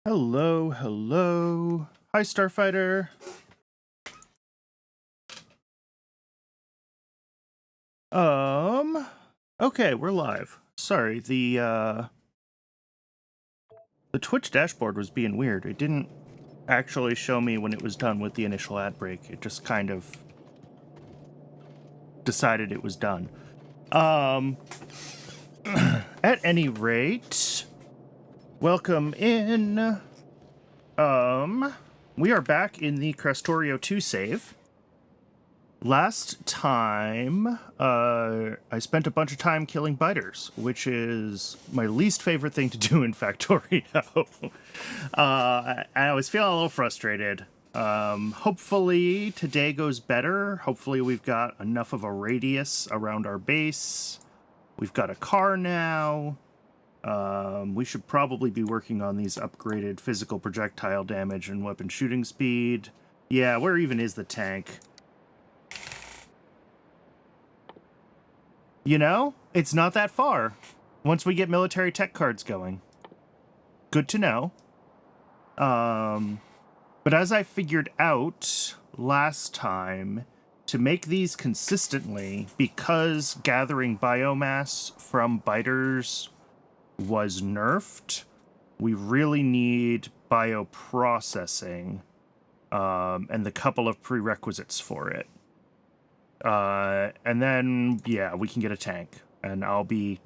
Hello, hello. Hi, Starfighter. Okay, we're live. Sorry, the Twitch dashboard was being weird. It didn't actually show me when it was done with the initial ad break. It just kind of decided it was done. At any rate, welcome in. We are back in the Krastorio2 save. Last time, I spent a bunch of time killing biters, which is my least favorite thing to do in Factorio. And I was feeling a little frustrated. Hopefully today goes better. Hopefully we've got enough of a radius around our base. We've got a car now. We should probably be working on these upgraded physical projectile damage and weapon shooting speed. Yeah, where even is the tank? You know, it's not that far once we get military tech cards going. Good to know. But as I figured out last time, to make these consistently, because gathering biomass from biters was nerfed, we really need bioprocessing and the couple of prerequisites for it. And then, yeah, we can get a tank, and I'll be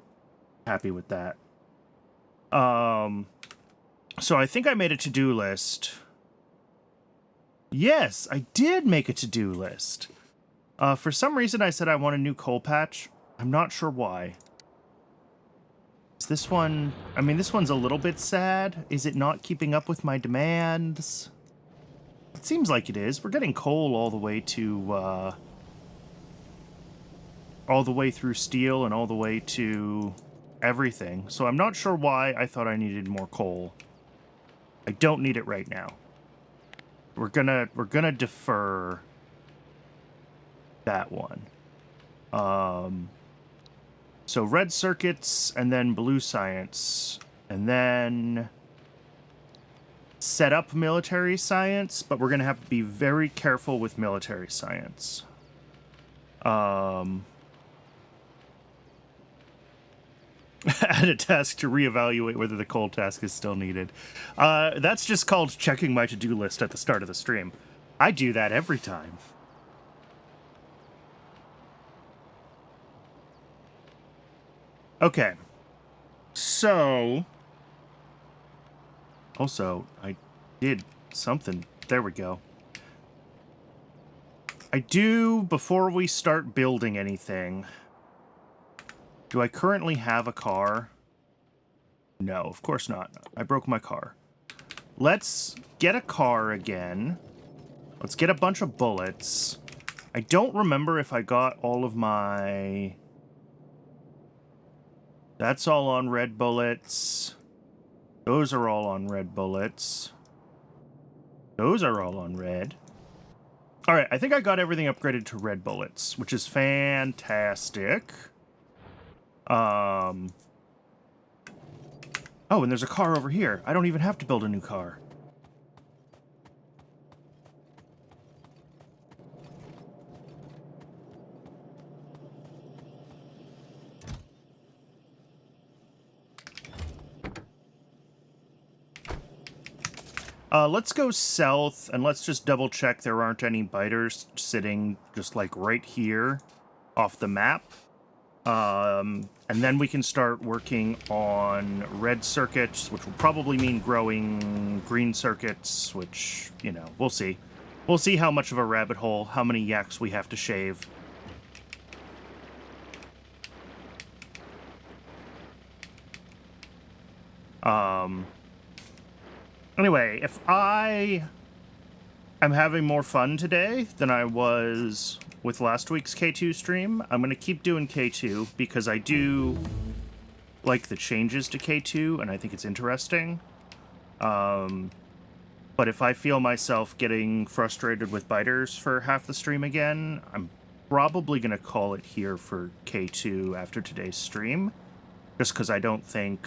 happy with that. So I think I made a to-do list. Yes, I did make a to-do list. For some reason, I said I want a new coal patch. I'm not sure why. Is this one... I mean, this one's a little bit sad. Is it not keeping up with my demands? It seems like it is. We're getting coal all the way to, all the way through steel and all the way to everything. So I'm not sure why I thought I needed more coal. I don't need it right now. We're gonna defer that one. So red circuits and then blue science and then set up military science, but we're gonna have to be very careful with military science. Add a task to reevaluate whether the coal task is still needed. That's just called checking my to-do list at the start of the stream. I do that every time. Okay. So... Also, I did something. There we go. I do, before we start building anything... Do I currently have a car? No, of course not. I broke my car. Let's get a car again. Let's get a bunch of bullets. I don't remember if I got all of my... That's all on red bullets. Those are all on red bullets. Those are all on red. Alright, I think I got everything upgraded to red bullets, which is fantastic. Oh, and there's a car over here. I don't even have to build a new car. Let's go south, and let's just double check there aren't any biters sitting just like right here off the map. And then we can start working on red circuits, which will probably mean growing green circuits, which, you know, we'll see. We'll see how much of a rabbit hole, how many yaks we have to shave. Anyway, if I am having more fun today than I was with last week's K2 stream, I'm going to keep doing K2 because I do like the changes to K2 and I think it's interesting. But if I feel myself getting frustrated with biters for half the stream again, I'm probably going to call it here for K2 after today's stream. Just because I don't think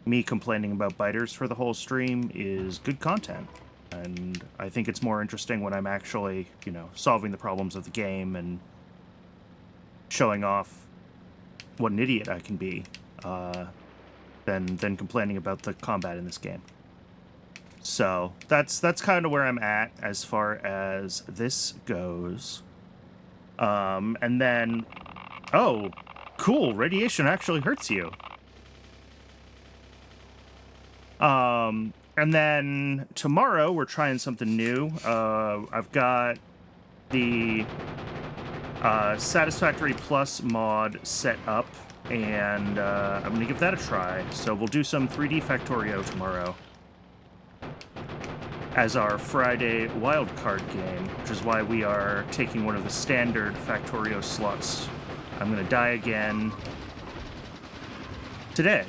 me complaining about biters for the whole stream is good content. And I think it's more interesting when I'm actually, you know, solving the problems of the game and showing off what an idiot I can be, than complaining about the combat in this game. So that's kind of where I'm at as far as this goes. And then, oh, cool, radiation actually hurts you. And then tomorrow we're trying something new. I've got the Satisfactory Plus mod set up, and I'm gonna give that a try. So we'll do some 3D Factorio tomorrow as our Friday wildcard game, which is why we are taking one of the standard Factorio slots. I'm gonna die again today.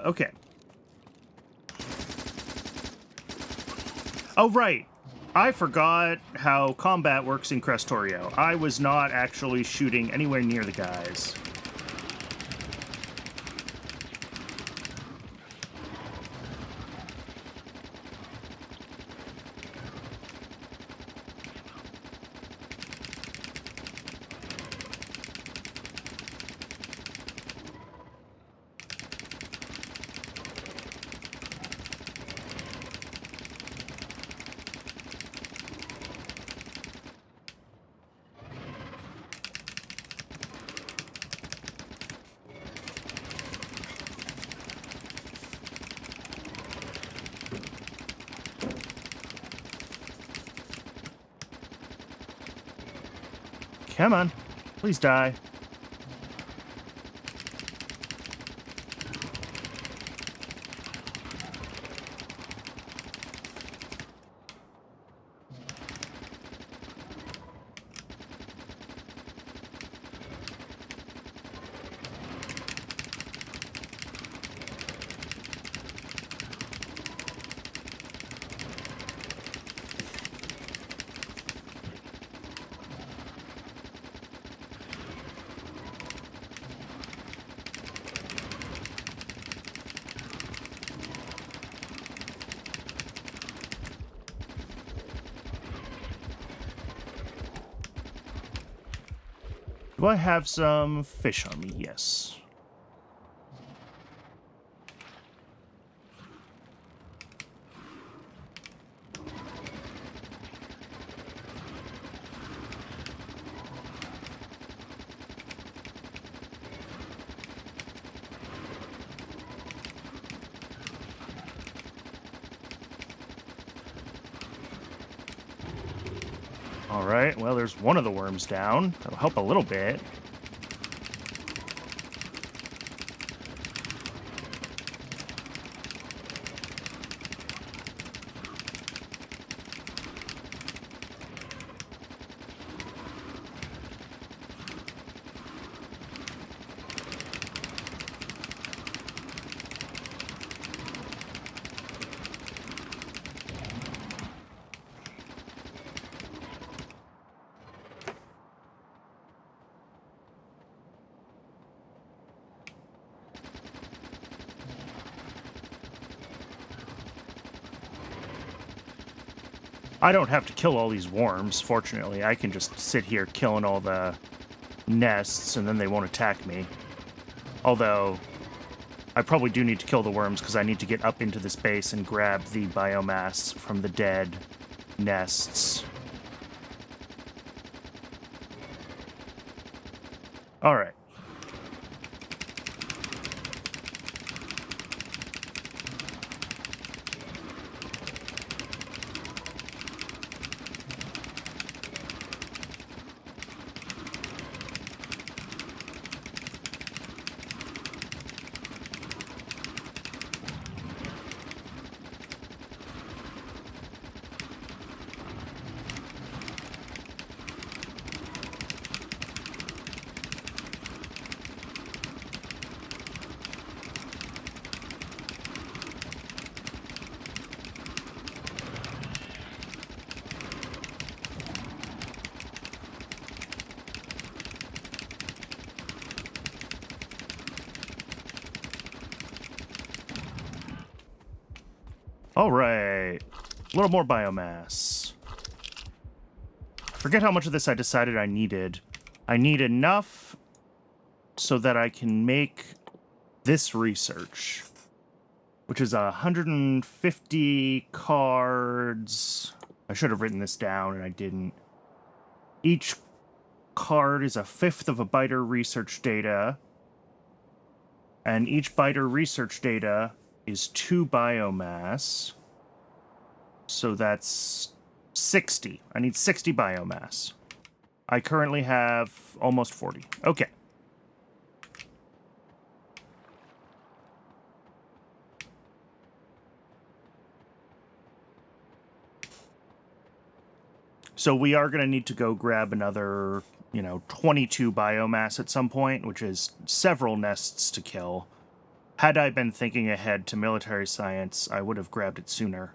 Okay. Oh, right. I forgot how combat works in Krastorio. I was not actually shooting anywhere near the guys. Come on. Please die. Do I have some fish on me? Yes. All right, well, there's one of the worms down. That'll help a little bit. I don't have to kill all these worms, fortunately. I can just sit here killing all the nests, and then they won't attack me. Although, I probably do need to kill the worms, because I need to get up into this base and grab the biomass from the dead nests. Alright. All right. A little more biomass. Forget how much of this I decided I needed. I need enough so that I can make this research, which is 150 cards. I should have written this down, and I didn't. Each card is a fifth of a biter research data, and each biter research data is 2 biomass. So that's 60. I need 60 biomass. I currently have almost 40. Okay. So we are going to need to go grab another, 22 biomass at some point, which is several nests to kill. Had I been thinking ahead to military science, I would have grabbed it sooner.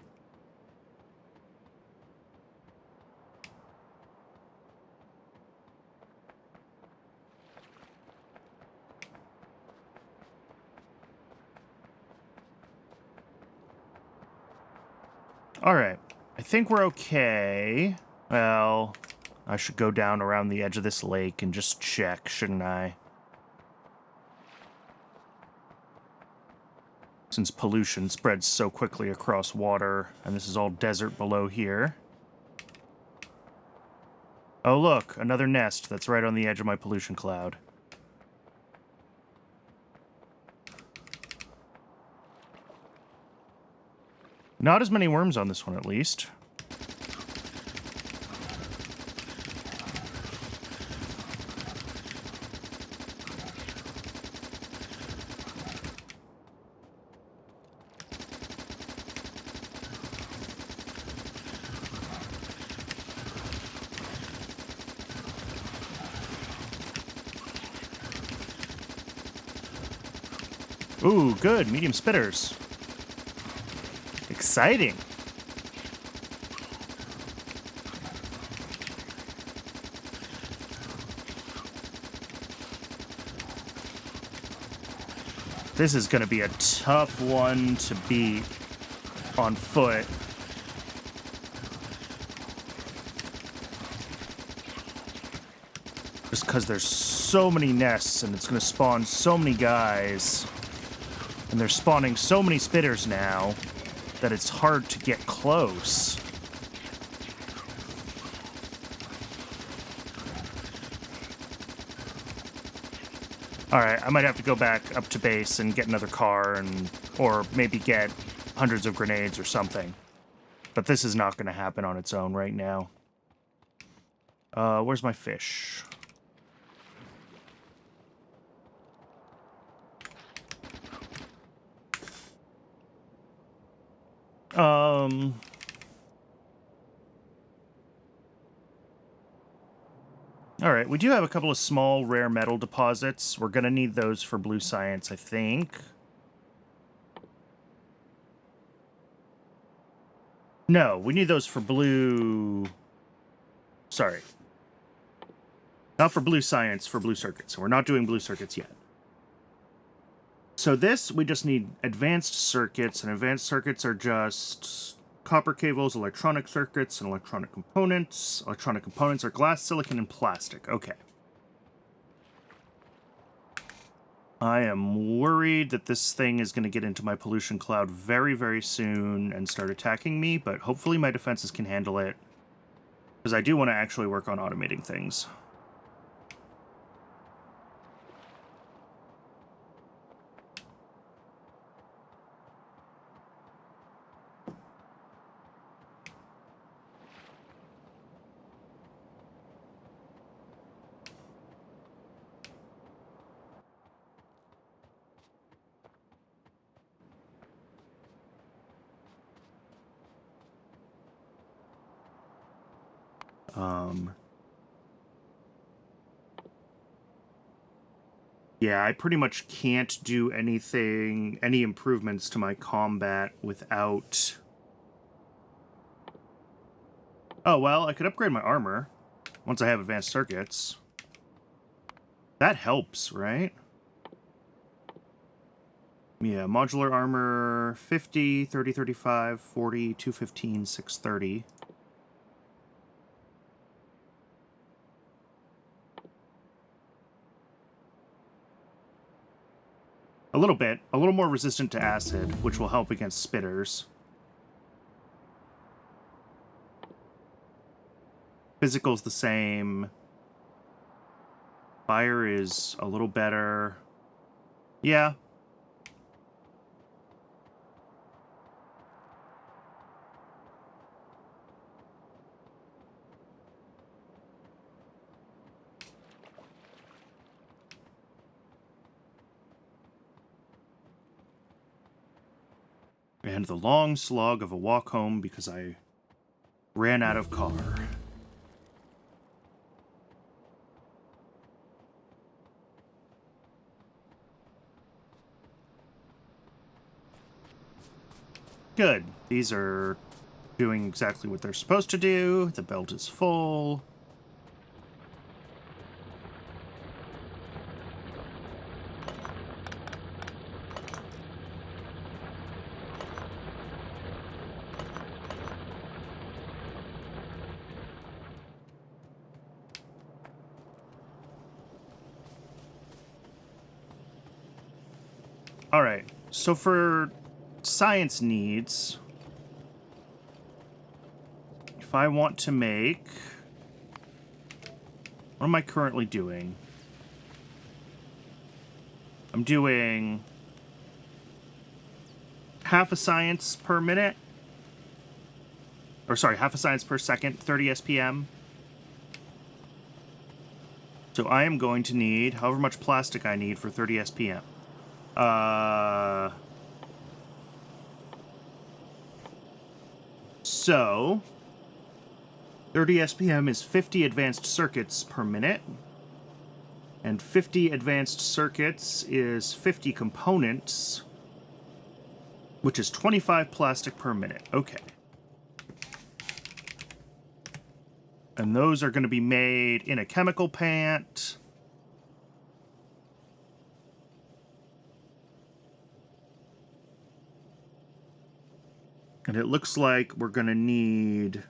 All right. I think we're okay. Well, I should go down around the edge of this lake and just check, shouldn't I? Since pollution spreads so quickly across water, and this is all desert below here. Oh, look, another nest that's right on the edge of my pollution cloud. Not as many worms on this one, at least. Ooh, good. Medium spitters. Exciting. This is going to be a tough one to beat on foot. Just because there's so many nests and it's going to spawn so many guys. And they're spawning so many spitters now that it's hard to get close. Alright, I might have to go back up to base and get another car or maybe get hundreds of grenades or something. But this is not going to happen on its own right now. Where's my fish? All right, we do have a couple of small rare metal deposits. We're going to need those for blue science, I think. No, we need those for blue... Sorry. Not for blue science, for blue circuits. We're not doing blue circuits yet. So this, we just need advanced circuits, and advanced circuits are just copper cables, electronic circuits, and electronic components. Electronic components are glass, silicon, and plastic. Okay. I am worried that this thing is going to get into my pollution cloud very, very soon and start attacking me, but hopefully my defenses can handle it, because I do want to actually work on automating things. Yeah, I pretty much can't do anything, any improvements to my combat without... Oh, well, I could upgrade my armor once I have advanced circuits. That helps, right? Yeah, modular armor 50, 30, 35, 40, 215, 630. A little bit. A little more resistant to acid, which will help against spitters. Physical's the same. Fire is a little better. Yeah. And the long slog of a walk home because I ran out of car. Good. These are doing exactly what they're supposed to do. The belt is full. All right. So for science needs, if I want to make... What am I currently doing? I'm doing half a science per minute. Or sorry, half a science per second, 30 SPM. So I am going to need however much plastic I need for 30 SPM. So 30 SPM is 50 advanced circuits per minute. And 50 advanced circuits is 50 components, which is 25 plastic per minute. Okay. And those are going to be made in a chemical plant. And it looks like we're going to need...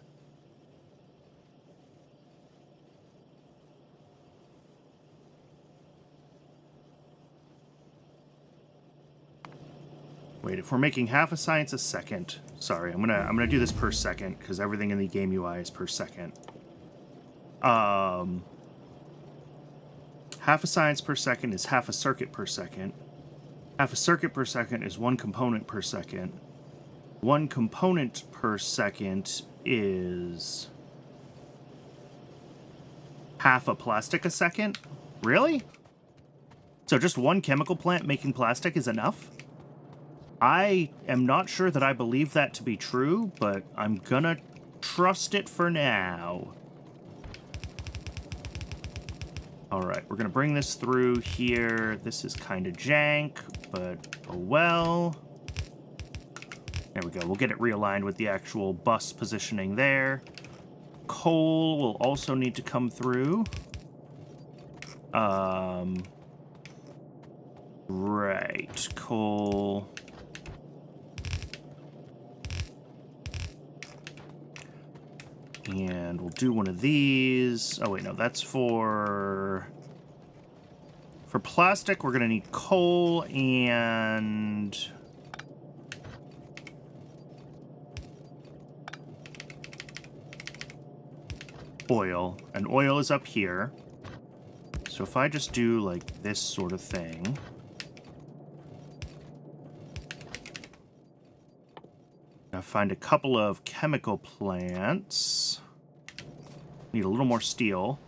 Wait, if we're making half a science a second... Sorry, I'm gonna do this per second, because everything in the game UI is per second. Half a science per second is half a circuit per second. Half a circuit per second is one component per second. One component per second is half a plastic a second? Really? So just one chemical plant making plastic is enough? I am not sure that I believe that to be true, but I'm gonna trust it for now. Alright, we're gonna bring this through here. This is kind of jank, but oh well. There we go. We'll get it realigned with the actual bus positioning there. Coal will also need to come through. Right. Coal. And we'll do one of these. Oh, wait, no, that's for... For plastic, we're going to need coal and... oil. And oil is up here. So if I just do, like, this sort of thing... Now find a couple of chemical plants. Need a little more steel.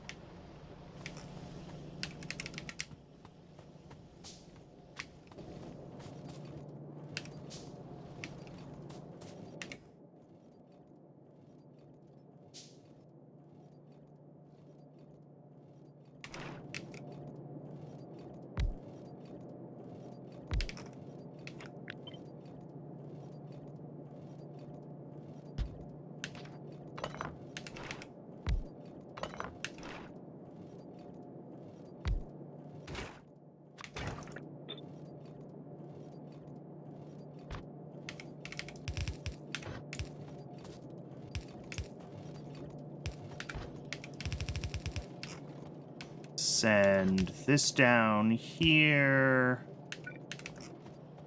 send this down here.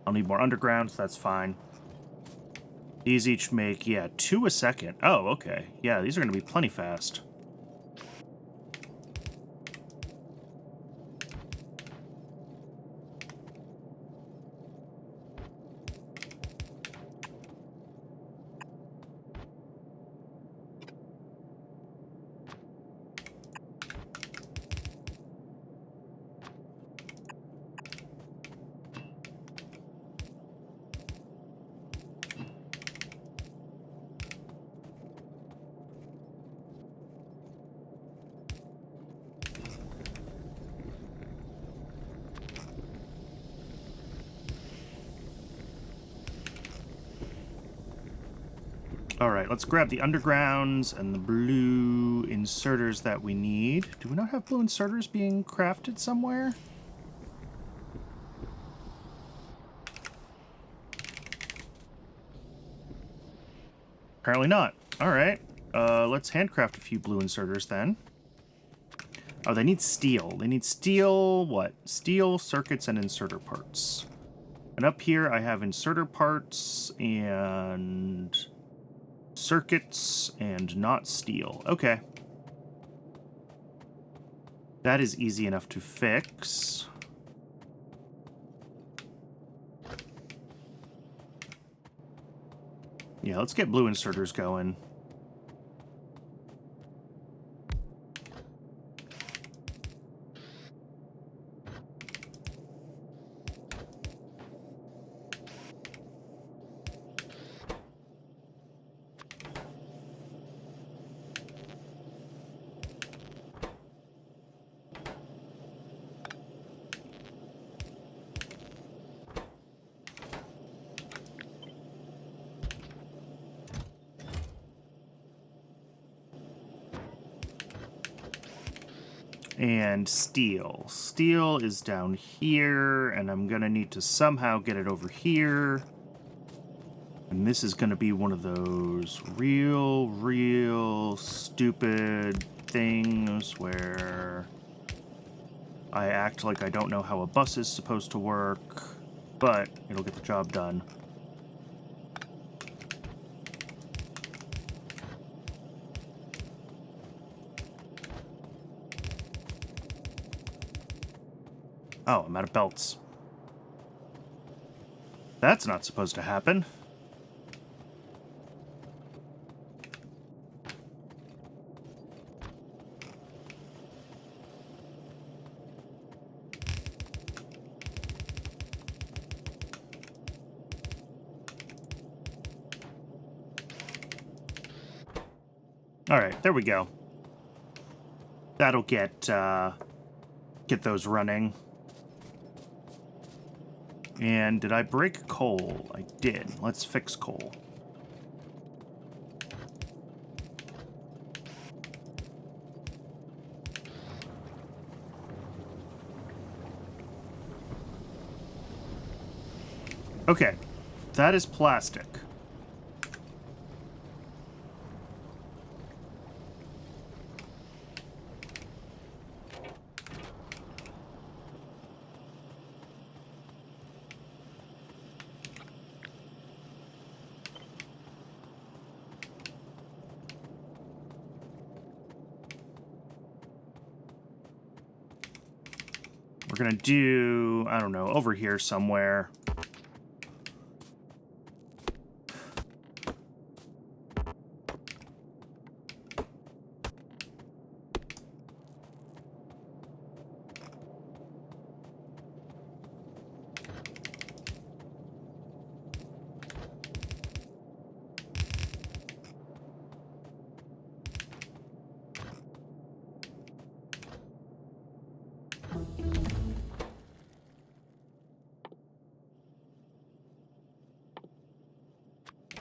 I'll need more underground, so that's fine. These each make, yeah, 2 a second. Oh, okay. Yeah, these are going to be plenty fast. Alright, let's grab the undergrounds and the blue inserters that we need. Do we not have blue inserters being crafted somewhere? Apparently not. Alright, let's handcraft a few blue inserters then. Oh, they need steel. They need steel, what? Steel, circuits, and inserter parts. And up here I have inserter parts and circuits and not steel. Okay. That is easy enough to fix. Yeah, let's get blue inserters going. And steel. Steel is down here, and I'm gonna need to somehow get it over here. And this is gonna be one of those real stupid things where I act like I don't know how a bus is supposed to work, but it'll get the job done. Oh, I'm out of belts. That's not supposed to happen. Alright, there we go. That'll get those running. And did I break coal? I did. Let's fix coal. Okay, that is plastic. We're gonna do, I don't know, over here somewhere.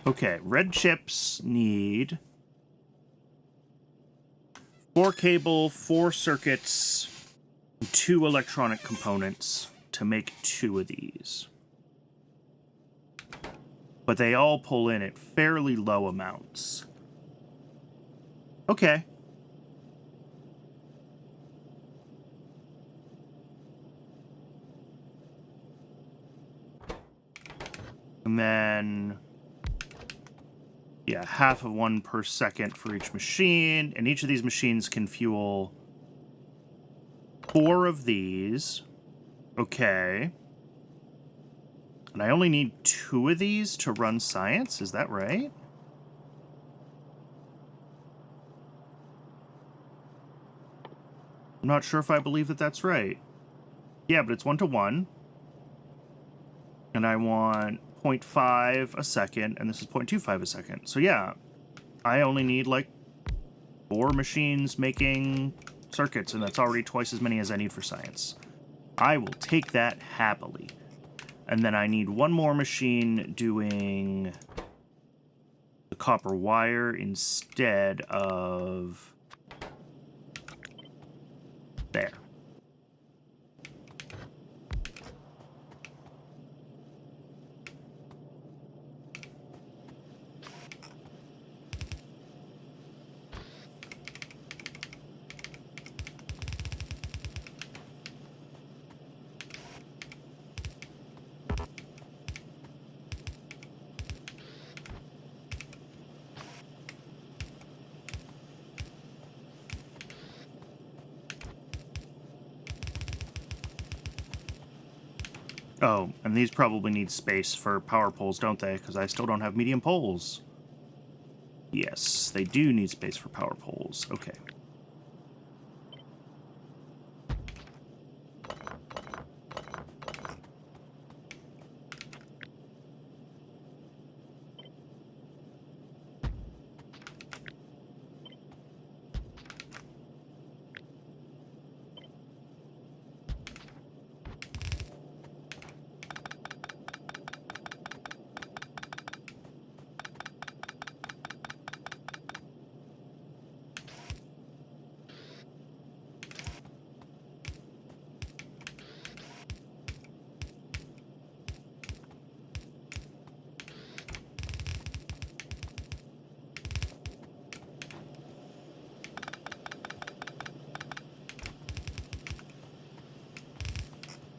Okay, red chips need 4 cable, 4 circuits, and 2 electronic components to make 2 of these. But they all pull in at fairly low amounts. Okay. And then, yeah, half of one per second for each machine. And each of these machines can fuel 4 of these. Okay. And I only need 2 of these to run science, is that right? I'm not sure if I believe that that's right. Yeah, but it's 1-to-1. And I want 0.5 a second, and this is 0.25 a second. So yeah, I only need like 4 machines making circuits, and that's already twice as many as I need for science. I will take that happily. And then I need 1 more machine doing the copper wire instead of there. Oh, and these probably need space for power poles, don't they? Because I still don't have medium poles. Yes, they do need space for power poles. Okay.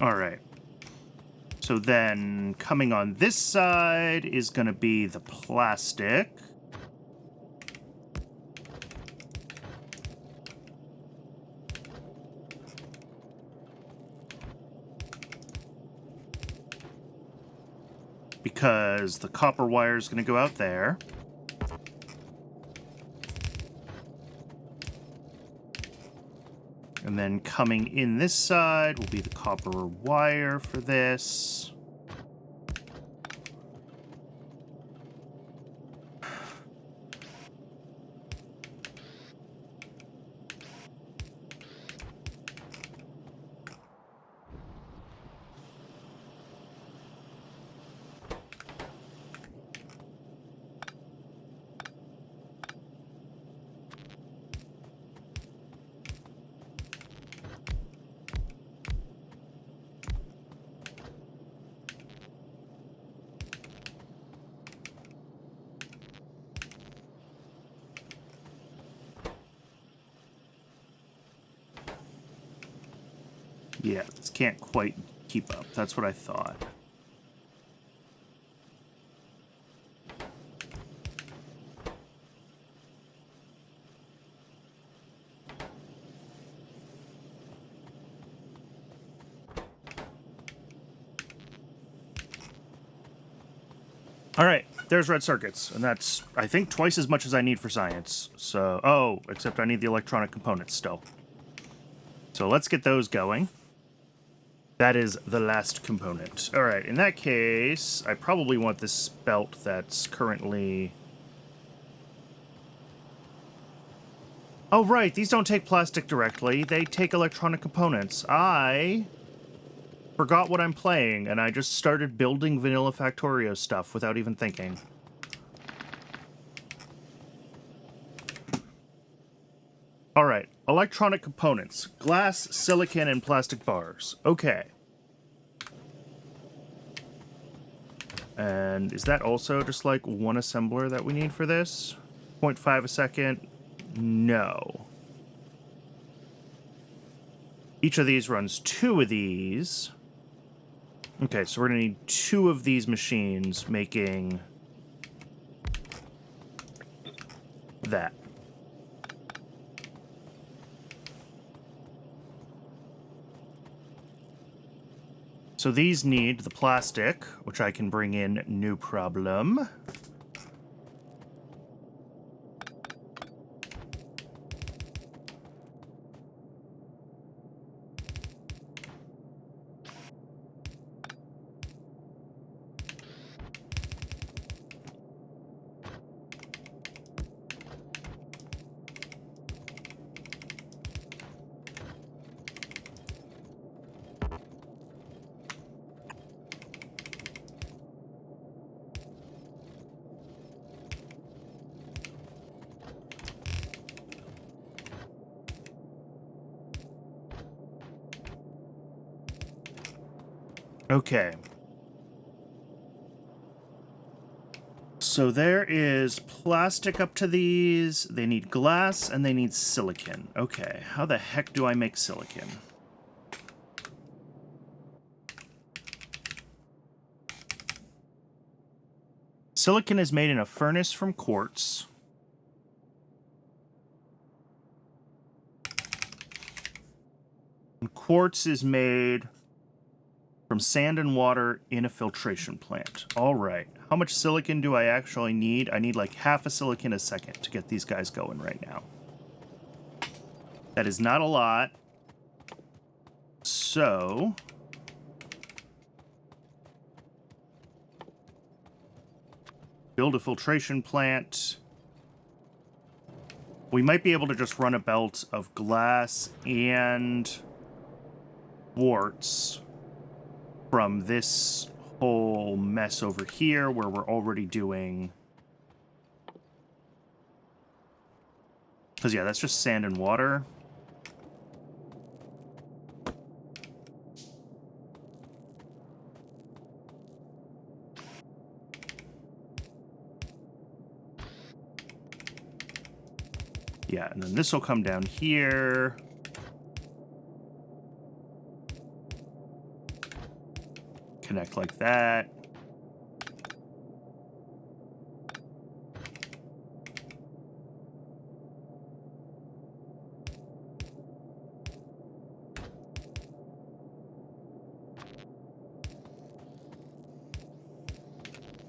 All right. So then coming on this side is going to be the plastic. Because the copper wire is going to go out there. And then coming in this side will be the copper wire for this. Yeah, this can't quite keep up. That's what I thought. All right, there's red circuits, and that's, I think, twice as much as I need for science. So, oh, except I need the electronic components still. So let's get those going. That is the last component. All right, in that case, I probably want this belt that's currently... Oh, right, these don't take plastic directly. They take electronic components. I forgot what I'm playing, and I just started building Vanilla Factorio stuff without even thinking. All right, electronic components. Glass, silicon, and plastic bars. Okay. And is that also just like 1 assembler that we need for this? 0.5 a second? No. Each of these runs 2 of these. Okay, so we're gonna need 2 of these machines making that. So these need the plastic, which I can bring in, no problem. Okay. So there is plastic up to these. They need glass and they need silicon. Okay, how the heck do I make silicon? Silicon is made in a furnace from quartz. And quartz is made from sand and water in a filtration plant. All right. How much silicon do I actually need? I need like half a silicon a second to get these guys going right now. That is not a lot. So... build a filtration plant. We might be able to just run a belt of glass and quartz from this whole mess over here where we're already doing... because, yeah, that's just sand and water. Yeah, and then this will come down here. Connect like that.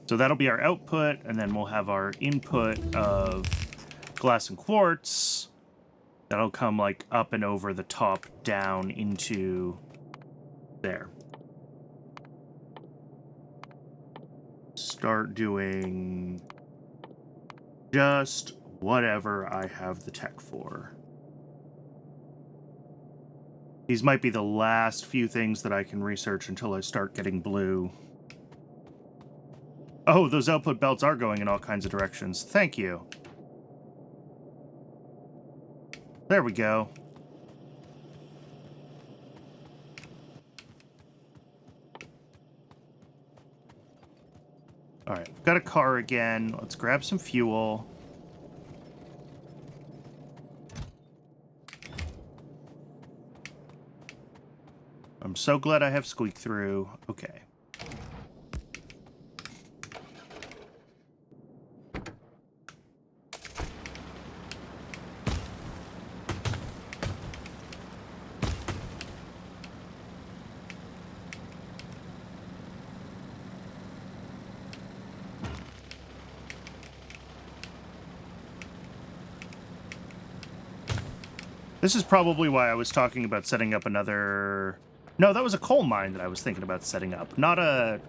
So that'll be our output, and then we'll have our input of glass and quartz. That'll come like up and over the top down into there. Start doing just whatever I have the tech for. These might be the last few things that I can research until I start getting blue. Oh, those output belts are going in all kinds of directions. Thank you. There we go. Alright, we've got a car again. Let's grab some fuel. I'm so glad I have squeak through. Okay. This is probably why I was talking about setting up another... No, that was a coal mine that I was thinking about setting up, not a...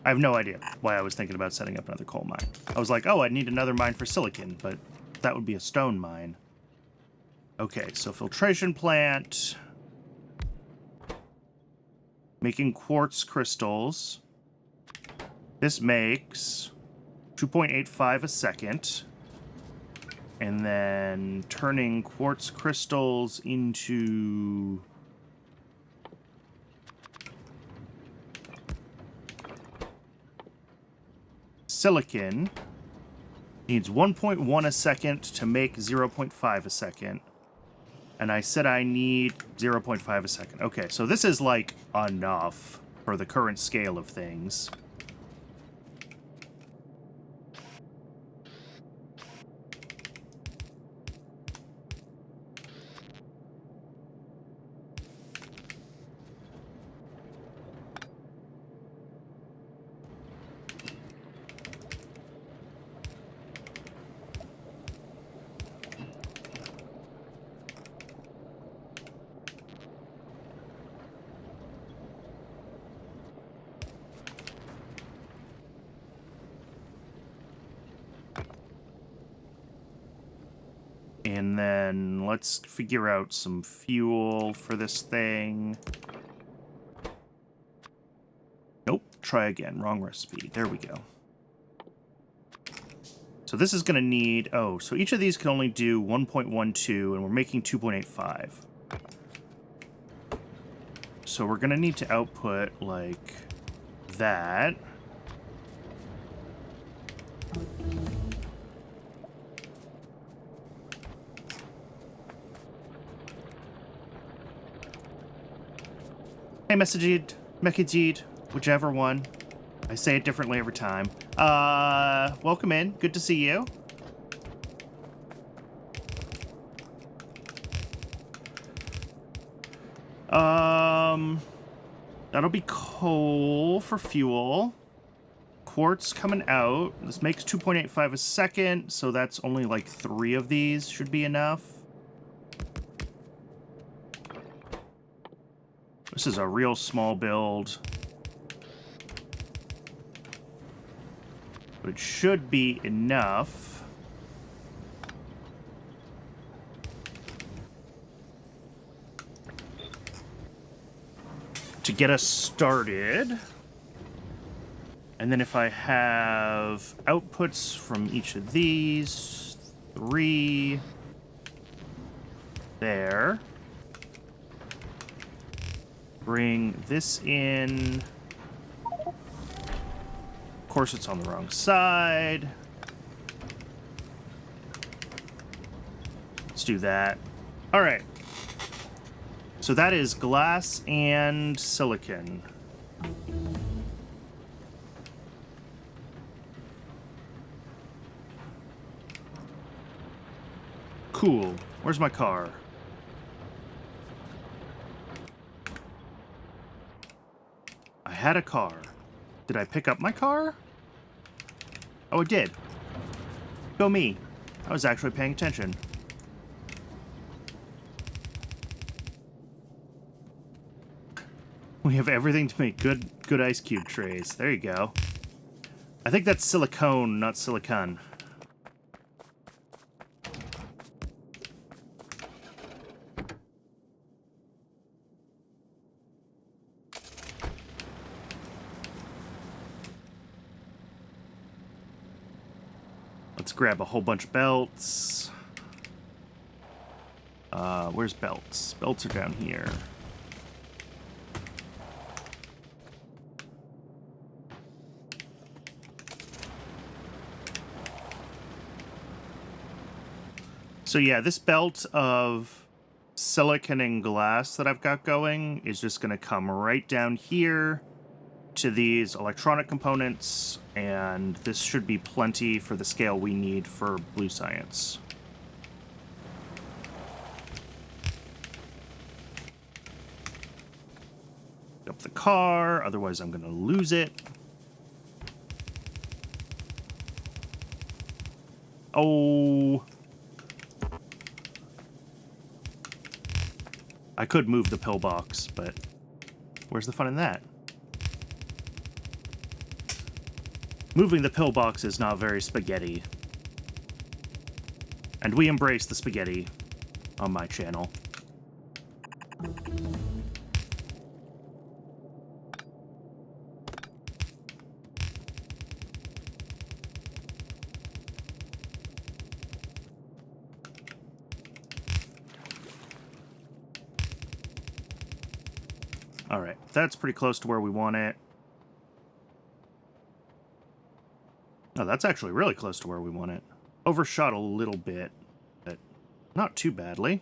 I have no idea why I was thinking about setting up another coal mine. I was like, oh, I need another mine for silicon, but that would be a stone mine. Okay, so filtration plant... making quartz crystals. This makes 2.85 a second. And then turning quartz crystals into... silicon Needs 1.1 a second to make 0.5 a second. And I said I need 0.5 a second. Okay, so this is, like, enough for the current scale of things. And then let's figure out some fuel for this thing. Nope, try again. Wrong recipe. There we go. So this is going to need... Oh, so each of these can only do 1.12, and we're making 2.85. So we're going to need to output, like, that. Hey, Mekajid, whichever one. I say it differently every time. Welcome in. Good to see you. That'll be coal for fuel. Quartz coming out. This makes 2.85 a second, so that's only like 3 of these should be enough. This is a real small build. But it should be enough. To get us started. And then if I have outputs from each of these, 3 there. Bring this in. Of course, it's on the wrong side. Let's do that. All right. So that is glass and silicon. Cool. Where's my car? I had a car. Did I pick up my car? Oh, it did. Go me. I was actually paying attention. We have everything to make good ice cube trays. There you go. I think that's silicone, not silicon. Let's grab a whole bunch of belts. Where's belts? Belts are down here. So yeah, this belt of silicon and glass that I've got going is just going to come right down here to these electronic components, and this should be plenty for the scale we need for blue science. Up the car, otherwise I'm going to lose it. Oh... I could move the pillbox, but where's the fun in that? Moving the pillbox is not very spaghetti. And we embrace the spaghetti on my channel. Alright, that's pretty close to where we want it. Oh, that's actually really close to where we want it. Overshot a little bit, but not too badly.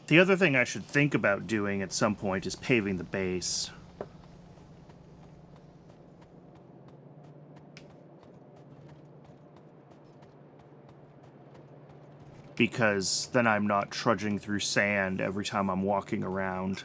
The other thing I should think about doing at some point is paving the base. Because then I'm not trudging through sand every time I'm walking around.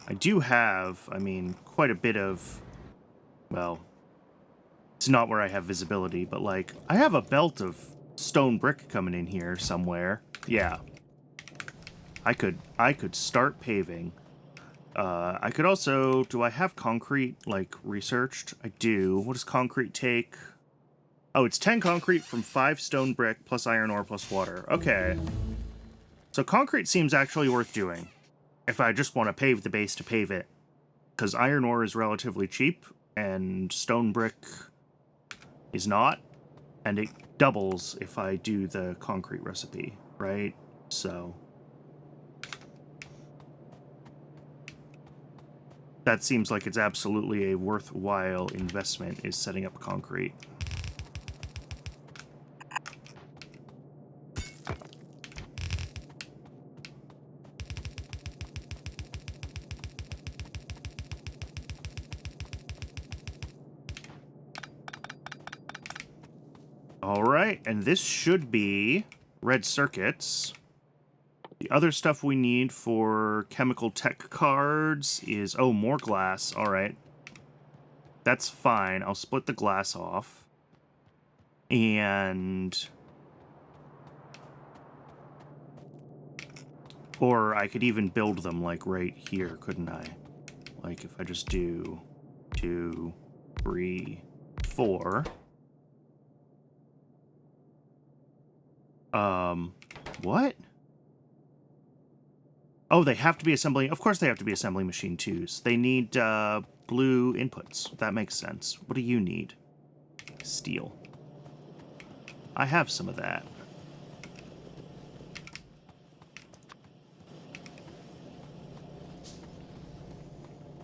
I do have, I mean, quite a bit of, well, it's not where I have visibility, but like, I have a belt of stone brick coming in here somewhere. Yeah. I could start paving. I could also, do I have concrete, like, researched? I do. What does concrete take? Oh, it's 10 concrete from 5 stone brick plus iron ore plus water. Okay. So concrete seems actually worth doing if I just want to pave the base to pave it. Because iron ore is relatively cheap, and stone brick is not. And it doubles if I do the concrete recipe, right? So that seems like it's absolutely a worthwhile investment, is setting up concrete. All right, and this should be red circuits. The other stuff we need for chemical tech cards is, oh, more glass. All right. That's fine. I'll split the glass off. And... or I could even build them, like, right here, couldn't I? Like, if I just do 2, 3, 4... what? Oh, they have to be assembling... of course they have to be assembling machine 2s. They need, blue inputs. That makes sense. What do you need? Steel. I have some of that.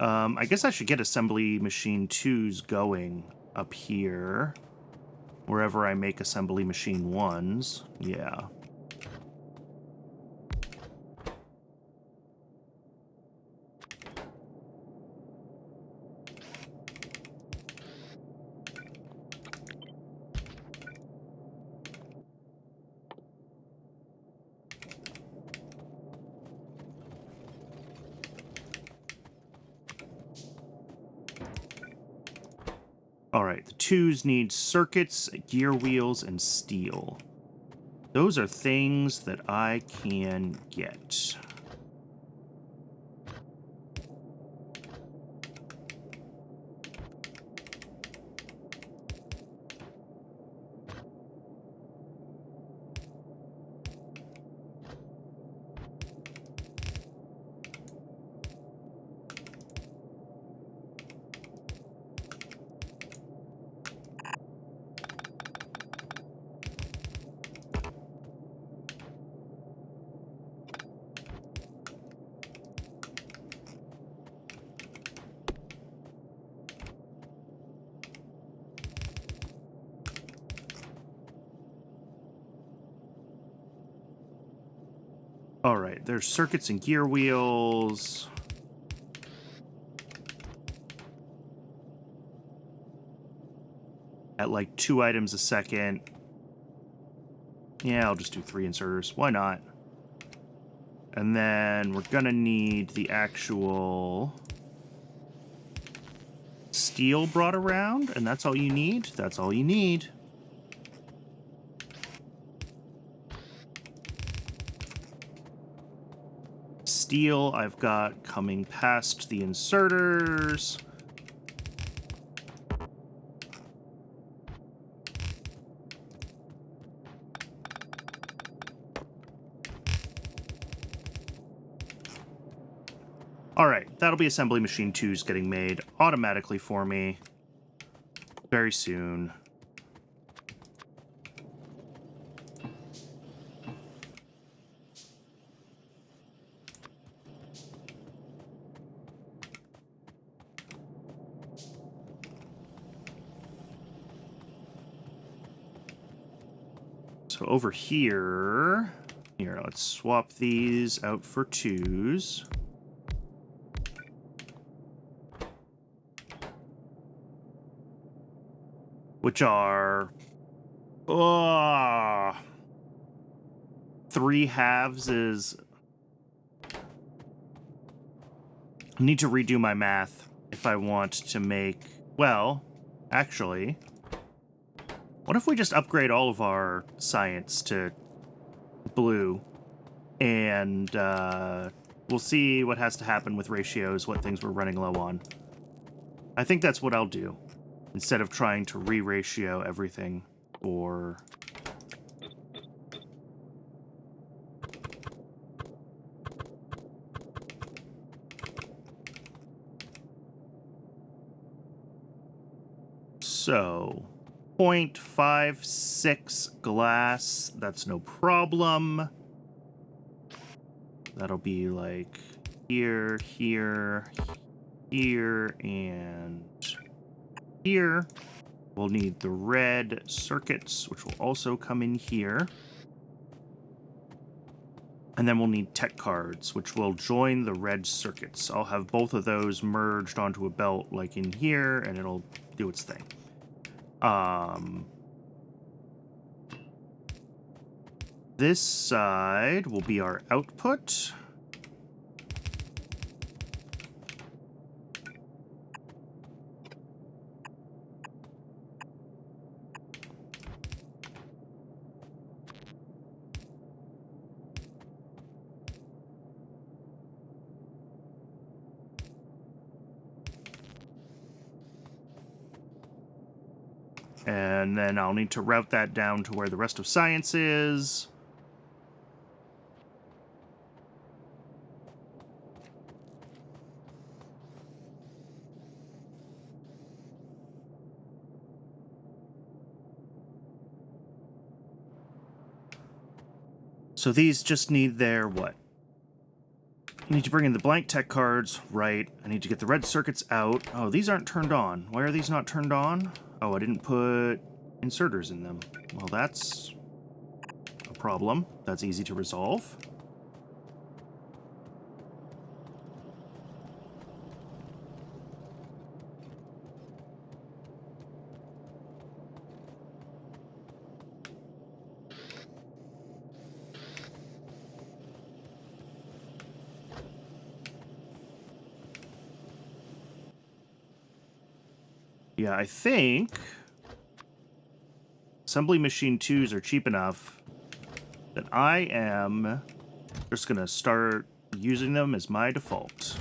I guess I should get assembly machine 2s going up here. Wherever I make assembly machine 1s. Yeah. Alright, the 2s need circuits, gear wheels, and steel. Those are things that I can get. Alright, there's circuits and gear wheels. At like 2 items a second. Yeah, I'll just do 3 inserters. Why not? And then we're gonna need the actual steel brought around, and that's all you need? That's all you need. Steel I've got coming past the inserters. All right, that'll be assembly machine 2's getting made automatically for me very soon. So over here, let's swap these out for 2s. Which are 3 halves is... I need to redo my math if I want to make... Well, actually, what if we just upgrade all of our science to blue, and we'll see what has to happen with ratios, what things we're running low on. I think that's what I'll do, instead of trying to re-ratio everything, or... So, 0.56 glass, that's no problem. That'll be like here, here, here, and here. We'll need the red circuits, which will also come in here. And then we'll need tech cards, which will join the red circuits. I'll have both of those merged onto a belt like in here, and it'll do its thing. This side will be our output. And then I'll need to route that down to where the rest of science is. So these just need their what? I need to bring in the blank tech cards, right. I need to get the red circuits out. Oh, these aren't turned on. Why are these not turned on? Oh, I didn't put inserters in them. Well, that's a problem. That's easy to resolve. Yeah, I think assembly machine 2s are cheap enough that I am just going to start using them as my default.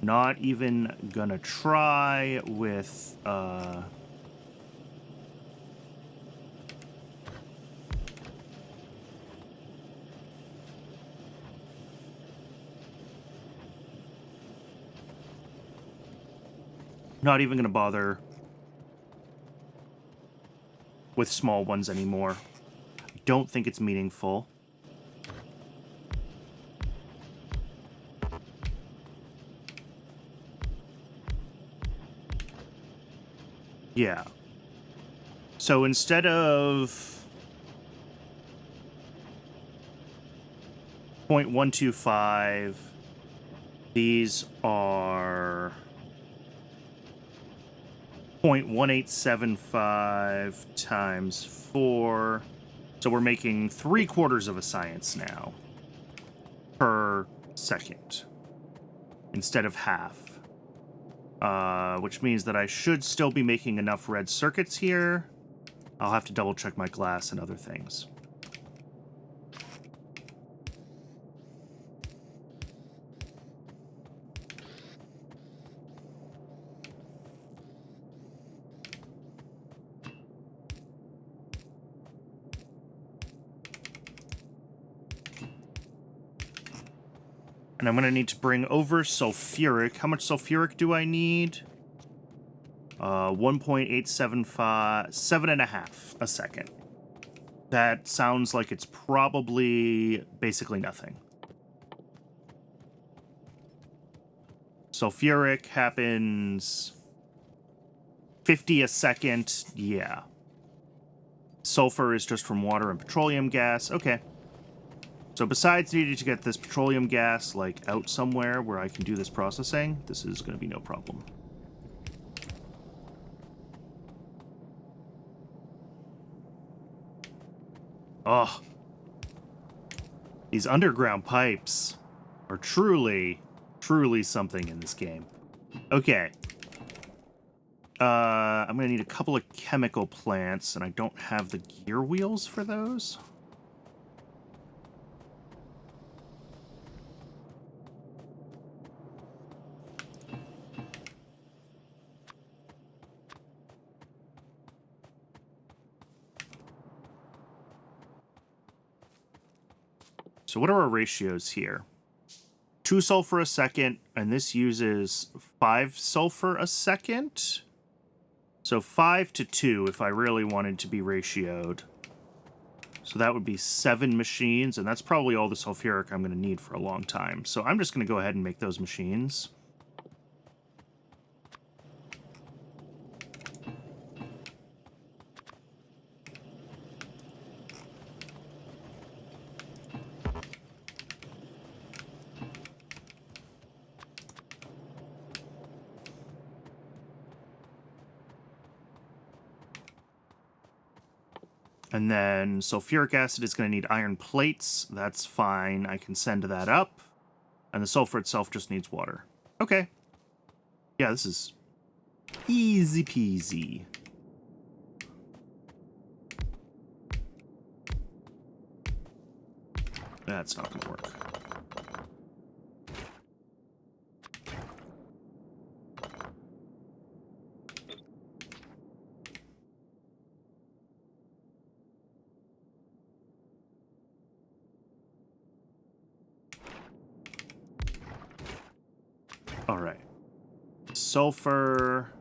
Not even going to try with... Not even going to bother with small ones anymore. I don't think it's meaningful. Yeah. So instead of 0.125, these are 0.1875 times 4. So we're making 3/4 of a science now per second instead of half. Which means that I should still be making enough red circuits here. I'll have to double check my glass and other things. And I'm going to need to bring over sulfuric. How much sulfuric do I need? 1.875, 7.5 a second. That sounds like it's probably basically nothing. Sulfuric happens 50 a second. Yeah. Sulfur is just from water and petroleum gas. Okay. So besides needing to get this petroleum gas, like, out somewhere where I can do this processing, this is going to be no problem. Oh. These underground pipes are truly, truly something in this game. Okay. I'm going to need a couple of chemical plants, and I don't have the gear wheels for those. So what are our ratios here? 2 sulfur a second, and this uses 5 sulfur a second. So 5 to 2 if I really wanted to be ratioed. So that would be 7 machines, and that's probably all the sulfuric I'm going to need for a long time. So I'm just going to go ahead and make those machines. And then sulfuric acid is going to need iron plates. That's fine. I can send that up. And the sulfur itself just needs water. Okay. Yeah, this is easy peasy. That's not going to work. All right. Sulfur.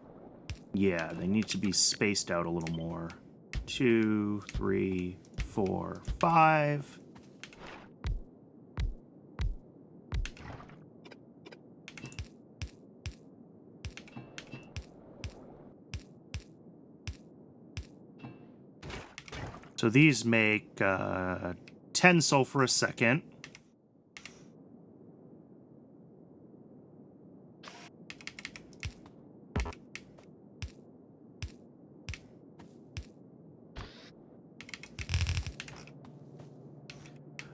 Yeah, they need to be spaced out a little more. 2, 3, 4, 5. So these make 10 sulfur a second.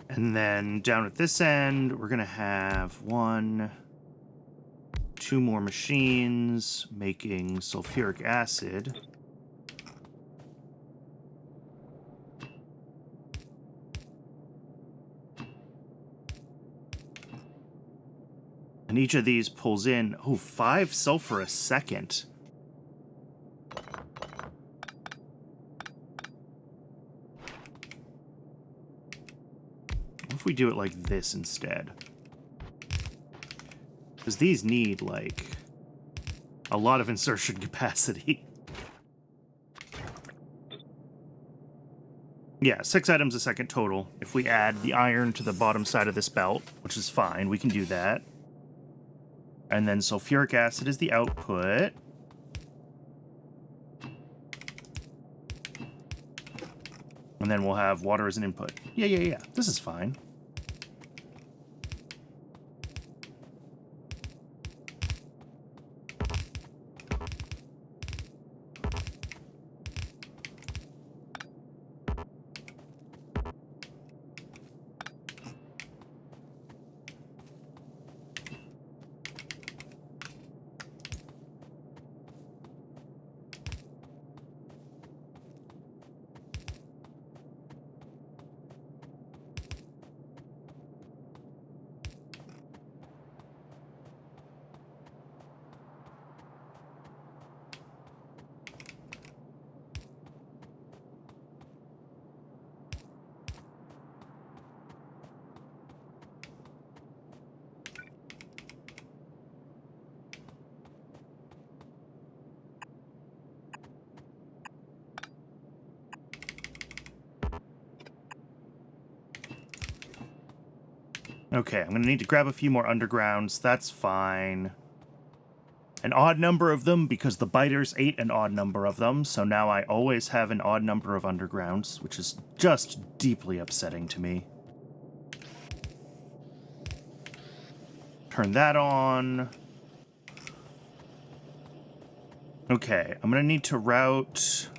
And then down at this end, we're going to have 1, 2 more machines making sulfuric acid. And each of these pulls in, 5 sulfur a second. What if we do it like this instead? Because these need, like, a lot of insertion capacity. Yeah, 6 items a second total. If we add the iron to the bottom side of this belt, which is fine, we can do that. And then sulfuric acid is the output. And then we'll have water as an input. Yeah. This is fine. Okay, I'm going to need to grab a few more undergrounds. That's fine. An odd number of them because the biters ate an odd number of them, so now I always have an odd number of undergrounds, which is just deeply upsetting to me. Turn that on. Okay, I'm going to need to route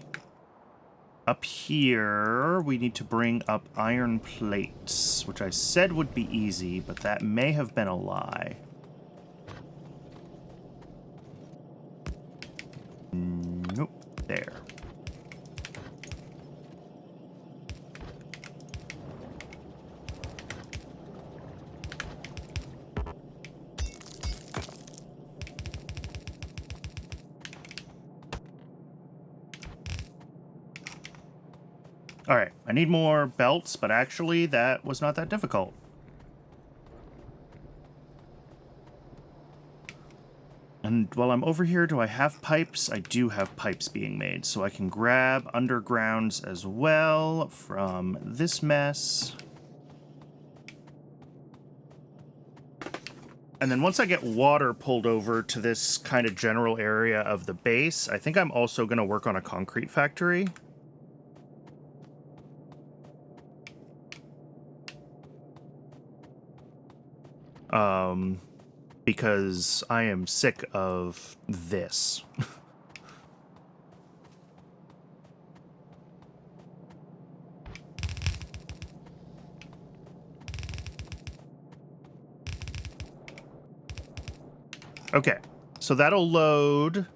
up here. We need to bring up iron plates, which I said would be easy, but that may have been a lie. Nope, there. Alright, I need more belts, but actually that was not that difficult. And while I'm over here, do I have pipes? I do have pipes being made, so I can grab undergrounds as well from this mess. And then once I get water pulled over to this kind of general area of the base, I think I'm also going to work on a concrete factory. Because I am sick of this. Okay, so that'll load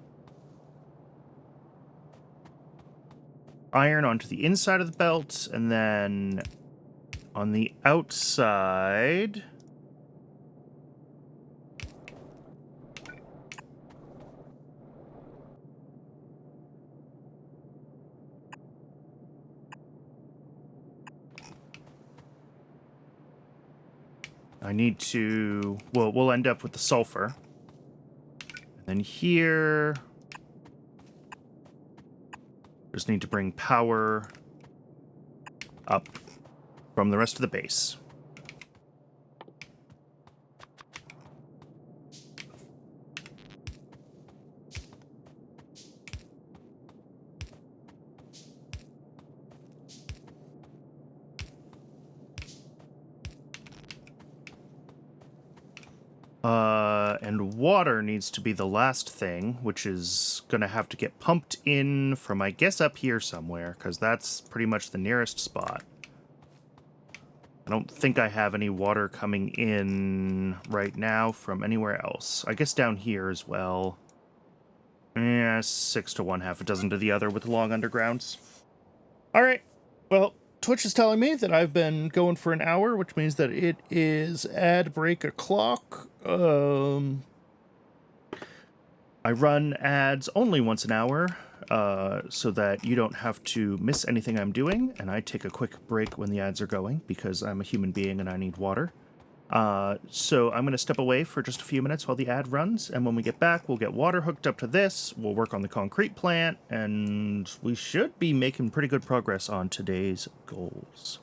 iron onto the inside of the belt, and then on the outside... I need to... Well, we'll end up with the sulfur. And then here... Just need to bring power up from the rest of the base. And water needs to be the last thing, which is gonna have to get pumped in from, I guess, up here somewhere, because that's pretty much the nearest spot. I don't think I have any water coming in right now from anywhere else. I guess down here as well. Yeah, 6 to 1/2 a dozen to the other with the long undergrounds. Alright, well, Twitch is telling me that I've been going for an hour, which means that it is ad break o'clock. I run ads only once an hour, so that you don't have to miss anything I'm doing, and I take a quick break when the ads are going, because I'm a human being and I need water. So I'm going to step away for just a few minutes while the ad runs, and when we get back, we'll get water hooked up to this, we'll work on the concrete plant, and we should be making pretty good progress on today's goals.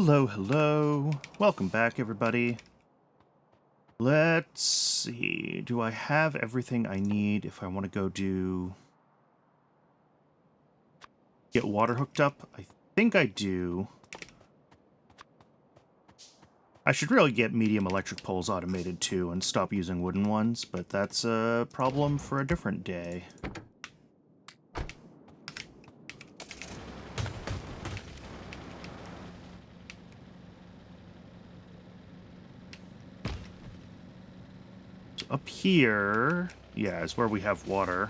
Hello, hello. Welcome back, everybody. Let's see. Do I have everything I need if I want to go get water hooked up? I think I do. I should really get medium electric poles automated too and stop using wooden ones, but that's a problem for a different day. So up here, yeah, is where we have water.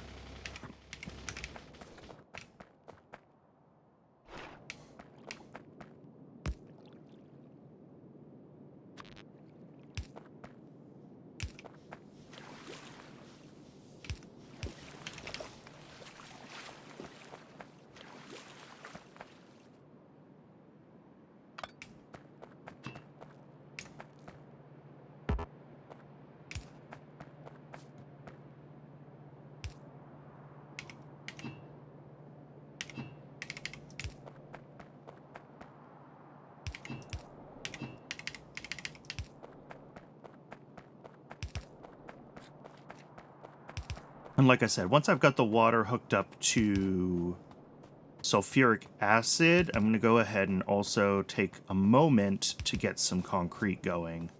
And like I said, once I've got the water hooked up to sulfuric acid, I'm going to go ahead and also take a moment to get some concrete going,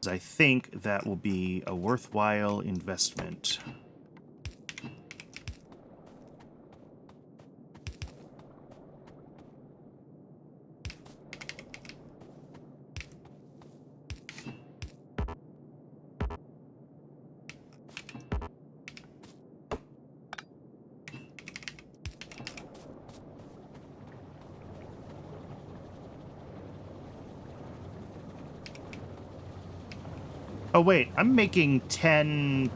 because I think that will be a worthwhile investment. Oh wait, I'm making 10...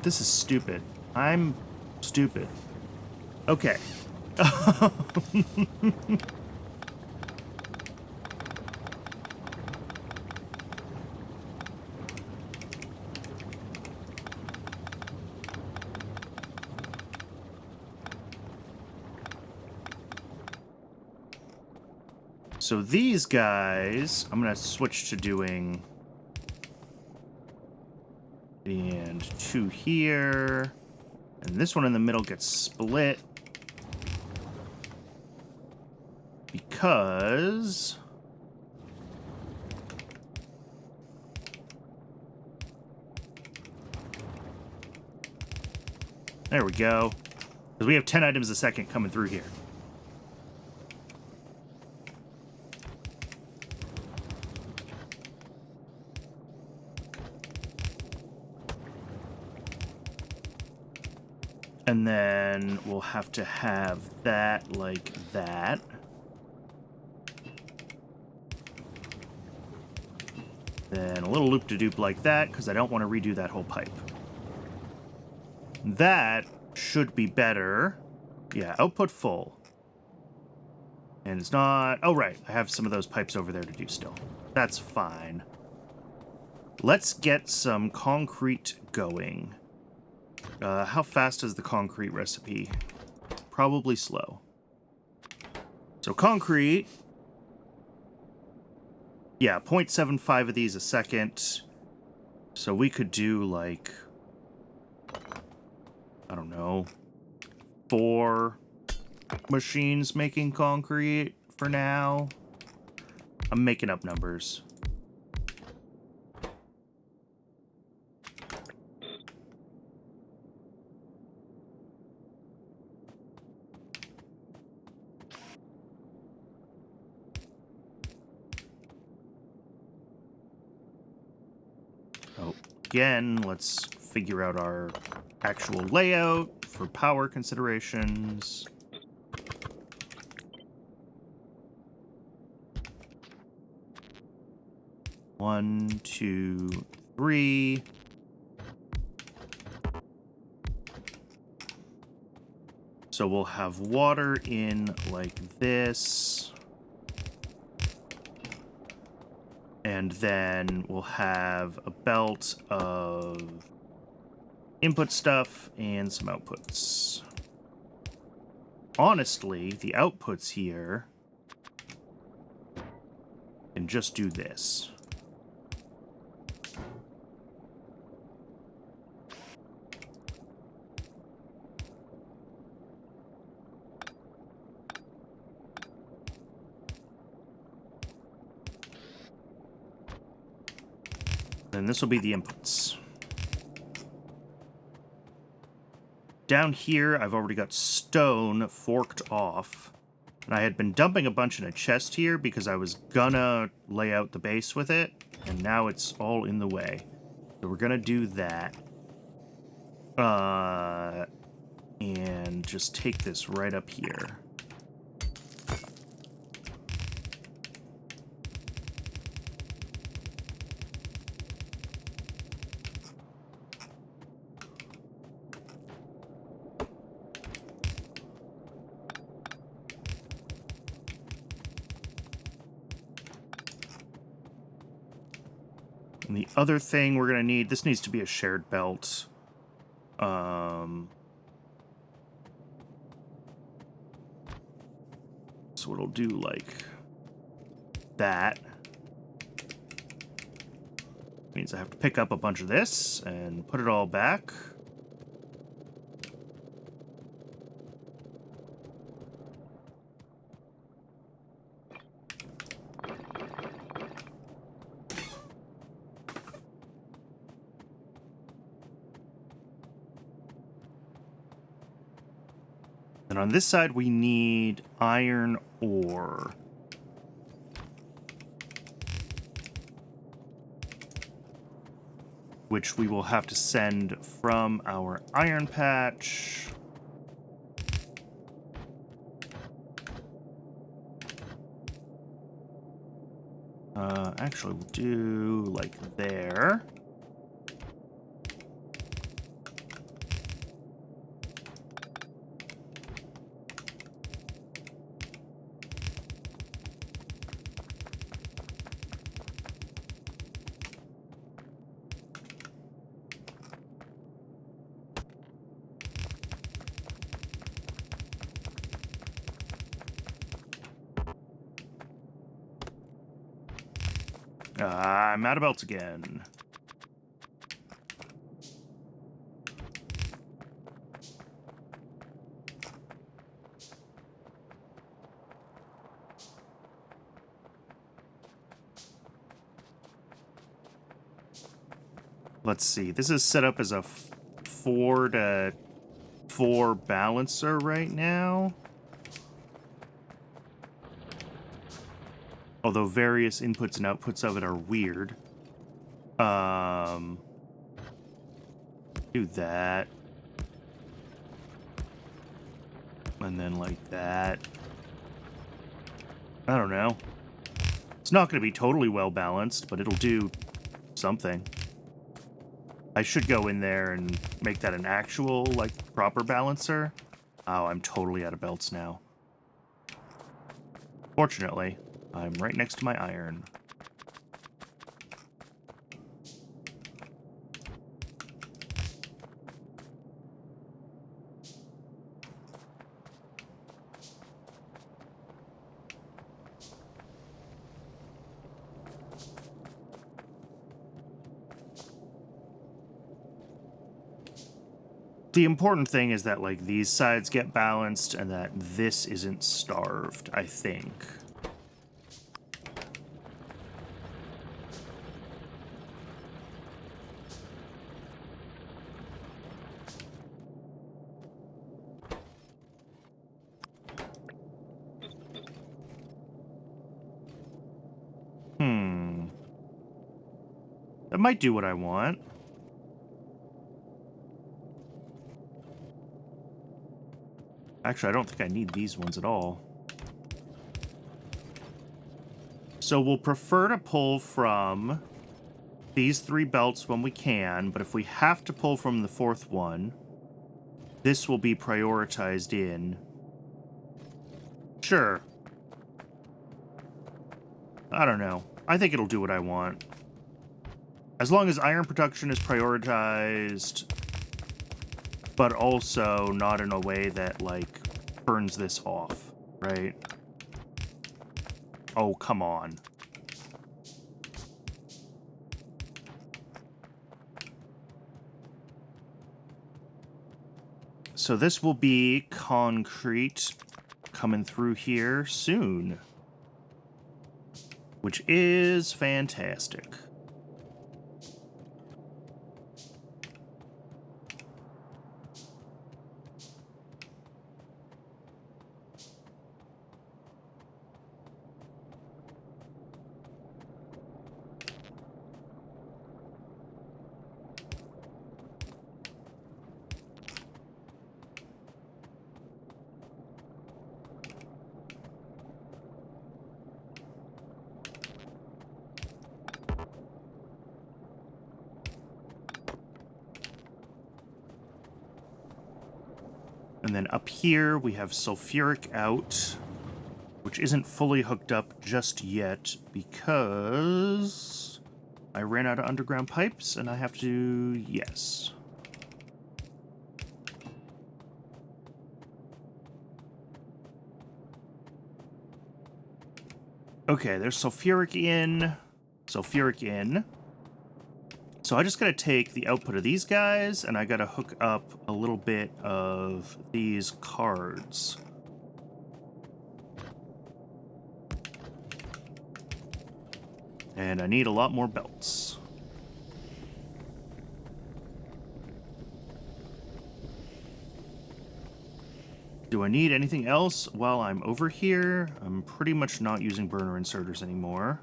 This is stupid. I'm stupid. Okay. So these guys, I'm going to switch to doing... And 2 here. And this one in the middle gets split. Because... There we go. Because we have 10 items a second coming through here. And then we'll have to have that like that. Then a little loop-de-doop like that, because I don't want to redo that whole pipe. That should be better. Yeah, output full. And it's not... Oh, right. I have some of those pipes over there to do still. That's fine. Let's get some concrete going. How fast is the concrete recipe? Probably slow. So concrete... Yeah, 0.75 of these a second. So we could do, like... I don't know... 4 machines making concrete for now. I'm making up numbers. Oh, again, let's figure out our actual layout for power considerations. One, 2, 3. So we'll have water in like this. And then we'll have a belt of input stuff and some outputs. Honestly, the outputs here and just do this. And this will be the inputs. Down here, I've already got stone forked off. And I had been dumping a bunch in a chest here because I was gonna lay out the base with it. And now it's all in the way. So we're gonna do that. And just take this right up here. And the other thing we're going to need, this needs to be a shared belt. So it'll do like that. Means I have to pick up a bunch of this and put it all back. And on this side, we need iron ore. Which we will have to send from our iron patch. Actually, we'll do like there. I'm out of belts again. Let's see. This is set up as a 4 to 4 balancer right now. Although various inputs and outputs of it are weird. Do that. And then like that. I don't know. It's not going to be totally well balanced, but it'll do something. I should go in there and make that an actual, like, proper balancer. Oh, I'm totally out of belts now. Fortunately, I'm right next to my iron. The important thing is that, like, these sides get balanced and that this isn't starved, I think. That might do what I want. Actually, I don't think I need these ones at all. So we'll prefer to pull from these 3 belts when we can, but if we have to pull from the 4th one, this will be prioritized in. Sure. I don't know. I think it'll do what I want. As long as iron production is prioritized, but also not in a way that, like, turns this off, right? Oh, come on. So this will be concrete coming through here soon, which is fantastic. And then up here we have sulfuric out, which isn't fully hooked up just yet because I ran out of underground pipes and I have to, yes. Okay, there's sulfuric in. So I just gotta take the output of these guys, and I gotta hook up a little bit of these cards. And I need a lot more belts. Do I need anything else while I'm over here? I'm pretty much not using burner inserters anymore.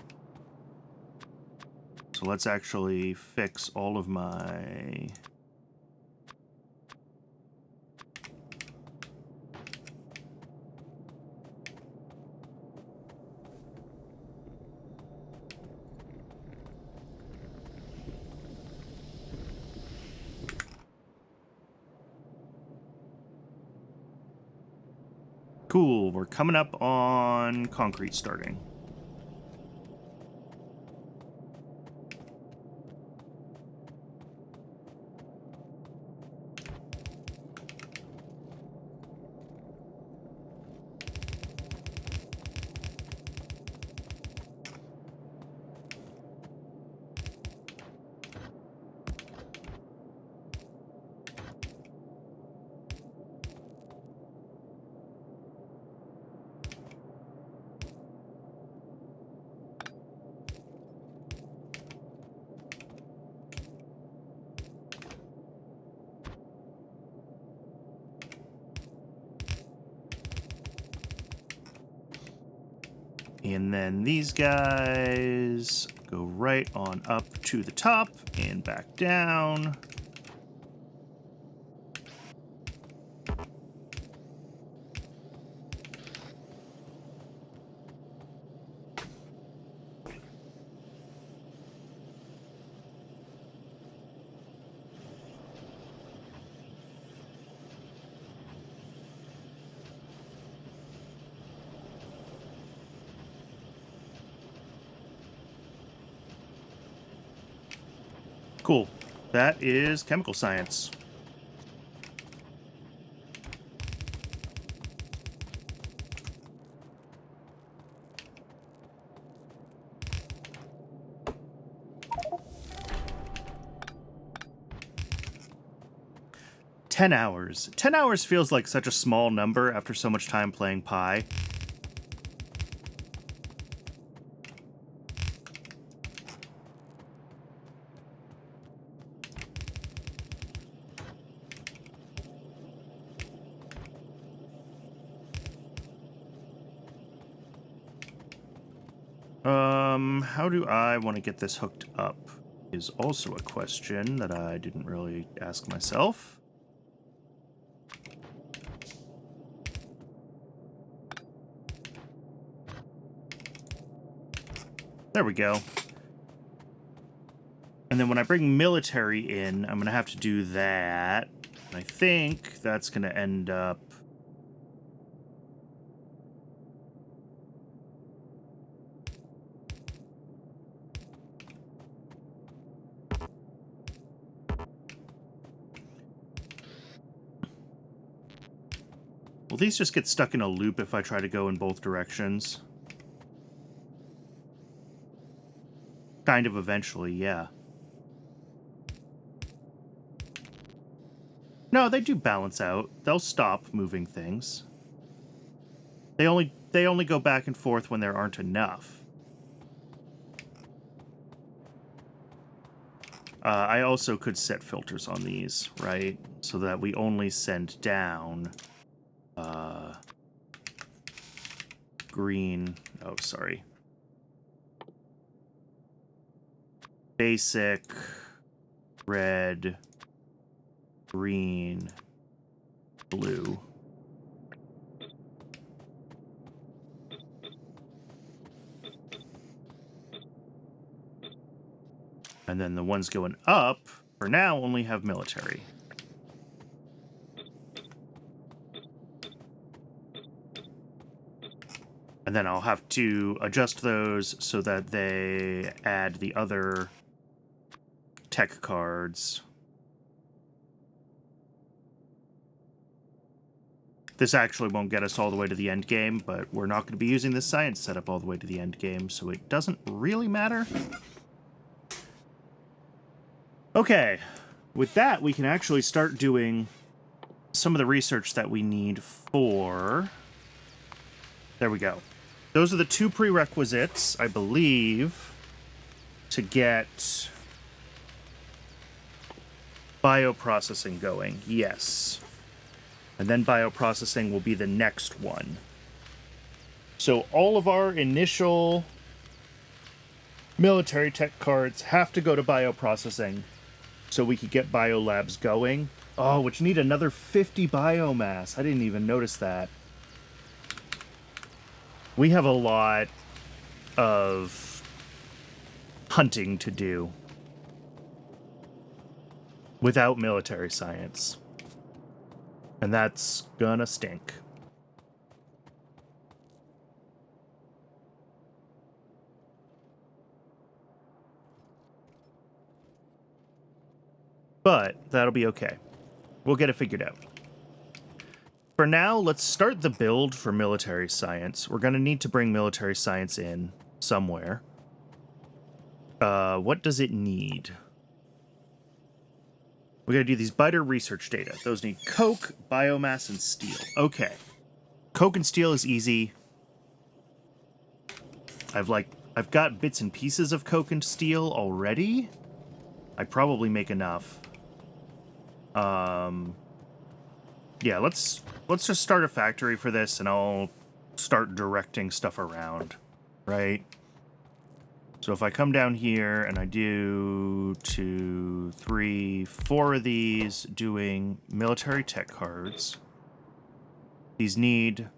So let's actually fix all of my... Cool, we're coming up on concrete starting. And then these guys go right on up to the top and back down. Cool. That is chemical science. $10. 10 hours feels like such a small number after so much time playing Pi. How do I want to get this hooked up is also a question that I didn't really ask myself. There we go. And then when I bring military in, I'm going to have to do that. And I think that's going to end up... Will these just get stuck in a loop if I try to go in both directions? Kind of eventually, yeah. No, they do balance out. They'll stop moving things. They only go back and forth when there aren't enough. I also could set filters on these, right? So that we only send down green. Oh, sorry. Basic, red, green, blue. And then the ones going up, for now, only have military. And then I'll have to adjust those so that they add the other tech cards. This actually won't get us all the way to the end game, but we're not going to be using this science setup all the way to the end game, so it doesn't really matter. Okay, with that, we can actually start doing some of the research that we need for... There we go. Those are the two prerequisites, I believe, to get bioprocessing going. Yes. And then bioprocessing will be the next one. So all of our initial military tech cards have to go to bioprocessing so we could get biolabs going. Oh, which need another 50 biomass. I didn't even notice that. We have a lot of hunting to do without military science. And that's gonna stink. But that'll be okay. We'll get it figured out. For now, let's start the build for military science. We're going to need to bring military science in somewhere. What does it need? We're going to do these biter research data. Those need coke, biomass, and steel. Okay. Coke and steel is easy. I've got bits and pieces of coke and steel already. I probably make enough. Yeah, let's just start a factory for this, and I'll start directing stuff around, right? So if I come down here and I do 2, 3, 4 of these doing military tech cards, these need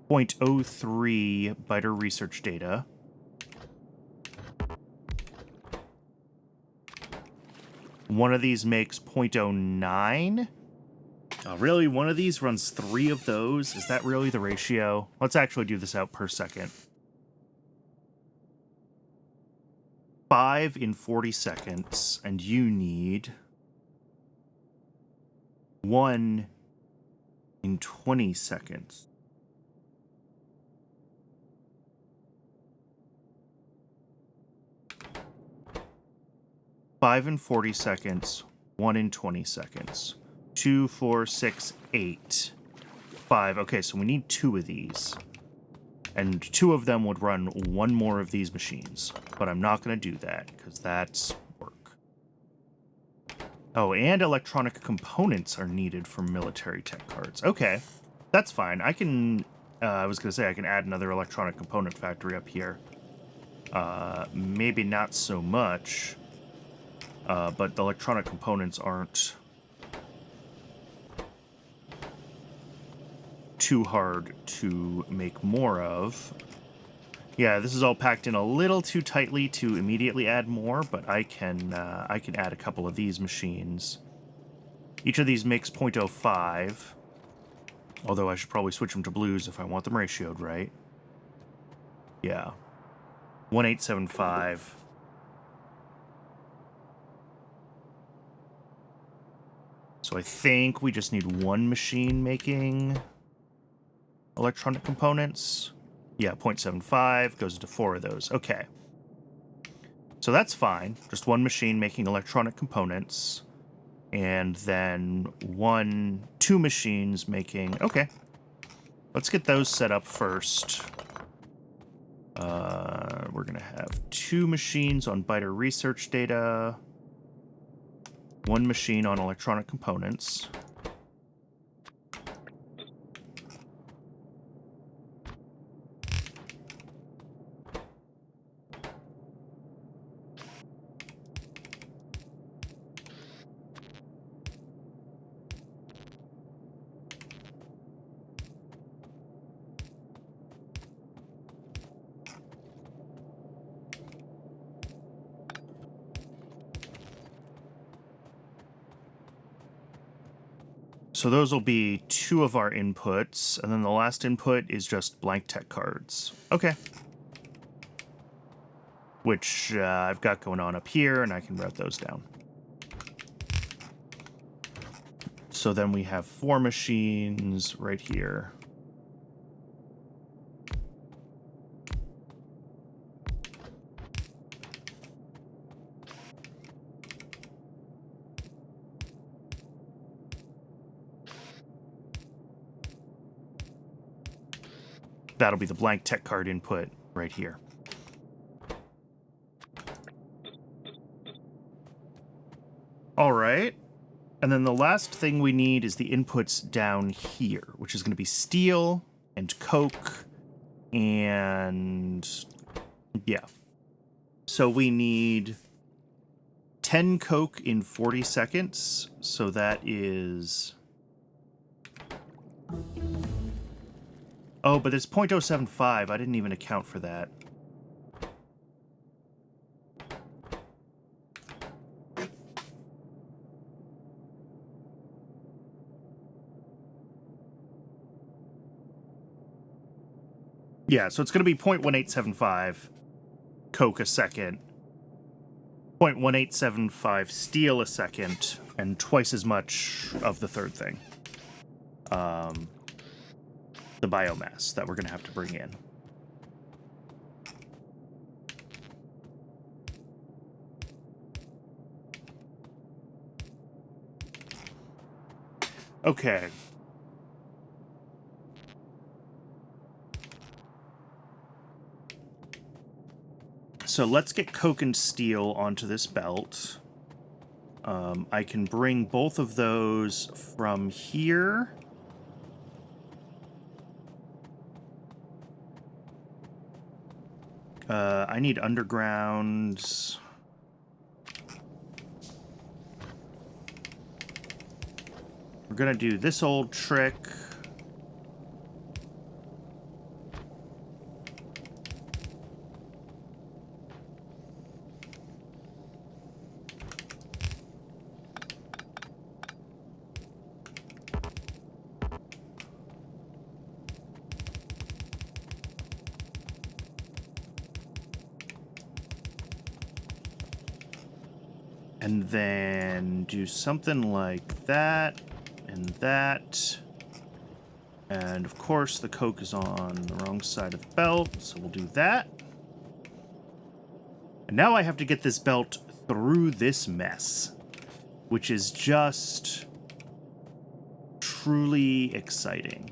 0.03 biter research data. One of these makes 0.09. Oh, really? One of these runs 3 of those? Is that really the ratio? Let's actually do this out per second. 5 in 40 seconds, and you need 1 in 20 seconds. Five in 40 seconds, 1 in 20 seconds. 2, 4, 6, 8. 5. Okay, so we need 2 of these. And 2 of them would run 1 more of these machines. But I'm not going to do that, because that's work. Oh, and electronic components are needed for military tech cards. Okay, that's fine. I can... I was going to say I can add another electronic component factory up here. Maybe not so much... but the electronic components aren't too hard to make more of. Yeah, this is all packed in a little too tightly to immediately add more, but I can add a couple of these machines. Each of these makes 0.05, although I should probably switch them to blues if I want them ratioed right. Yeah, 1875. So I think we just need 1 machine making electronic components. Yeah, 0.75 goes into 4 of those. Okay. So that's fine. Just one machine making electronic components. And then two machines making... Okay. Let's get those set up first. We're going to have 2 machines on biter research data. 1 machine on electronic components. So those will be 2 of our inputs, and then the last input is just blank tech cards. Okay. Which I've got going on up here, and I can route those down. So then we have 4 machines right here. That'll be the blank tech card input right here. All right. And then the last thing we need is the inputs down here, which is going to be steel and coke and... yeah. So we need 10 coke in 40 seconds. So that is... oh, but it's 0.075. I didn't even account for that. Yeah, so it's going to be 0.1875 coke a second, 0.1875 steel a second, and twice as much of the third thing. The biomass that we're going to have to bring in. Okay. So let's get coke and steel onto this belt. I can bring both of those from here. I need undergrounds. We're gonna do this old trick. And then do something like that, and that. And of course the coke is on the wrong side of the belt, so we'll do that. And now I have to get this belt through this mess, which is just truly exciting.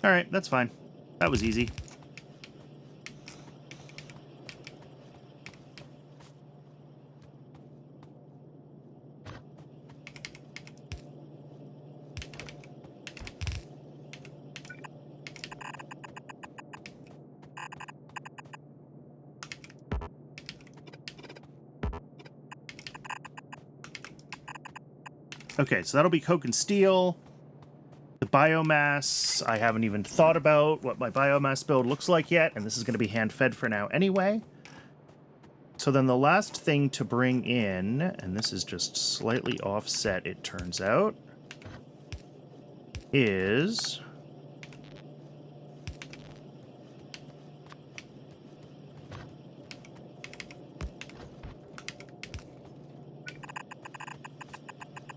All right, that's fine. That was easy. Okay, so that'll be coke and steel. The biomass, I haven't even thought about what my biomass build looks like yet, and this is going to be hand-fed for now anyway. So then the last thing to bring in, and this is just slightly offset, it turns out, is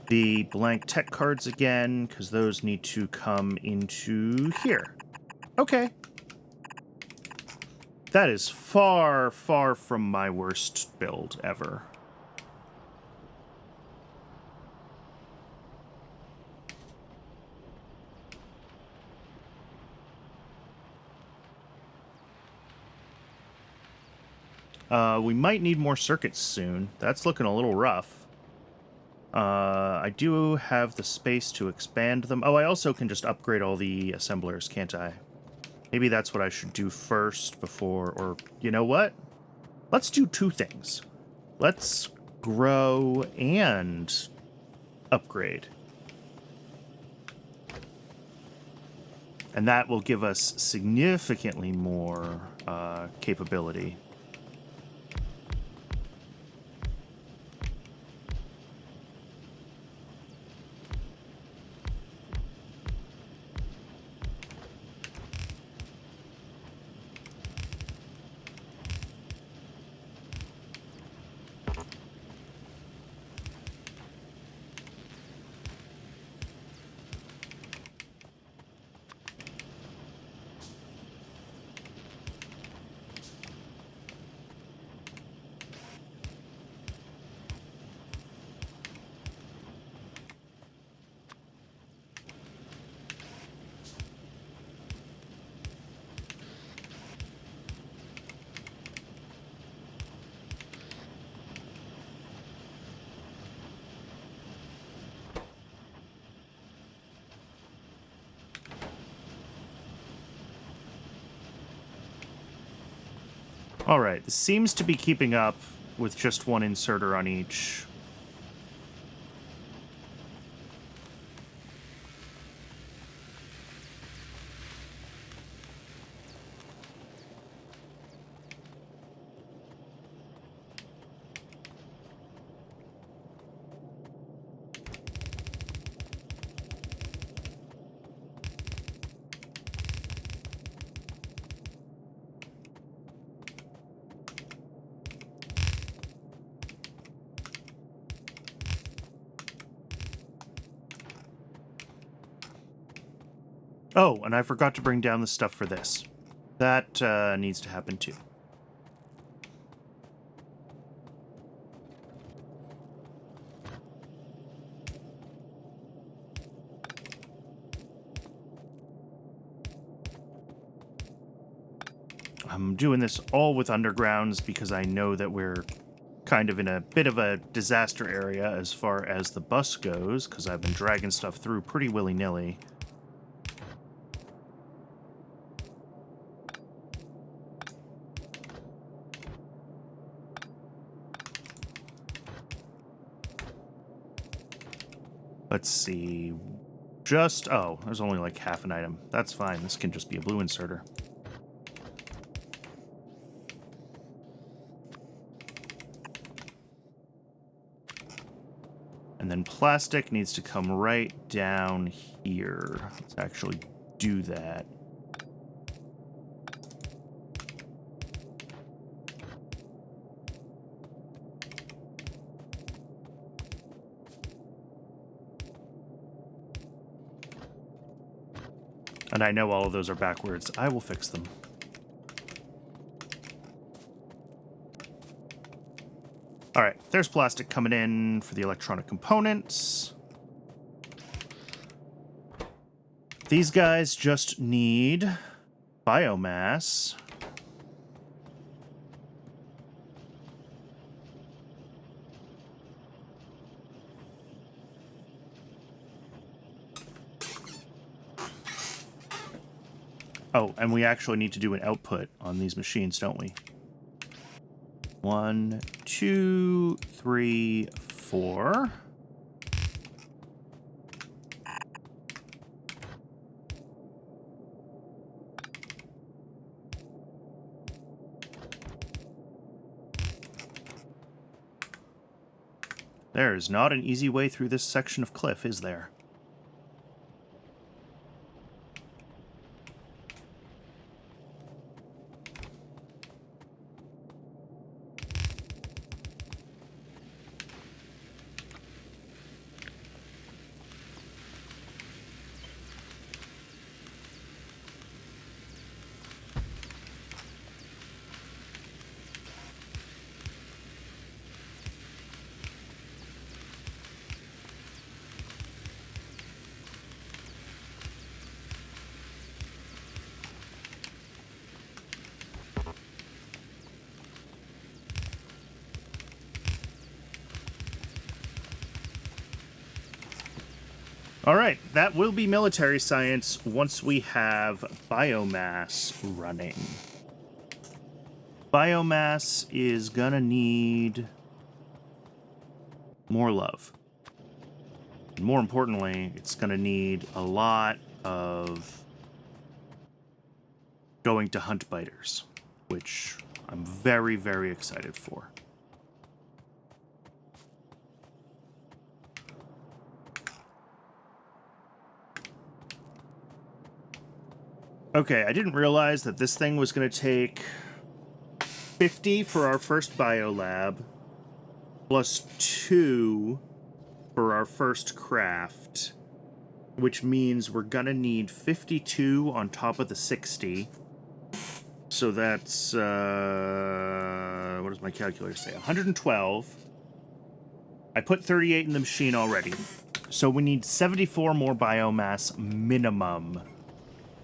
the blank tech cards again, because those need to come into here. Okay. That is far, far from my worst build ever. We might need more circuits soon. That's looking a little rough. I do have the space to expand them. Oh, I also can just upgrade all the assemblers, can't I? Maybe that's what I should do first before, or you know what? Let's do two things. Let's grow and upgrade. And that will give us significantly more capability. All right, this seems to be keeping up with just one inserter on each. Oh, and I forgot to bring down the stuff for this. That needs to happen too. I'm doing this all with undergrounds because I know that we're kind of in a bit of a disaster area as far as the bus goes, because I've been dragging stuff through pretty willy-nilly. Let's see. Oh, there's only like half an item. That's fine. This can just be a blue inserter. And then plastic needs to come right down here. Let's actually do that. And I know all of those are backwards. I will fix them. All right, there's plastic coming in for the electronic components. These guys just need biomass. Oh, and we actually need to do an output on these machines, don't we? 1, 2, 3, 4. There is not an easy way through this section of cliff, is there? All right, that will be military science once we have biomass running. Biomass is gonna need more love. And more importantly, it's gonna need a lot of going to hunt biters, which I'm very, very excited for. Okay, I didn't realize that this thing was going to take 50 for our first biolab, plus 2 for our first craft, which means we're going to need 52 on top of the 60. So that's, what does my calculator say? 112. I put 38 in the machine already. So we need 74 more biomass minimum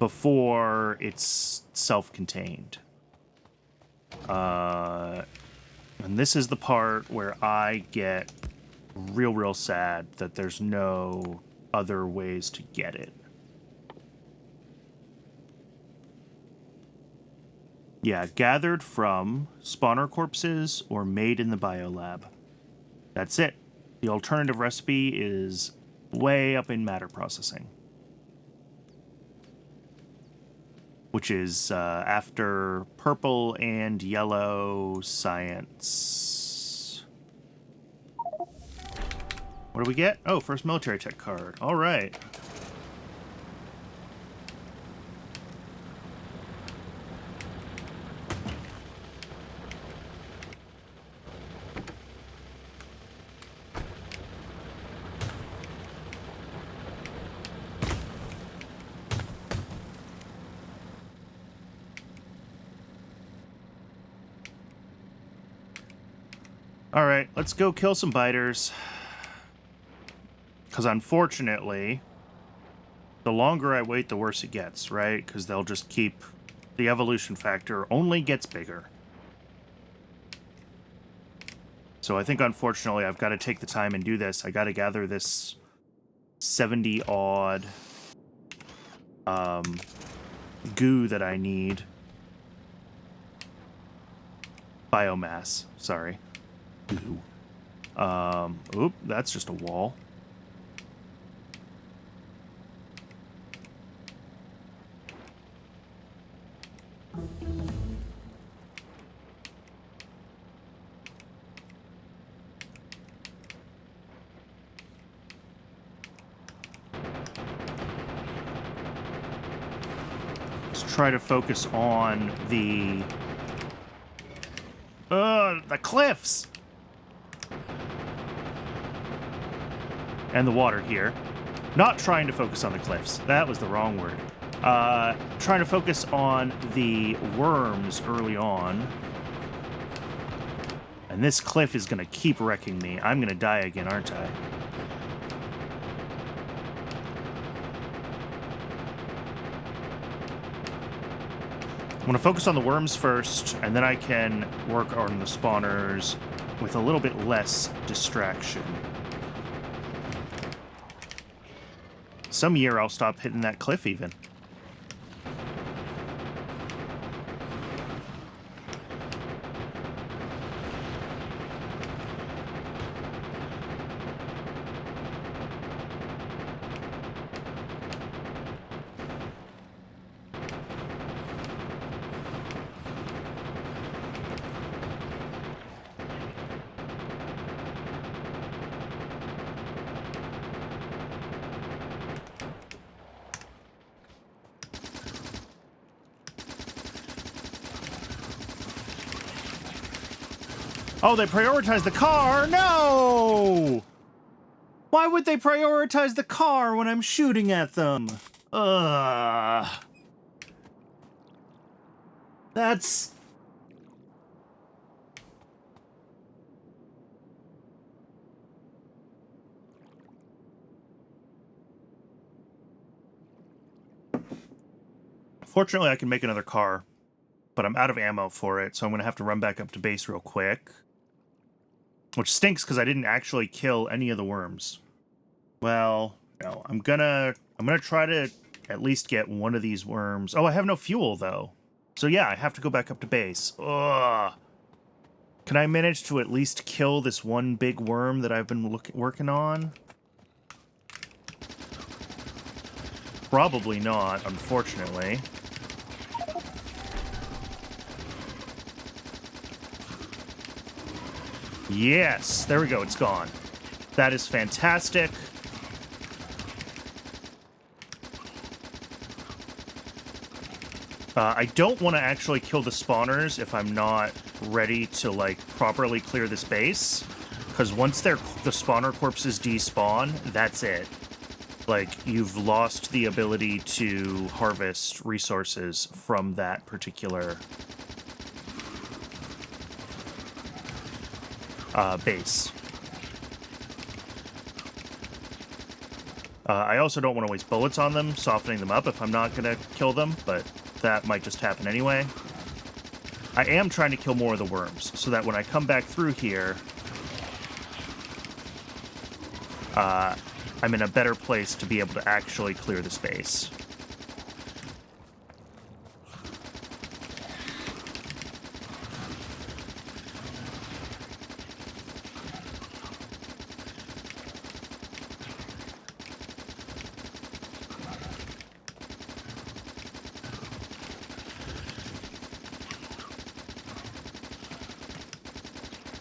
before it's self-contained. And this is the part where I get real sad that there's no other ways to get it. Yeah, gathered from spawner corpses or made in the biolab. That's it. The alternative recipe is way up in matter processing, which is after purple and yellow science. What do we get? Oh, first military tech card. All right. All right, let's go kill some biters. Because unfortunately, the longer I wait, the worse it gets, right? Because they'll just keep... The evolution factor only gets bigger. So I think, unfortunately, I've got to take the time and do this. I got to gather this 70-odd goo that I need. Biomass, sorry. Goo. Oop, that's just a wall. Let's try to focus on the cliffs! And the water here. Not trying to focus on the cliffs. That was the wrong word. Trying to focus on the worms early on. And this cliff is going to keep wrecking me. I'm going to die again, aren't I? I'm going to focus on the worms first, and then I can work on the spawners with a little bit less distraction. Some year I'll stop hitting that cliff even. Oh, they prioritize the car? No! Why would they prioritize the car when I'm shooting at them? Ugh. That's... Fortunately, I can make another car, but I'm out of ammo for it, so I'm going to have to run back up to base real quick. Which stinks, because I didn't actually kill any of the worms. Well, No, I'm gonna try to at least get one of these worms. Oh, I have no fuel though. So yeah, I have to go back up to base. Ugh. Can I manage to at least kill this one big worm that I've been working on? Probably not, unfortunately. Yes, there we go, it's gone. That is fantastic. I don't want to actually kill the spawners if I'm not ready to, like, properly clear this base. Because once the spawner corpses despawn, that's it. Like, you've lost the ability to harvest resources from that particular base. I also don't want to waste bullets on them, softening them up if I'm not going to kill them, but that might just happen anyway. I am trying to kill more of the worms, so that when I come back through here, I'm in a better place to be able to actually clear the space.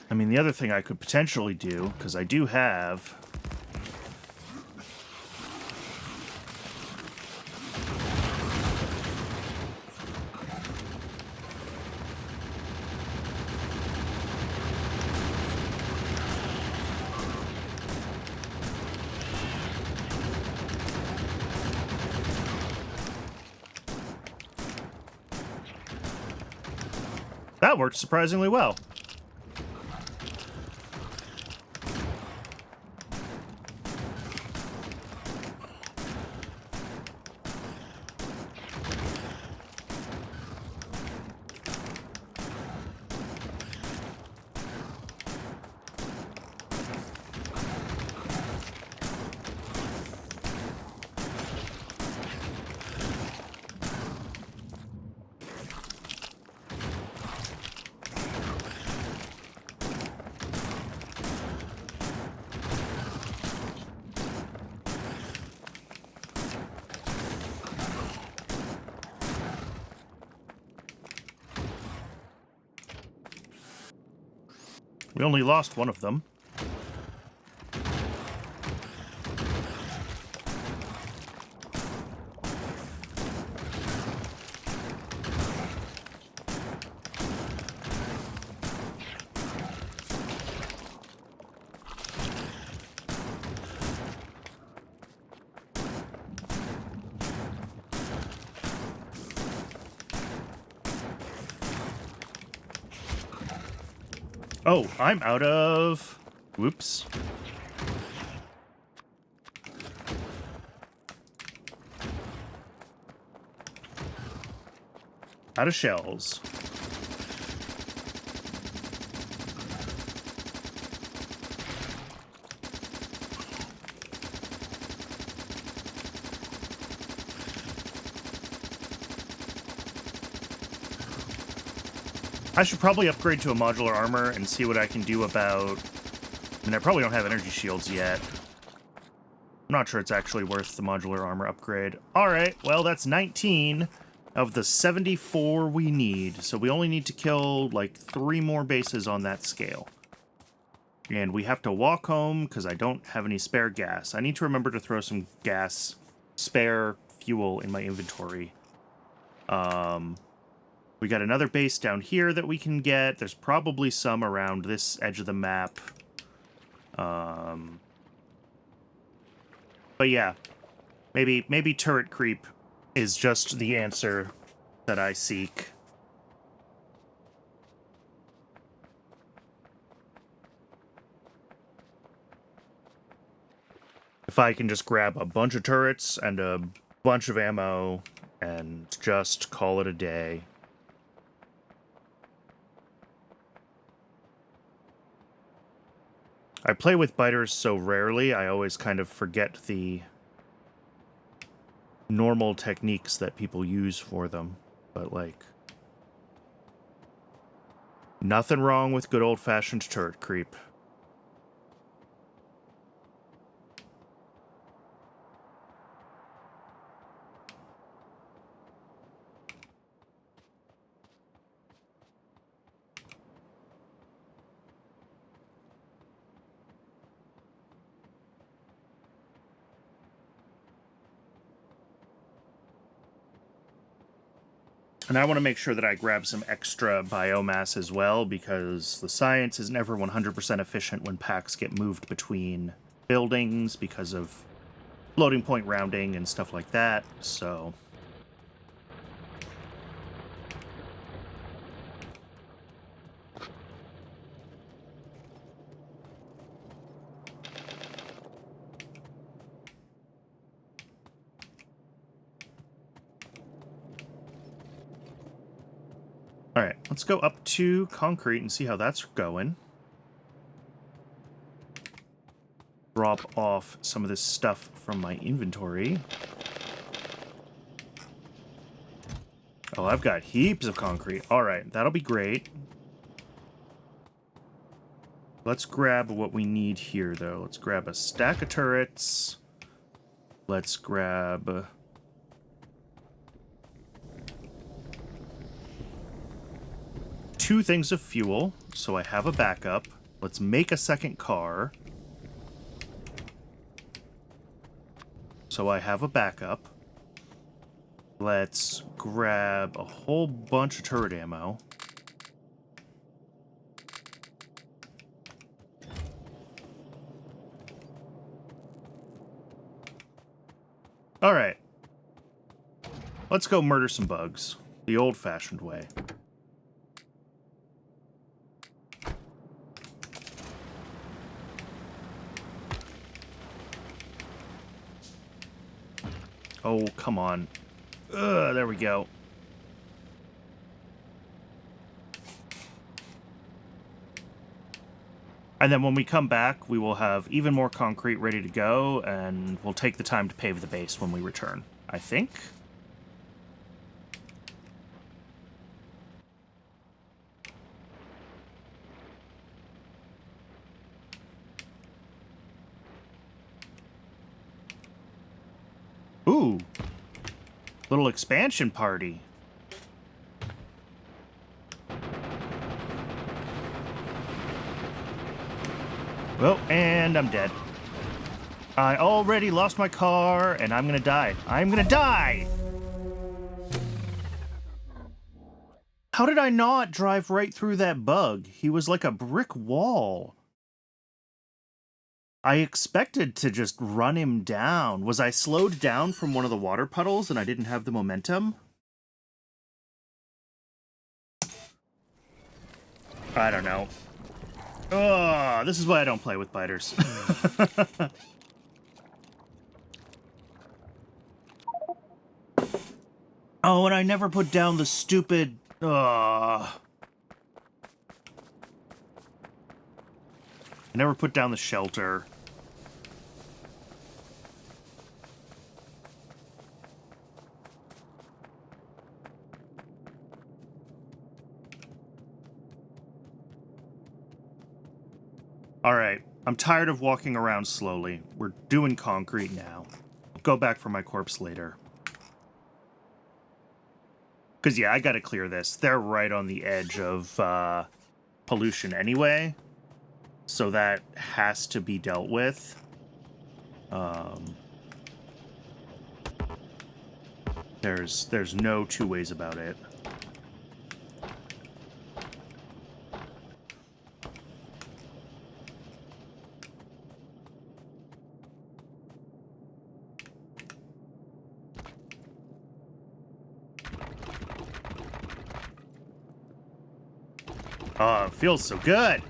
I mean, the other thing I could potentially do, because I do have... That worked surprisingly well. We only lost one of them. Oh, I'm out of... Whoops. Out of shells. I should probably upgrade to a modular armor and see what I can do about... I mean, I probably don't have energy shields yet. I'm not sure it's actually worth the modular armor upgrade. Alright, well, that's 19 of the 74 we need. So we only need to kill, like, 3 more bases on that scale. And we have to walk home because I don't have any spare gas. I need to remember to throw some gas, spare fuel in my inventory. We got another base down here that we can get. There's probably some around this edge of the map. But yeah, maybe turret creep is just the answer that I seek. If I can just grab a bunch of turrets and a bunch of ammo and just call it a day. I play with biters so rarely, I always kind of forget the normal techniques that people use for them. But, like, nothing wrong with good old-fashioned turret creep. And I want to make sure that I grab some extra biomass as well, because the science is never 100% efficient when packs get moved between buildings because of floating point rounding and stuff like that, so... Alright, let's go up to concrete and see how that's going. Drop off some of this stuff from my inventory. Oh, I've got heaps of concrete. Alright, that'll be great. Let's grab what we need here, though. Let's grab a stack of turrets. Let's grab... 2 things of fuel, so I have a backup. Let's make a second car. So I have a backup. Let's grab a whole bunch of turret ammo. Alright. Let's go murder some bugs. The old-fashioned way. Oh, come on. Ugh, there we go. And then when we come back, we will have even more concrete ready to go, and we'll take the time to pave the base when we return, I think. Ooh. Little expansion party. Well, and I'm dead. I already lost my car, and I'm gonna die. I'm gonna die! How did I not drive right through that bug? He was like a brick wall. I expected to just run him down. Was I slowed down from one of the water puddles and I didn't have the momentum? I don't know. Ugh, this is why I don't play with biters. Oh, and I never put down the stupid... I never put down the shelter. Alright, I'm tired of walking around slowly. We're doing concrete now. I'll go back for my corpse later. Because, yeah, I gotta clear this. They're right on the edge of pollution anyway. So that has to be dealt with. There's no two ways about it. Oh, it feels so good.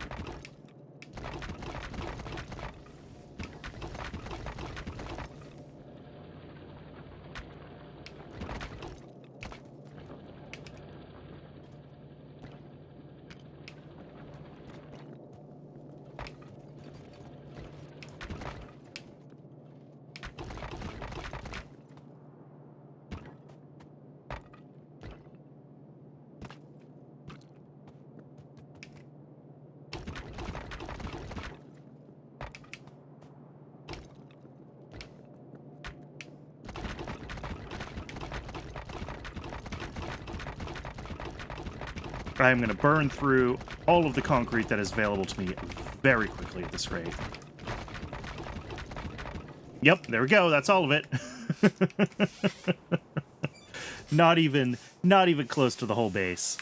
I'm going to burn through all of the concrete that is available to me very quickly at this rate. Yep, there we go. That's all of it. Not even close to the whole base.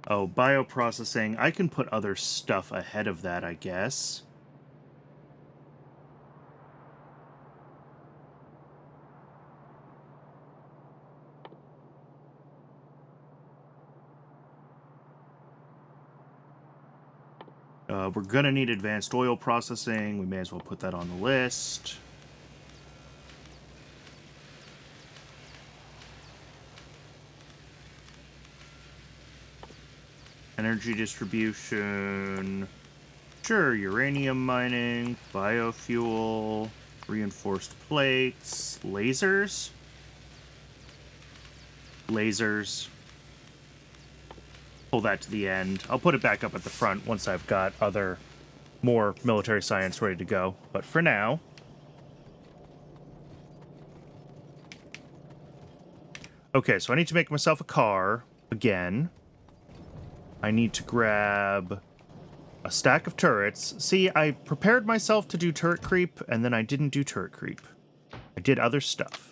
Oh, bioprocessing. I can put other stuff ahead of that, I guess. We're gonna need advanced oil processing. We may as well put that on the list. Energy distribution. Sure, uranium mining, biofuel, reinforced plates, lasers. Lasers. Pull that to the end. I'll put it back up at the front once I've got other, more military science ready to go. But for now... Okay, so I need to make myself a car again. I need to grab a stack of turrets. See, I prepared myself to do turret creep, and then I didn't do turret creep. I did other stuff.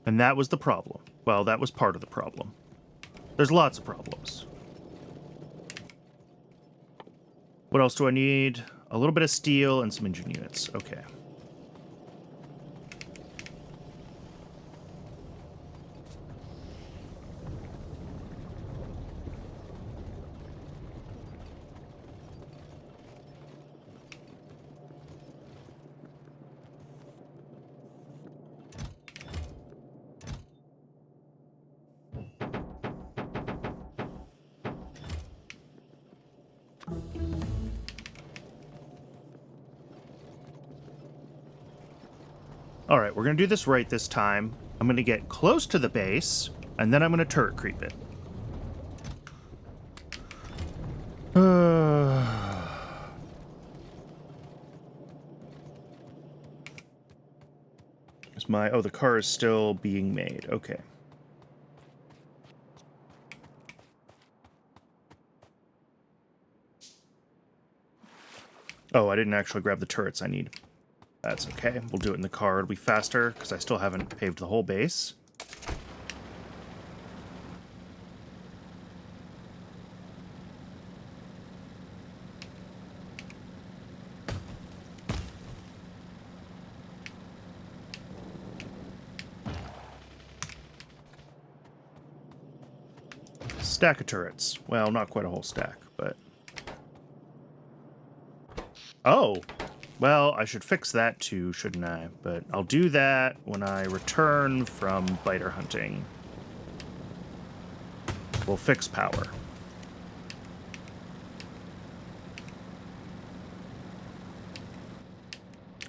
And that was the problem. Well, that was part of the problem. There's lots of problems. What else do I need? A little bit of steel and some engine units. Okay. All right, we're going to do this right this time. I'm going to get close to the base, and then I'm going to turret creep it. Is my... Oh, the car is still being made. Okay. Oh, I didn't actually grab the turrets I need. That's okay. We'll do it in the car. It'll be faster, because I still haven't paved the whole base. Stack of turrets. Well, not quite a whole stack, but... Oh! Well, I should fix that too, shouldn't I? But I'll do that when I return from biter hunting. We'll fix power.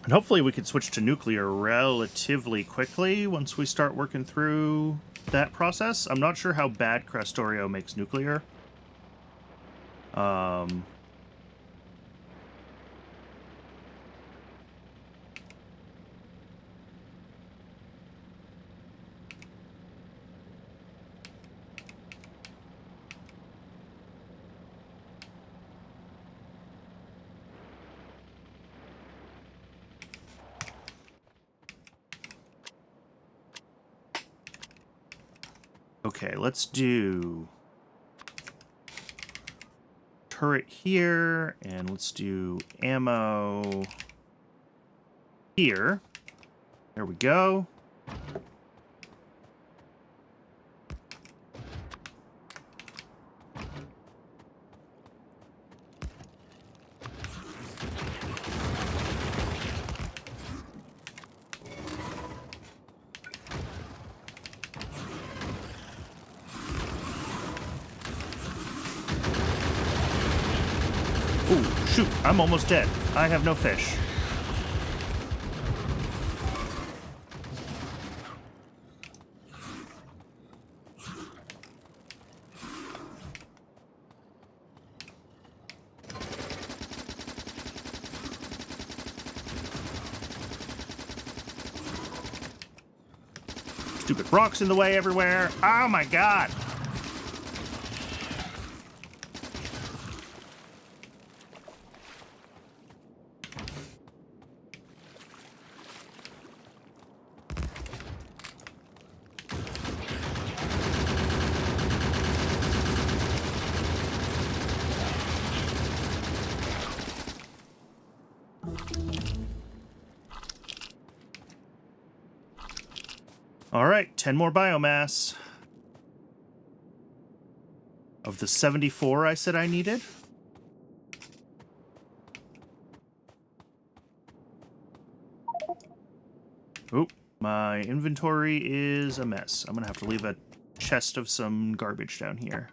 And hopefully we can switch to nuclear relatively quickly once we start working through that process. I'm not sure how bad Krastorio makes nuclear. Okay, let's do turret here, and let's do ammo here. There we go. Ooh, shoot, I'm almost dead. I have no fish. Stupid rocks in the way everywhere. Oh my god. All right, 10 more biomass. Of the 74 I said I needed. Oop, my inventory is a mess. I'm gonna have to leave a chest of some garbage down here.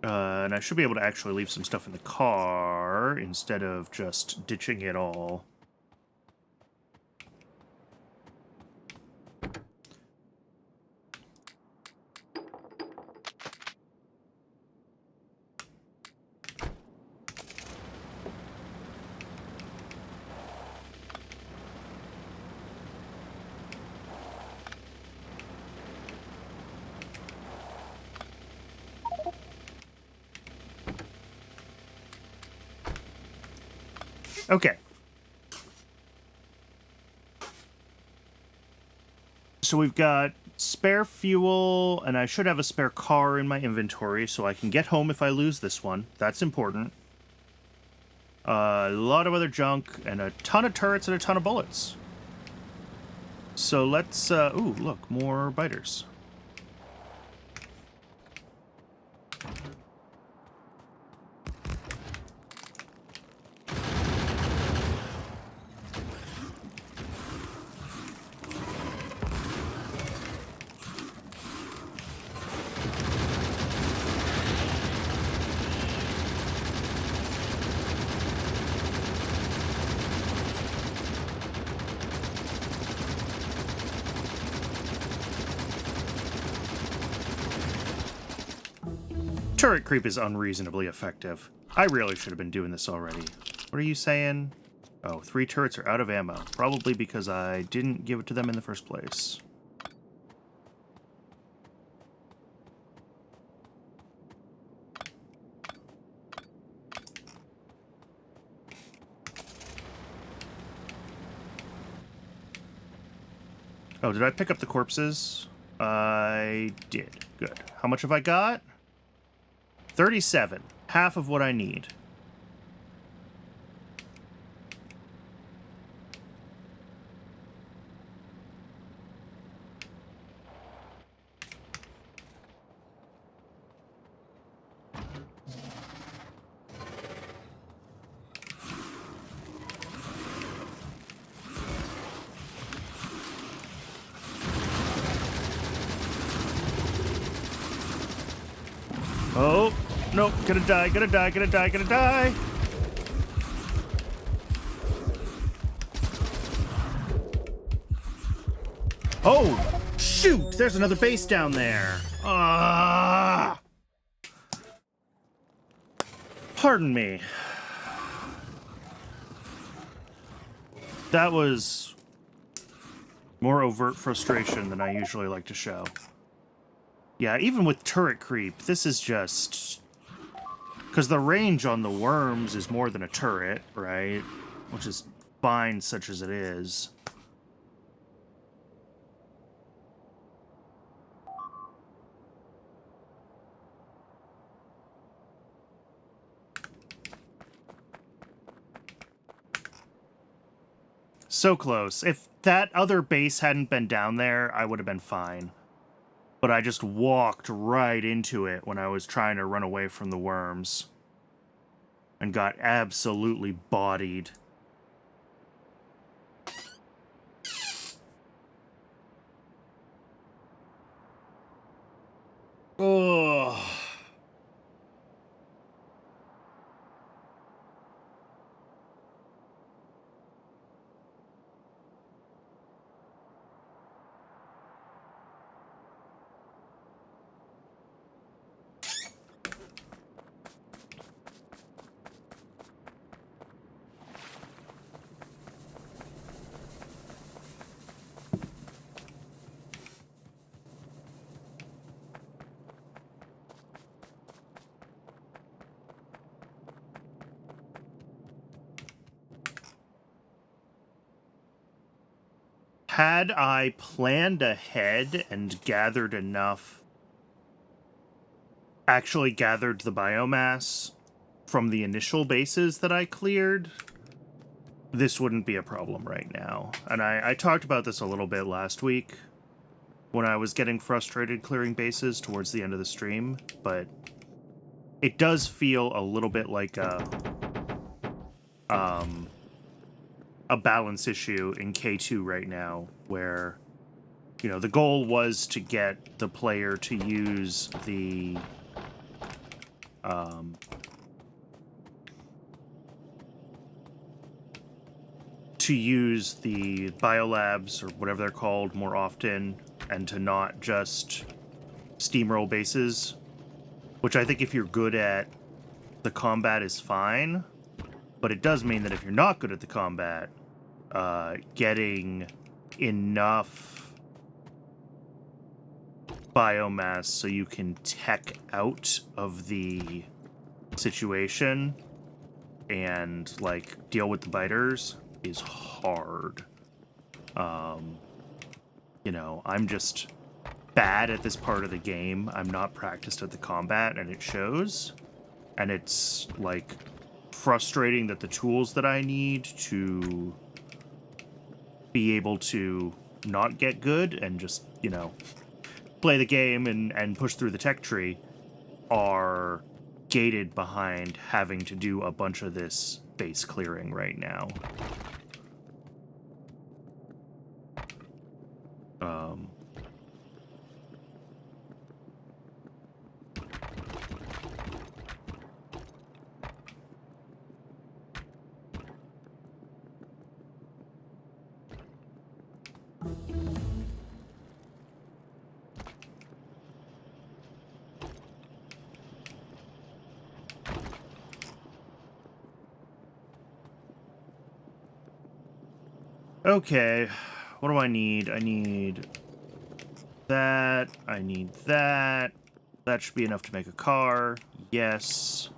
And I should be able to actually leave some stuff in the car instead of just ditching it all. Okay. So we've got spare fuel, and I should have a spare car in my inventory so I can get home if I lose this one. That's important. A lot of other junk, and a ton of turrets and a ton of bullets. So let's, ooh, look, more biters. Turret creep is unreasonably effective. I really should have been doing this already. What are you saying? Oh, 3 turrets are out of ammo. Probably because I didn't give it to them in the first place. Oh, did I pick up the corpses? I did. Good. How much have I got? 37. Half of what I need. Oh, nope, gonna die, gonna die, gonna die, gonna die! Oh, shoot! There's another base down there! Pardon me. That was more overt frustration than I usually like to show. Yeah, even with turret creep, this is just... Because the range on the worms is more than a turret, right? Which is fine, such as it is. So close. If that other base hadn't been down there, I would have been fine. But I just walked right into it when I was trying to run away from the worms. And got absolutely bodied. Ugh. Had I planned ahead and gathered enough, actually gathered the biomass from the initial bases that I cleared, this wouldn't be a problem right now. And I talked about this a little bit last week when I was getting frustrated clearing bases towards the end of the stream, but it does feel a little bit like a balance issue in K2 right now, where, you know, the goal was to get the player to use the biolabs, or whatever they're called, more often, and to not just steamroll bases, which I think if you're good at the combat is fine, but it does mean that if you're not good at the combat, getting enough biomass so you can tech out of the situation and, like, deal with the biters is hard. You know, I'm just bad at this part of the game. I'm not practiced at the combat, and it shows. And it's, like, frustrating that the tools that I need to be able to not get good and just, you know, play the game and push through the tech tree are gated behind having to do a bunch of this base clearing right now. Okay, what do I need? I need that. I need that. That should be enough to make a car. Yes.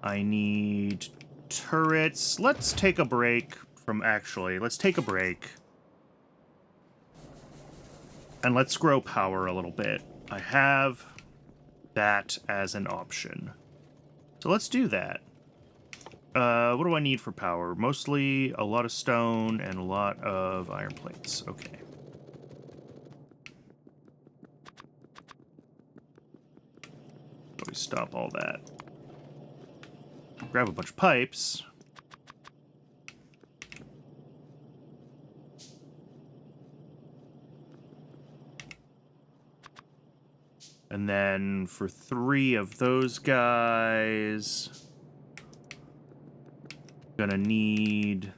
I need turrets. Let's take a break from let's take a break. And let's grow power a little bit. I have that as an option. So let's do that. What do I need for power? Mostly a lot of stone and a lot of iron plates. Okay. Let me stop all that. Grab a bunch of pipes. And then for 3 of those guys, gonna need...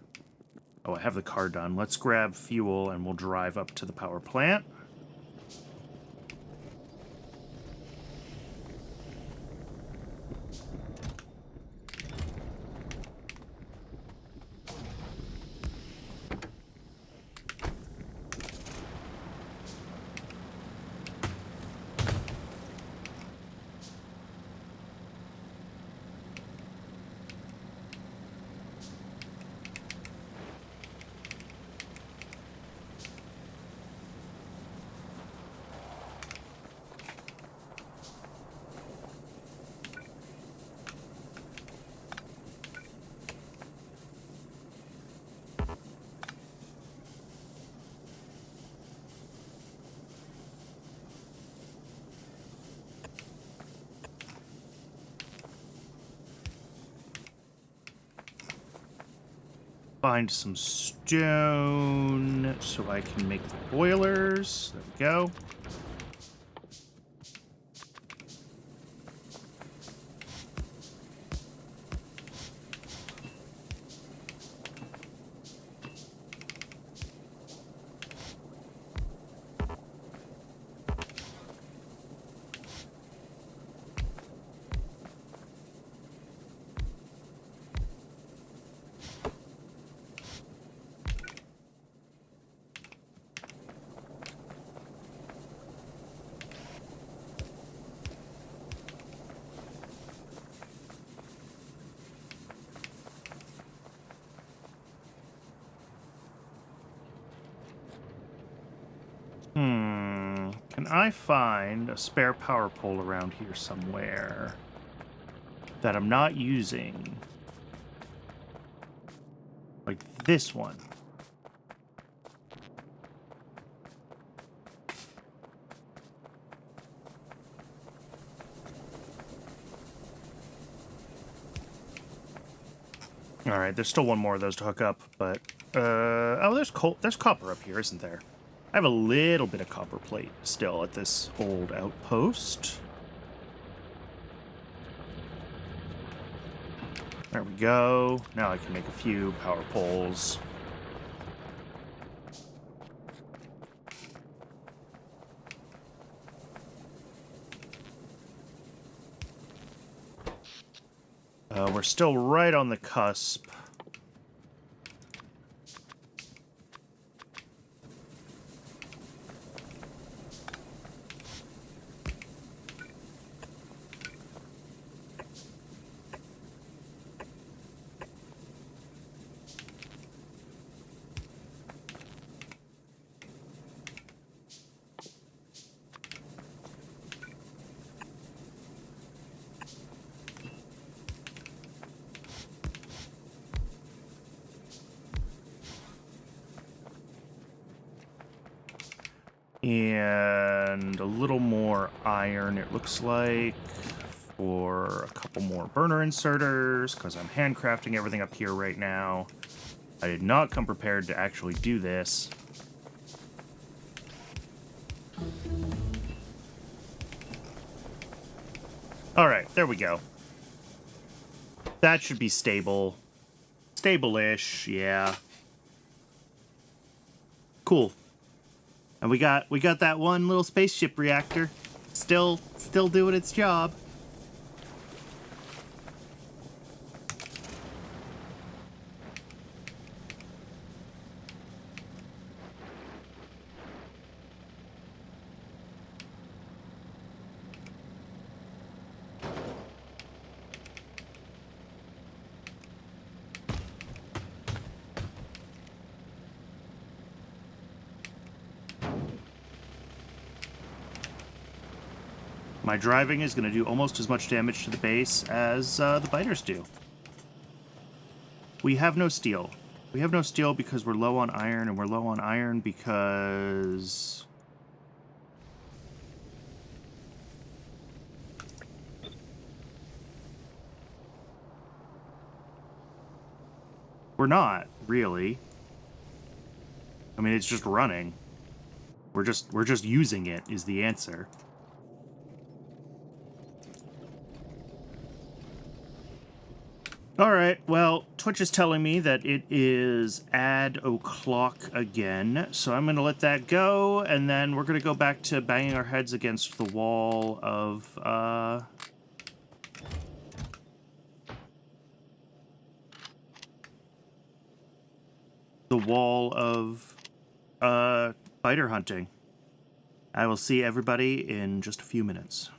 Oh, I have the car done. Let's grab fuel and we'll drive up to the power plant. Find some stone so I can make the boilers. There we go. Can I find a spare power pole around here somewhere that I'm not using? Like this one. All right, there's still one more of those to hook up, but oh, there's copper up here, isn't there? I have a little bit of copper plate still at this old outpost. There we go. Now I can make a few power poles. We're still right on the cusp. And a little more iron, it looks like, for a couple more burner inserters, because I'm handcrafting everything up here right now. I did not come prepared to actually do this. Alright, there we go. That should be stable. Stable-ish, yeah. Cool. And we got that one little spaceship reactor still doing its job. My driving is going to do almost as much damage to the base as the biters do. We have no steel. We have no steel because we're low on iron, and we're low on iron because... we're not, really. I mean, it's just running. We're just using it, is the answer. Alright, well, Twitch is telling me that it is o'clock again, so I'm going to let that go, and then we're going to go back to banging our heads against the wall of, biter hunting. I will see everybody in just a few minutes.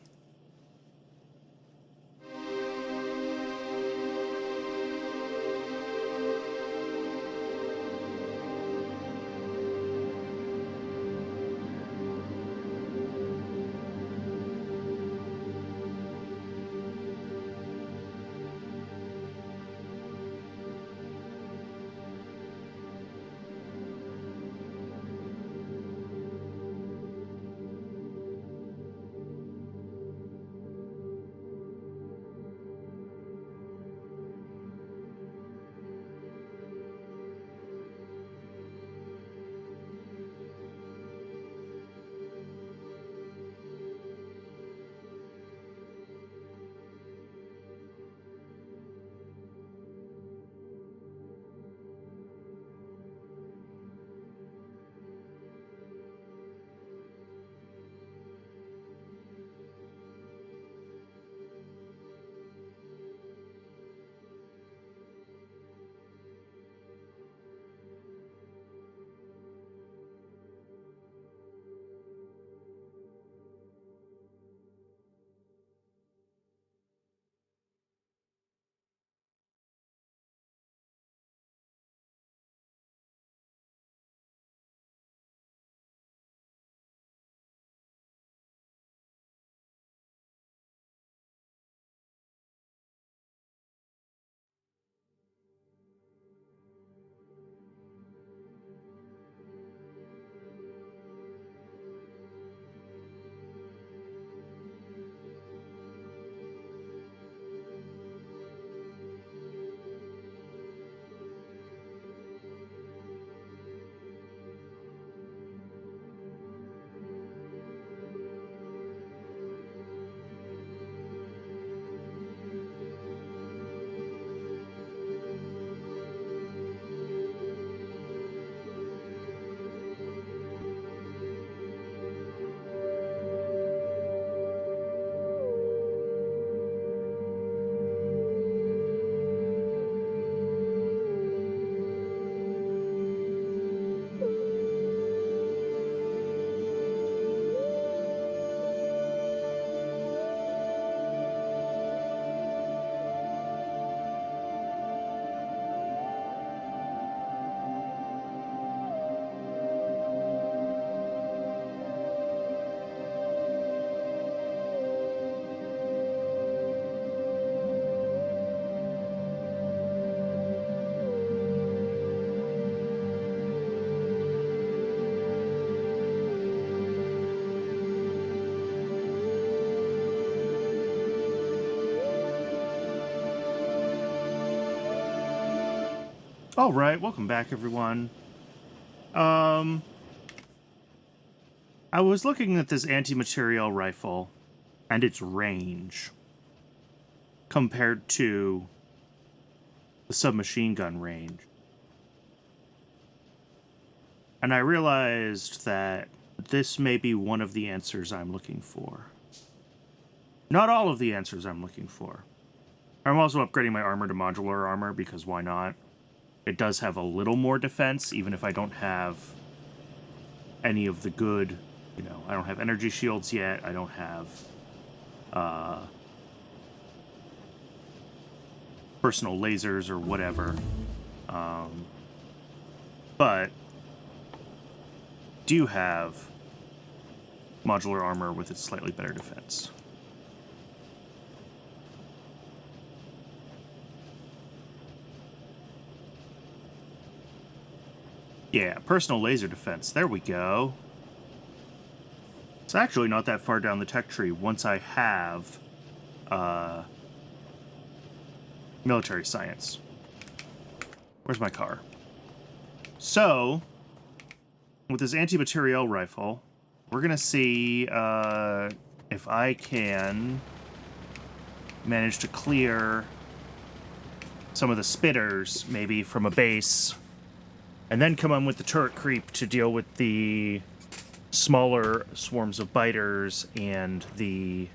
All right, welcome back, everyone. I was looking at this anti-materiel rifle and its range compared to the submachine gun range. And I realized that this may be one of the answers I'm looking for. Not all of the answers I'm looking for. I'm also upgrading my armor to modular armor because why not? It does have a little more defense, even if I don't have any of the good, you know, I don't have energy shields yet. I don't have personal lasers or whatever. But do have modular armor with its slightly better defense. Yeah, personal laser defense. There we go. It's actually not that far down the tech tree once I have military science. Where's my car? So, with this anti-materiel rifle, we're going to see if I can manage to clear some of the spitters, maybe from a base, and then come on with the turret creep to deal with the smaller swarms of biters and the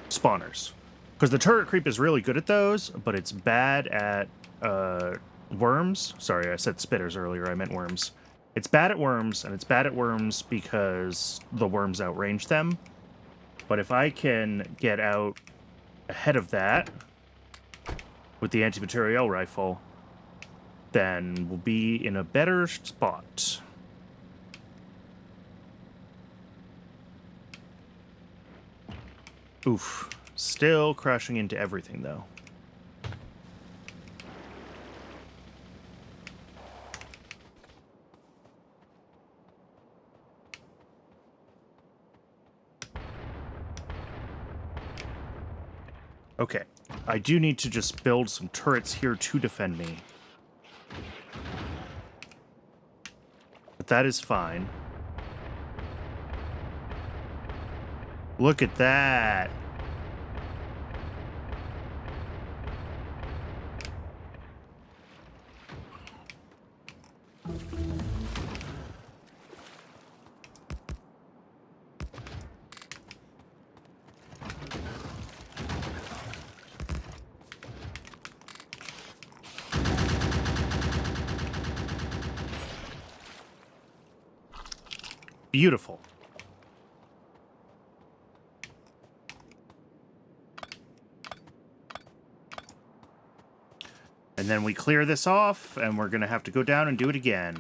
spawners. Because the turret creep is really good at those, but it's bad at worms. Sorry, I said spitters earlier, I meant worms. It's bad at worms, and it's bad at worms because the worms outrange them. But if I can get out ahead of that with the anti-materiel rifle, then we'll be in a better spot. Oof. Still crashing into everything, though. Okay. I do need to just build some turrets here to defend me. But that is fine. Look at that. Beautiful. And then we clear this off, and we're going to have to go down and do it again.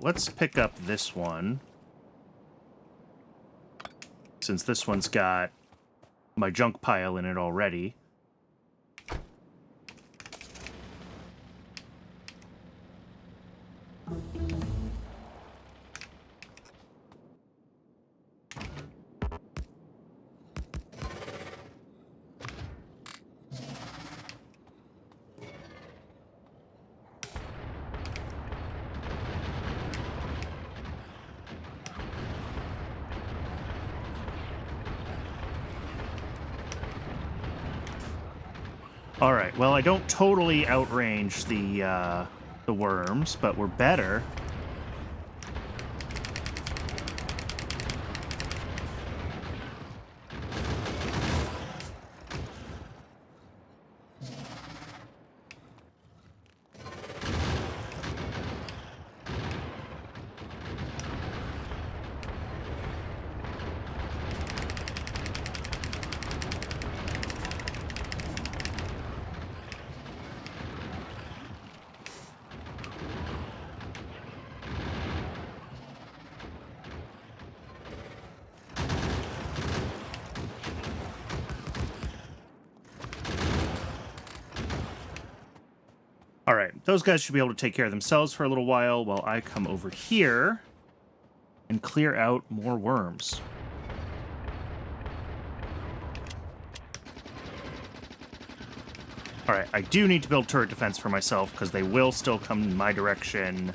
Let's pick up this one, since this one's got my junk pile in it already. All right. Well, I don't totally outrange the worms, but we're better. those guys should be able to take care of themselves for a little while I come over here and clear out more worms. All right, I do need to build turret defense for myself because they will still come in my direction.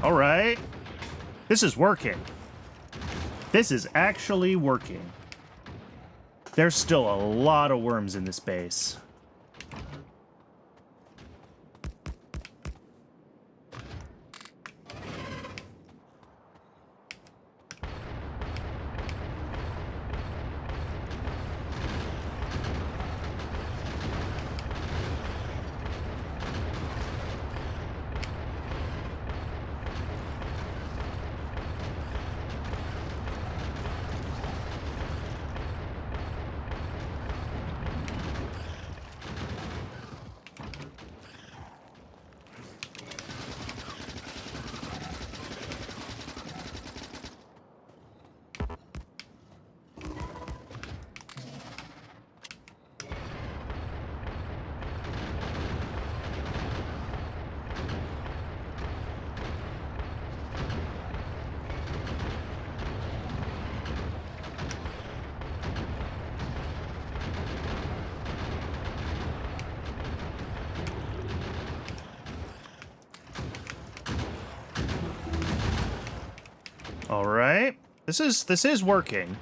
All right. This is working. This is actually working. There's still a lot of worms in this base. All right. This is working.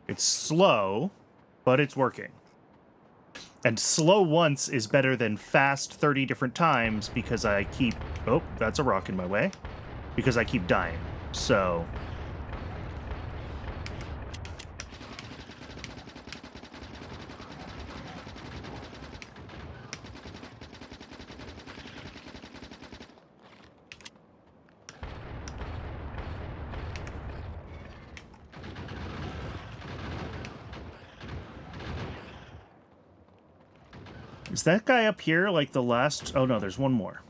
It's slow, but it's working. And slow once is better than fast 30 different times because I keep... Oh, that's a rock in my way. Because I keep dying. So... Is that guy up here like the last... Oh, no, there's one more.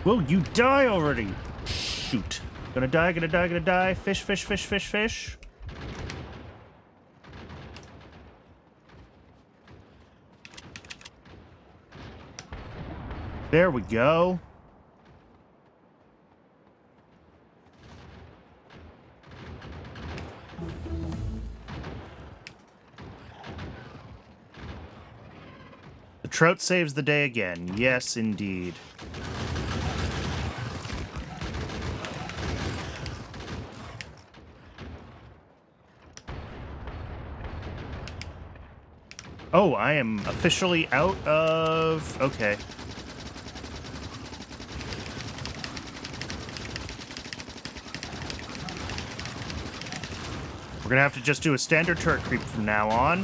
Will you die already? Shoot. Gonna die, gonna die, gonna die. Fish, fish, fish, fish, fish. There we go. The trout saves the day again. Yes, indeed. Oh, I am officially out of... Okay. We're gonna have to just do a standard turret creep from now on.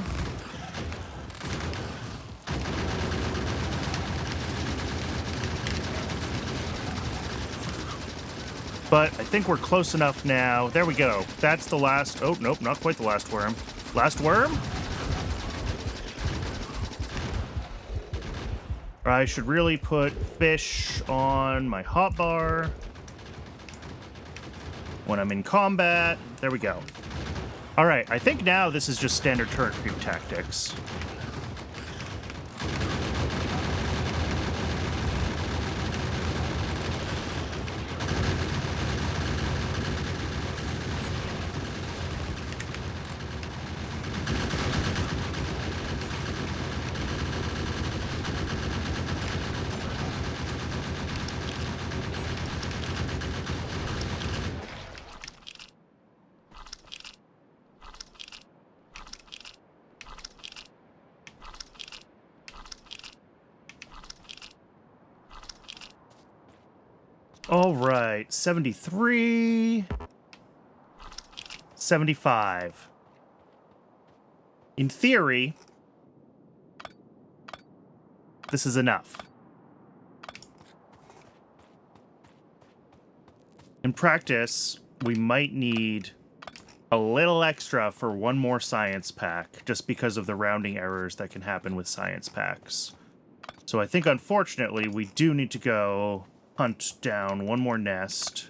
But I think we're close enough now. There we go. That's the last... Oh, nope, not quite the last worm. Last worm? I should really put fish on my hotbar when I'm in combat. There we go. All right, I think now this is just standard turret creep tactics. All right, 73, 75. In theory, this is enough. In practice, we might need a little extra for one more science pack, just because of the rounding errors that can happen with science packs. So I think, unfortunately, we do need to go hunt down one more nest.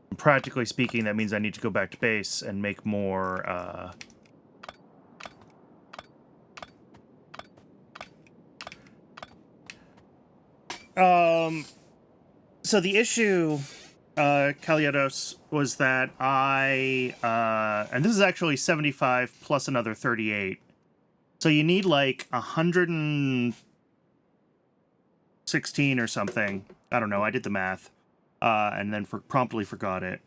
And practically speaking, that means I need to go back to base and make more, So the issue, Kalyados, was that and this is actually 75 plus another 38. So you need like 116 or something. I don't know, I did the math. And then promptly forgot it.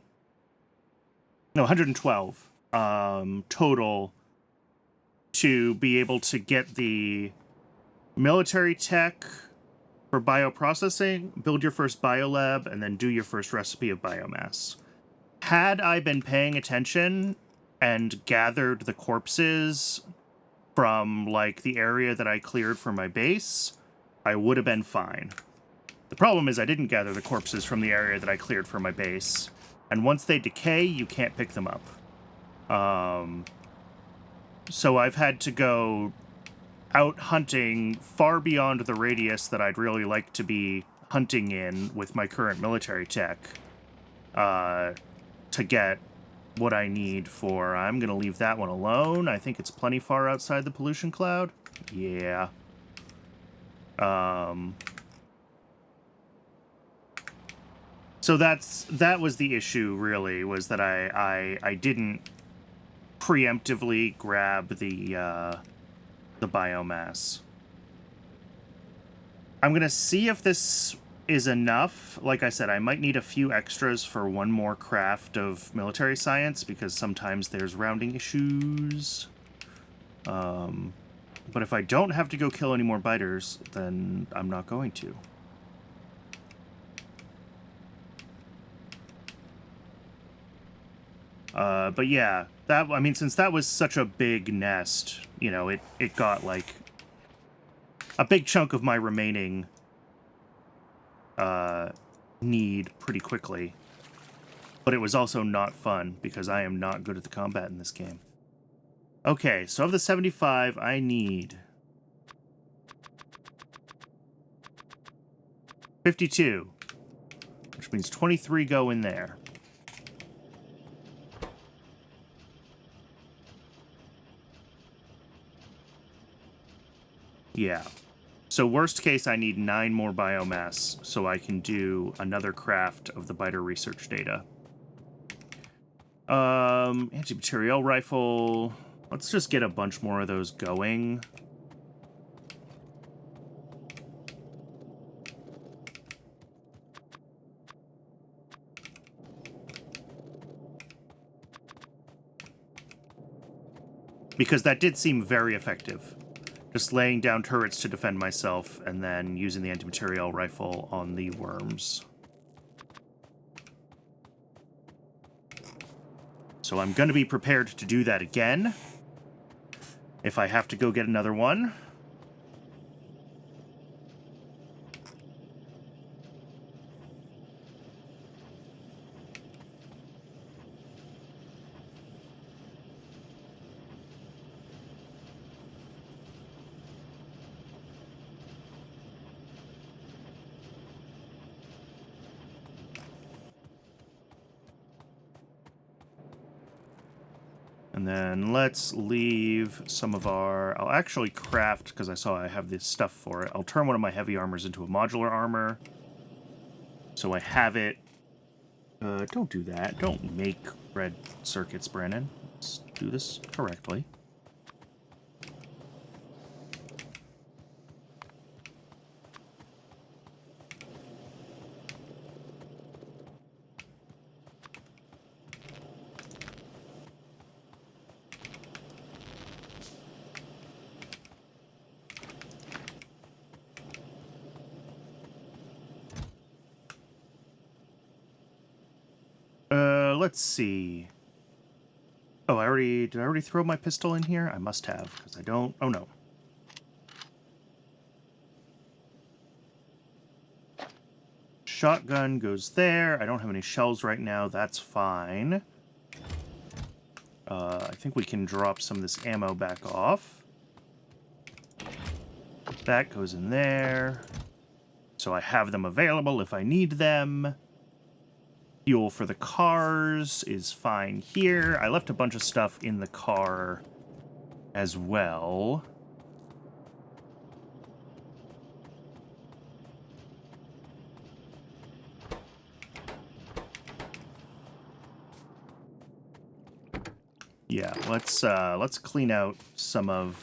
No, 112 total to be able to get the military tech for bioprocessing, build your first biolab, and then do your first recipe of biomass. Had I been paying attention and gathered the corpses from, like, the area that I cleared for my base, I would have been fine. The problem is I didn't gather the corpses from the area that I cleared for my base, and once they decay, you can't pick them up. So I've had to go out hunting far beyond the radius that I'd really like to be hunting in with my current military tech to get what I need for... I'm going to leave that one alone. I think it's plenty far outside the pollution cloud. Yeah. So that was the issue, really, was that I didn't preemptively grab the biomass. I'm going to see if this is enough. Like I said, I might need a few extras for one more craft of military science, because sometimes there's rounding issues. But if I don't have to go kill any more biters, then I'm not going to. But yeah, I mean, since that was such a big nest, you know, it got, like, a big chunk of my remaining need pretty quickly. But it was also not fun, because I am not good at the combat in this game. Okay, so of the 75, I need 52, which means 23 go in there. Yeah. So worst case, I need 9 more biomass so I can do another craft of the biter research data. Anti-materiel rifle. Let's just get a bunch more of those going. Because that did seem very effective. Just laying down turrets to defend myself, and then using the anti-materiel rifle on the worms. So I'm going to be prepared to do that again, if I have to go get another one. And then let's leave some of our... I'll actually craft, because I saw I have this stuff for it. I'll turn one of my heavy armors into a modular armor. So I have it. Don't do that. Don't make red circuits, Brandon. Let's do this correctly. let's see. Oh, did I already throw my pistol in here? I must have, because I don't... Oh, no. Shotgun goes there. I don't have any shells right now. That's fine. I think we can drop some of this ammo back off. That goes in there. So I have them available if I need them. Fuel for the cars is fine here. I left a bunch of stuff in the car as well. Yeah, let's clean out some of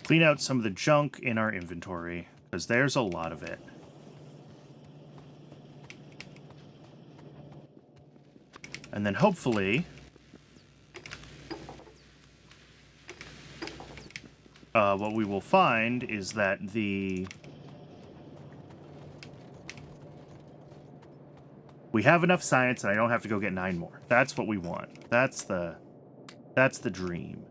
clean out some of the junk in our inventory, because there's a lot of it. And then hopefully what we will find is that we have enough science and I don't have to go get 9 more. That's what we want. That's the dream.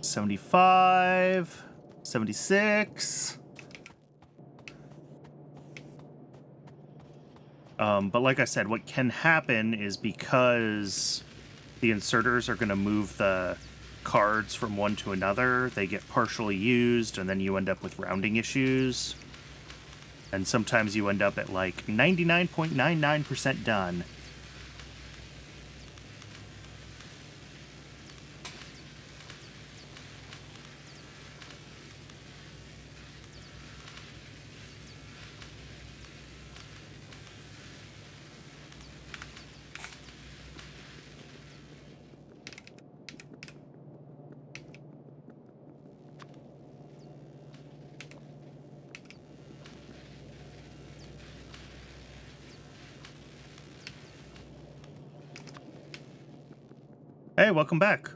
$75, $76. But like I said, what can happen is because the inserters are going to move the cards from one to another, they get partially used, and then you end up with rounding issues. And sometimes you end up at like 99.99% done. Hey, welcome back.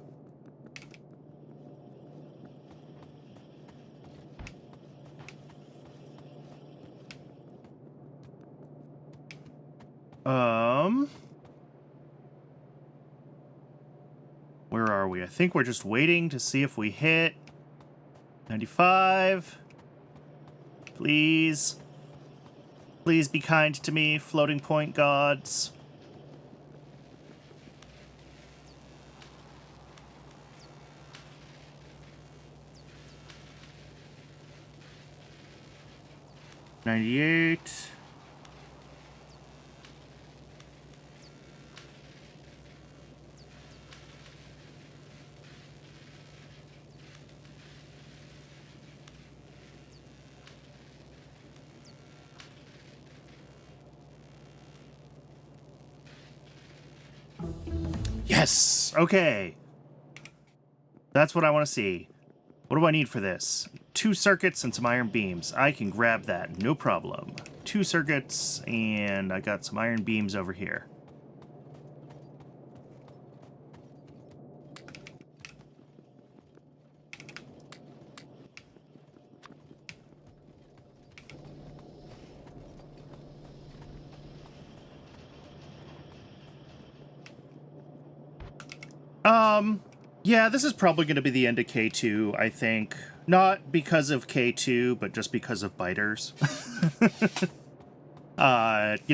Where are we? I think we're just waiting to see if we hit 95. Please. Please be kind to me, floating point gods. $98. Yes! Okay. That's what I want to see. What do I need for this? 2 circuits and some iron beams. I can grab that, no problem. 2 circuits, and I got some iron beams over here. Yeah, this is probably going to be the end of K2, I think. Not because of K2, but just because of biters. You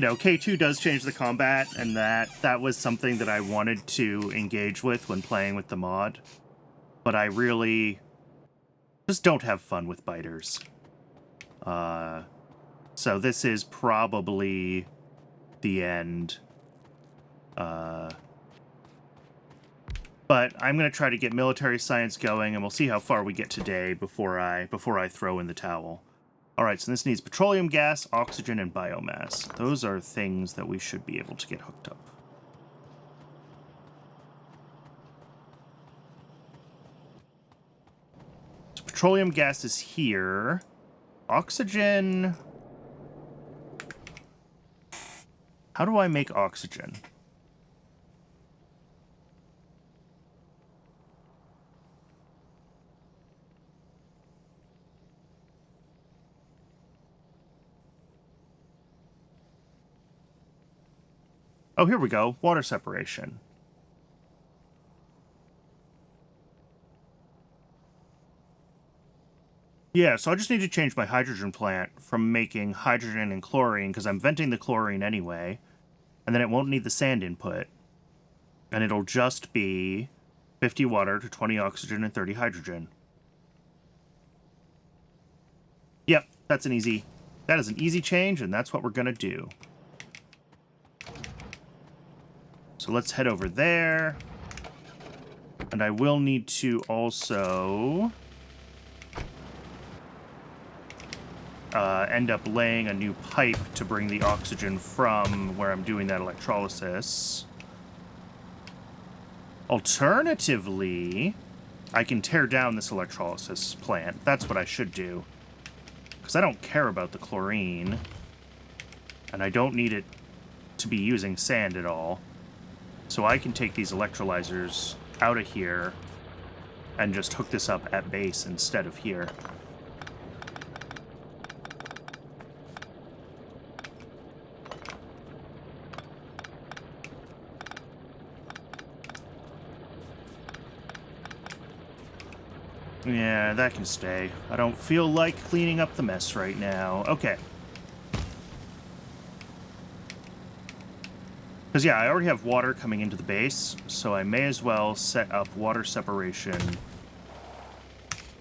know, K2 does change the combat, and that was something that I wanted to engage with when playing with the mod. But I really just don't have fun with biters. So this is probably the end. But I'm going to try to get military science going, and we'll see how far we get today before I throw in the towel. All right, so this needs petroleum gas, oxygen, and biomass. Those are things that we should be able to get hooked up. So petroleum gas is here. Oxygen... How do I make oxygen? Oh, here we go. Water separation. Yeah, so I just need to change my hydrogen plant from making hydrogen and chlorine, because I'm venting the chlorine anyway, and then it won't need the sand input. And it'll just be 50 water to 20 oxygen and 30 hydrogen. Yep, that is an easy change, and that's what we're gonna do. So let's head over there. And I will need to also end up laying a new pipe to bring the oxygen from where I'm doing that electrolysis. Alternatively, I can tear down this electrolysis plant. That's what I should do. Because I don't care about the chlorine. And I don't need it to be using sand at all. So I can take these electrolyzers out of here and just hook this up at base instead of here. Yeah, that can stay. I don't feel like cleaning up the mess right now. Okay. Because, yeah, I already have water coming into the base, so I may as well set up water separation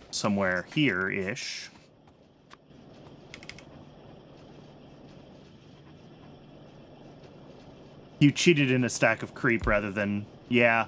somewhere here-ish. You cheated in a stack of creep rather than... Yeah.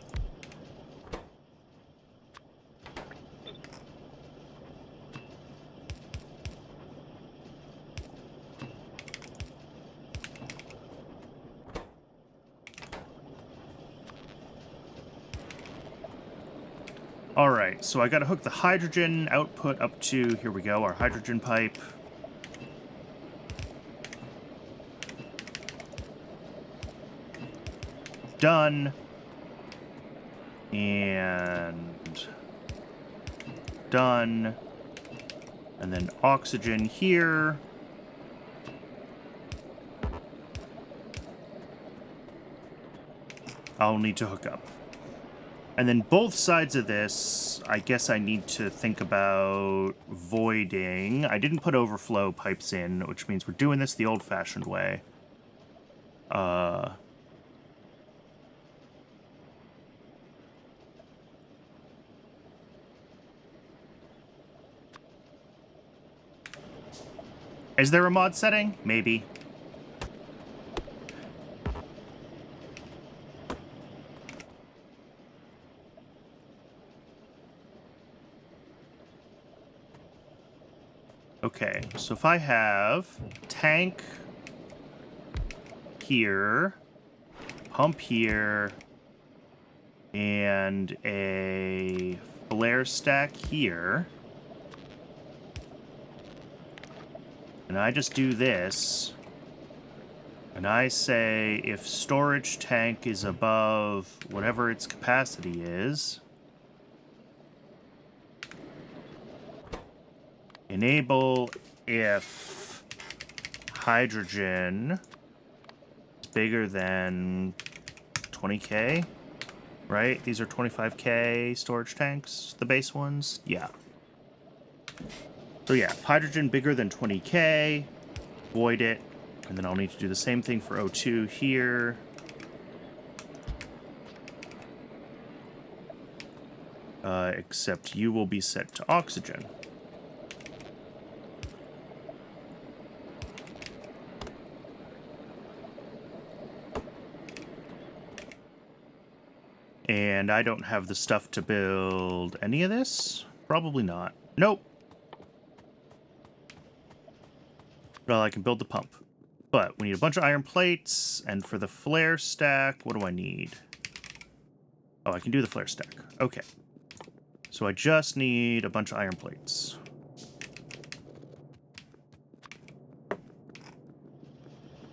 Alright, so I gotta hook the hydrogen output up to... Here we go, our hydrogen pipe. Done. And... done. And then oxygen here. I'll need to hook up. And then both sides of this, I guess I need to think about voiding. I didn't put overflow pipes in, which means we're doing this the old-fashioned way. Is there a mod setting? Maybe. Okay, so if I have tank here, pump here, and a flare stack here, and I just do this, and I say if storage tank is above whatever its capacity is, enable if hydrogen is bigger than 20k, right? These are 25k storage tanks, the base ones? Yeah. So yeah, if hydrogen bigger than 20k, void it, and then I'll need to do the same thing for O2 here. Except you will be set to oxygen. And I don't have the stuff to build any of this? Probably not. Nope. Well, I can build the pump. But we need a bunch of iron plates, and for the flare stack, what do I need? Oh, I can do the flare stack. Okay. So I just need a bunch of iron plates.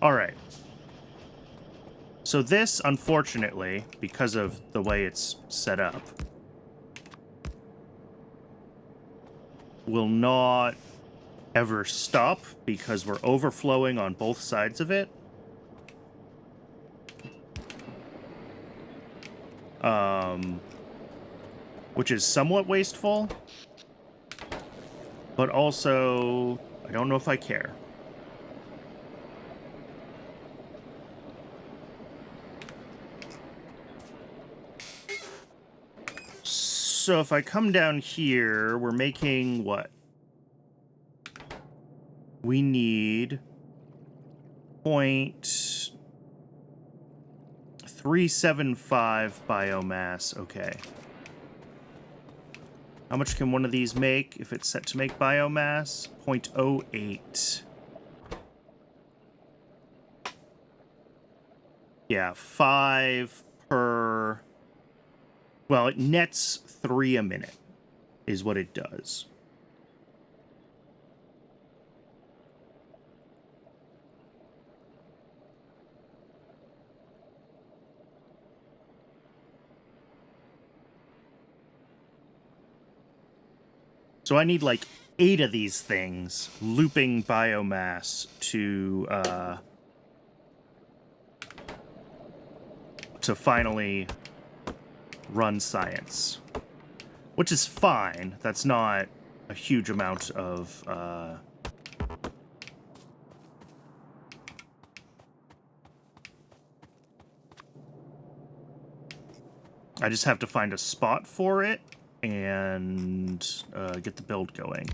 Alright. So this, unfortunately, because of the way it's set up, will not ever stop because we're overflowing on both sides of it. Which is somewhat wasteful, but also, I don't know if I care. So if I come down here, we're making what? We need 0.375 biomass. Okay. How much can one of these make if it's set to make biomass? 0.08. Yeah, 5 per... Well, it nets 3 a minute is what it does. So I need like 8 of these things looping biomass to finally run science, which is fine. That's not a huge amount of I just have to find a spot for it and get the build going.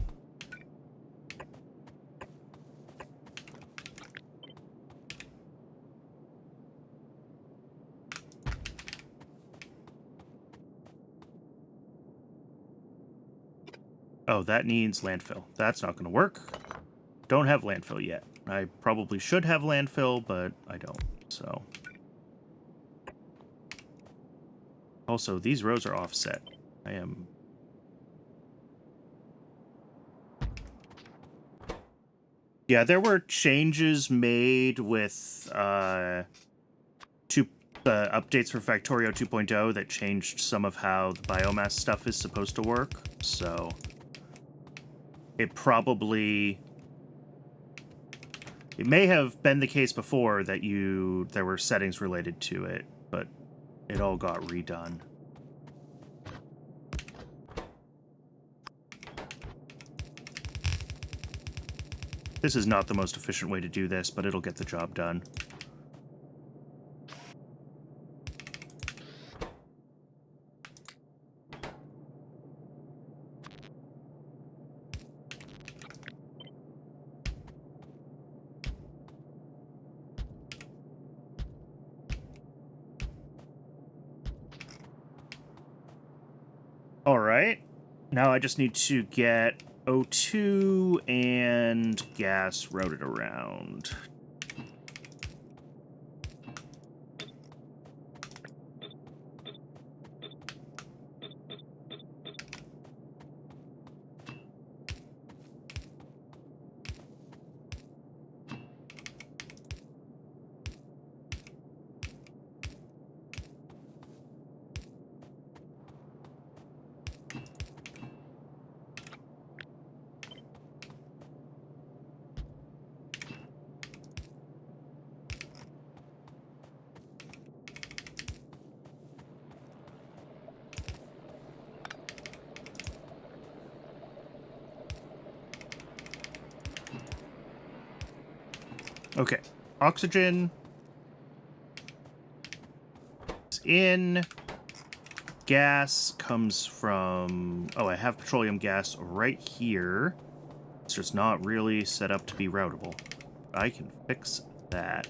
Oh, that needs landfill. That's not going to work. Don't have landfill yet. I probably should have landfill, but I don't, so... Also, these rows are offset. I am... Yeah, there were changes made with updates for Factorio 2.0 that changed some of how the biomass stuff is supposed to work, so... It probably... It may have been the case before that there were settings related to it, but it all got redone. This is not the most efficient way to do this, but it'll get the job done. All right. Now I just need to get O2 and gas routed around. Okay, oxygen is in. Gas comes from... Oh, I have petroleum gas right here. It's just not really set up to be routable. I can fix that.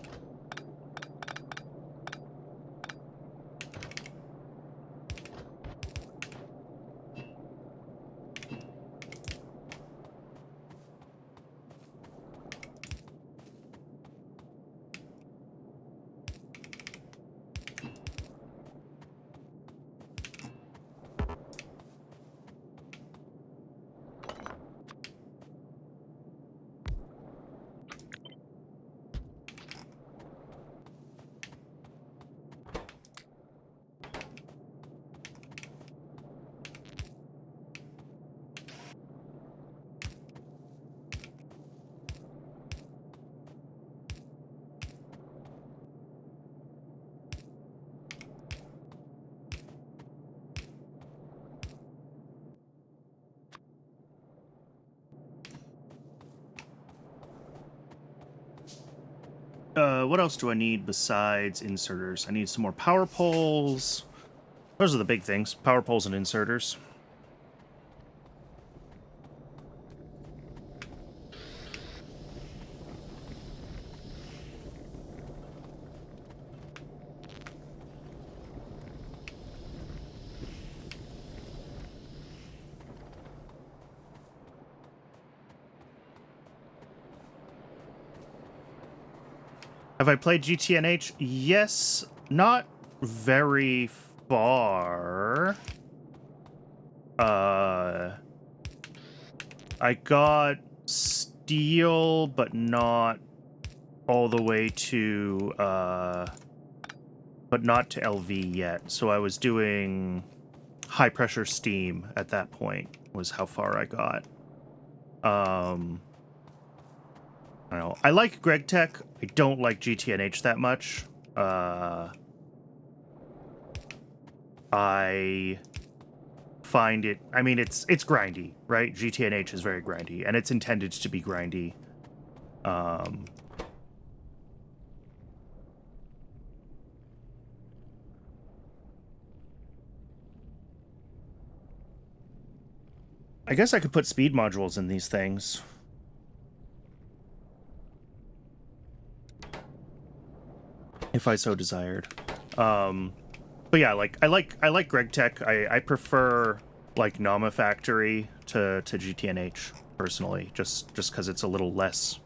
What else do I need besides inserters? I need some more power poles. Those are the big things, power poles and inserters. Have I played GTNH? Yes, not very far. I got steel, but not all the way to, but not to LV yet. So I was doing high pressure steam at that point, was how far I got. I don't know. I like Greg Tech. I don't like GTNH that much. I find it, I mean, it's grindy, right? GTNH is very grindy, and it's intended to be grindy. I guess I could put speed modules in these things. If I so desired. But yeah, like I like Greg Tech. I prefer like Nama Factory to GTNH personally, just because it's a little less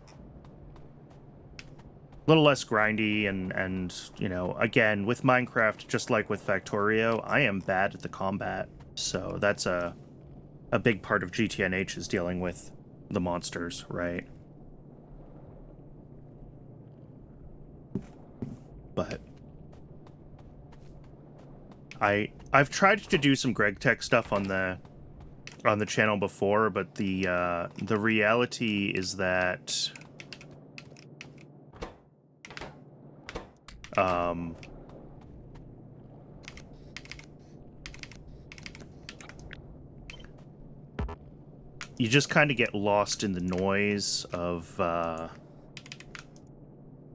grindy and you know, again, with Minecraft, just like with Factorio, I am bad at the combat. So that's a big part of GTNH is dealing with the monsters, right? But I've tried to do some Greg Tech stuff on the channel before, but the reality is that you just kind of get lost in the noise of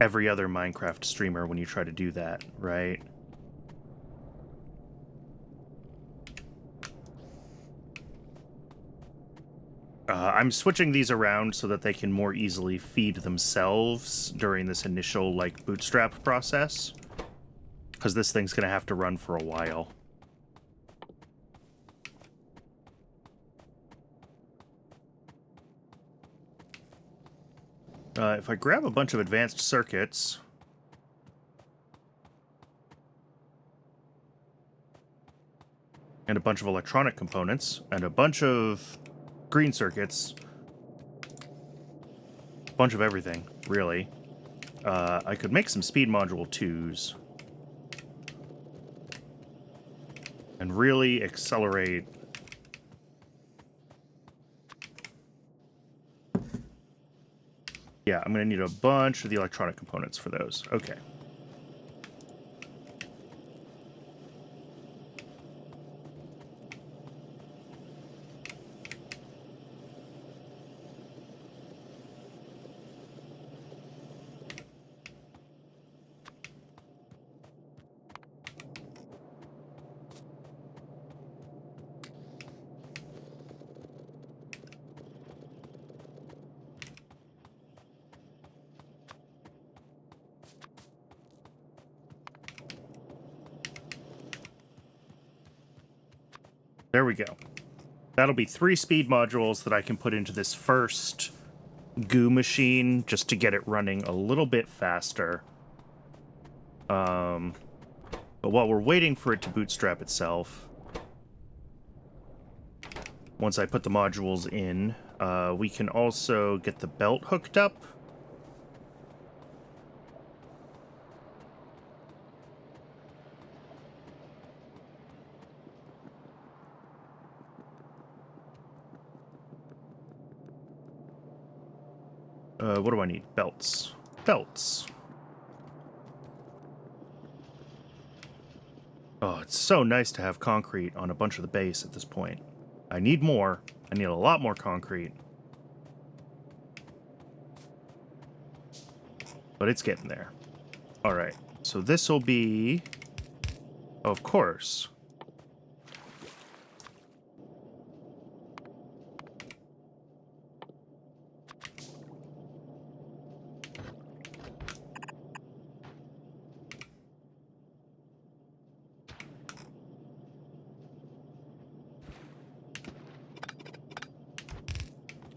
every other Minecraft streamer when you try to do that, right? I'm switching these around so that they can more easily feed themselves during this initial, like, bootstrap process. Because this thing's going to have to run for a while. If I grab a bunch of advanced circuits... and a bunch of electronic components, and a bunch of green circuits, a bunch of everything, really. I could make some speed module 2s. And really accelerate... Yeah, I'm going to need a bunch of the electronic components for those. Okay. There we go. That'll be 3 speed modules that I can put into this first goo machine just to get it running a little bit faster. But while we're waiting for it to bootstrap itself, once I put the modules in, we can also get the belt hooked up. What do I need? Belts. Belts. Oh, it's so nice to have concrete on a bunch of the base at this point. I need more. I need a lot more concrete. but it's getting there. All right, so this will be, of course.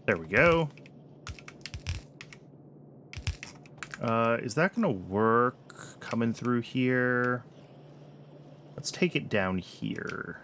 There we go. Is that going to work coming through here? Let's take it down here.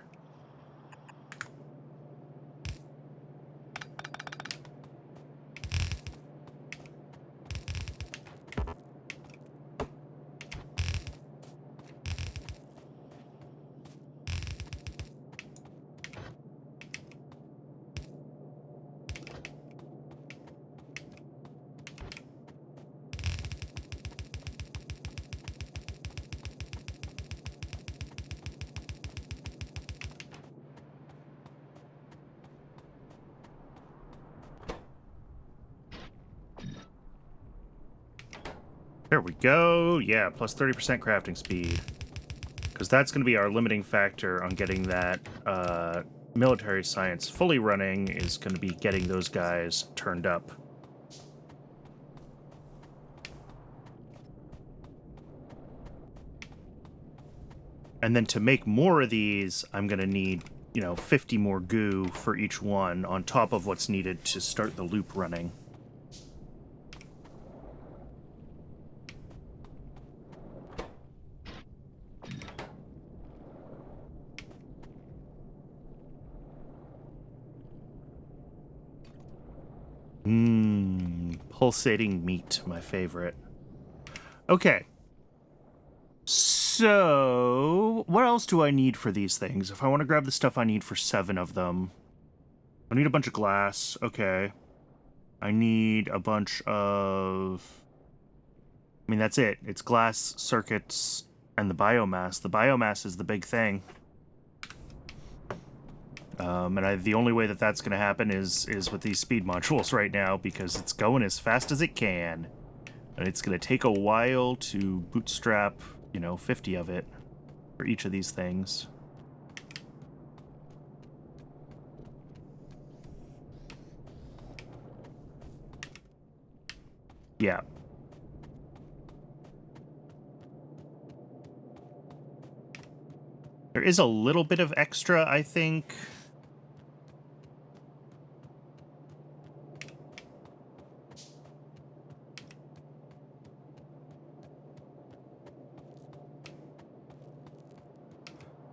There we go. Yeah, plus 30% crafting speed. Because that's going to be our limiting factor on getting that military science fully running, is going to be getting those guys turned up. And then to make more of these, I'm going to need, 50 more goo for each one on top of what's needed to start the loop running. Pulsating meat, my favorite. Okay. So, what else do I need for these things? If I want to grab the stuff I need for 7 of them. I need a bunch of glass. Okay. I need a bunch of... I mean, that's it. It's glass, circuits, and the biomass. The biomass is the big thing. The only way that that's going to happen is with these speed modules right now, because it's going as fast as it can. And it's going to take a while to bootstrap, 50 of it for each of these things. Yeah. There is a little bit of extra, I think.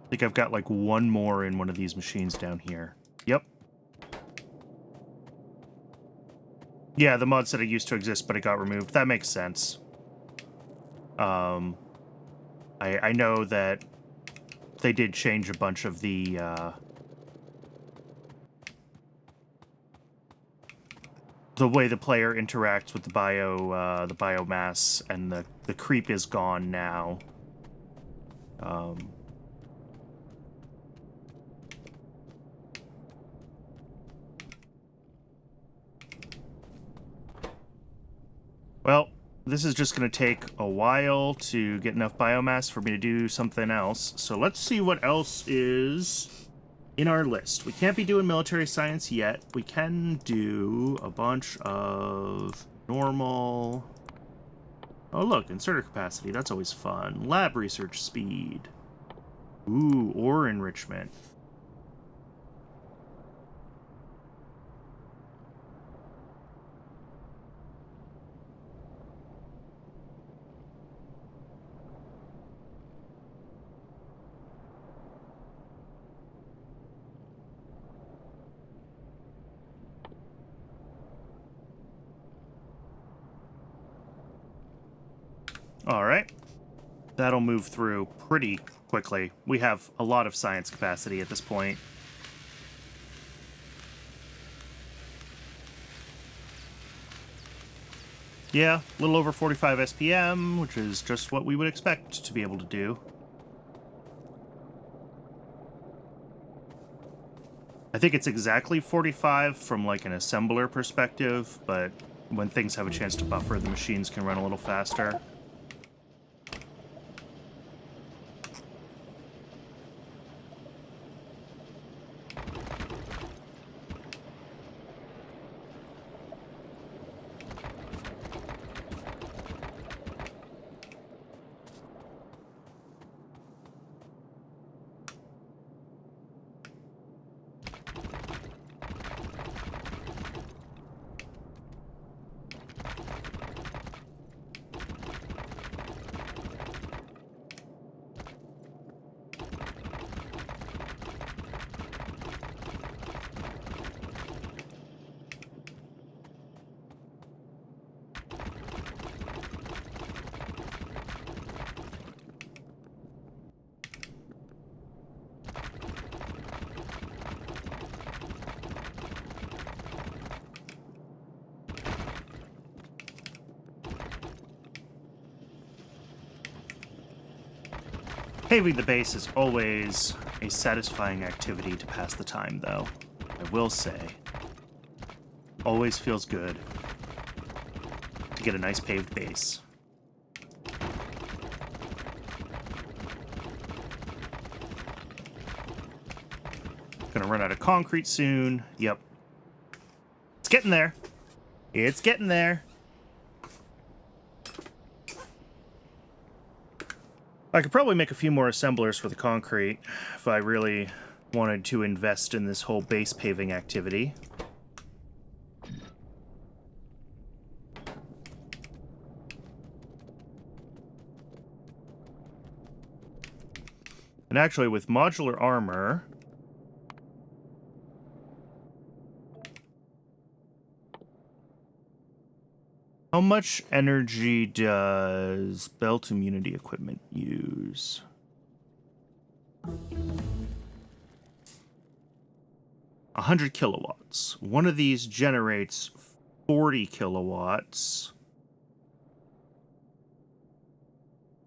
I think I've got like one more in one of these machines down here. Yep. Yeah, the mod said it used to exist, but it got removed. That makes sense. I know that they did change a bunch of the way the player interacts with the biomass, and the creep is gone now. Well, this is just going to take a while to get enough biomass for me to do something else. So let's see what else is in our list. We can't be doing military science yet. We can do a bunch of normal... Oh, look, inserter capacity. That's always fun. Lab research speed. Ooh, ore enrichment. All right. That'll move through pretty quickly. We have a lot of science capacity at this point. Yeah, a little over 45 SPM, which is just what we would expect to be able to do. I think it's exactly 45 from like an assembler perspective, but when things have a chance to buffer, the machines can run a little faster. Paving the base is always a satisfying activity to pass the time, though. I will say, always feels good to get a nice paved base. Gonna run out of concrete soon. Yep. It's getting there. It's getting there. I could probably make a few more assemblers for the concrete if I really wanted to invest in this whole base paving activity. And actually, with modular armor, how much energy does belt immunity equipment use? 100 kilowatts. One of these generates 40 kilowatts.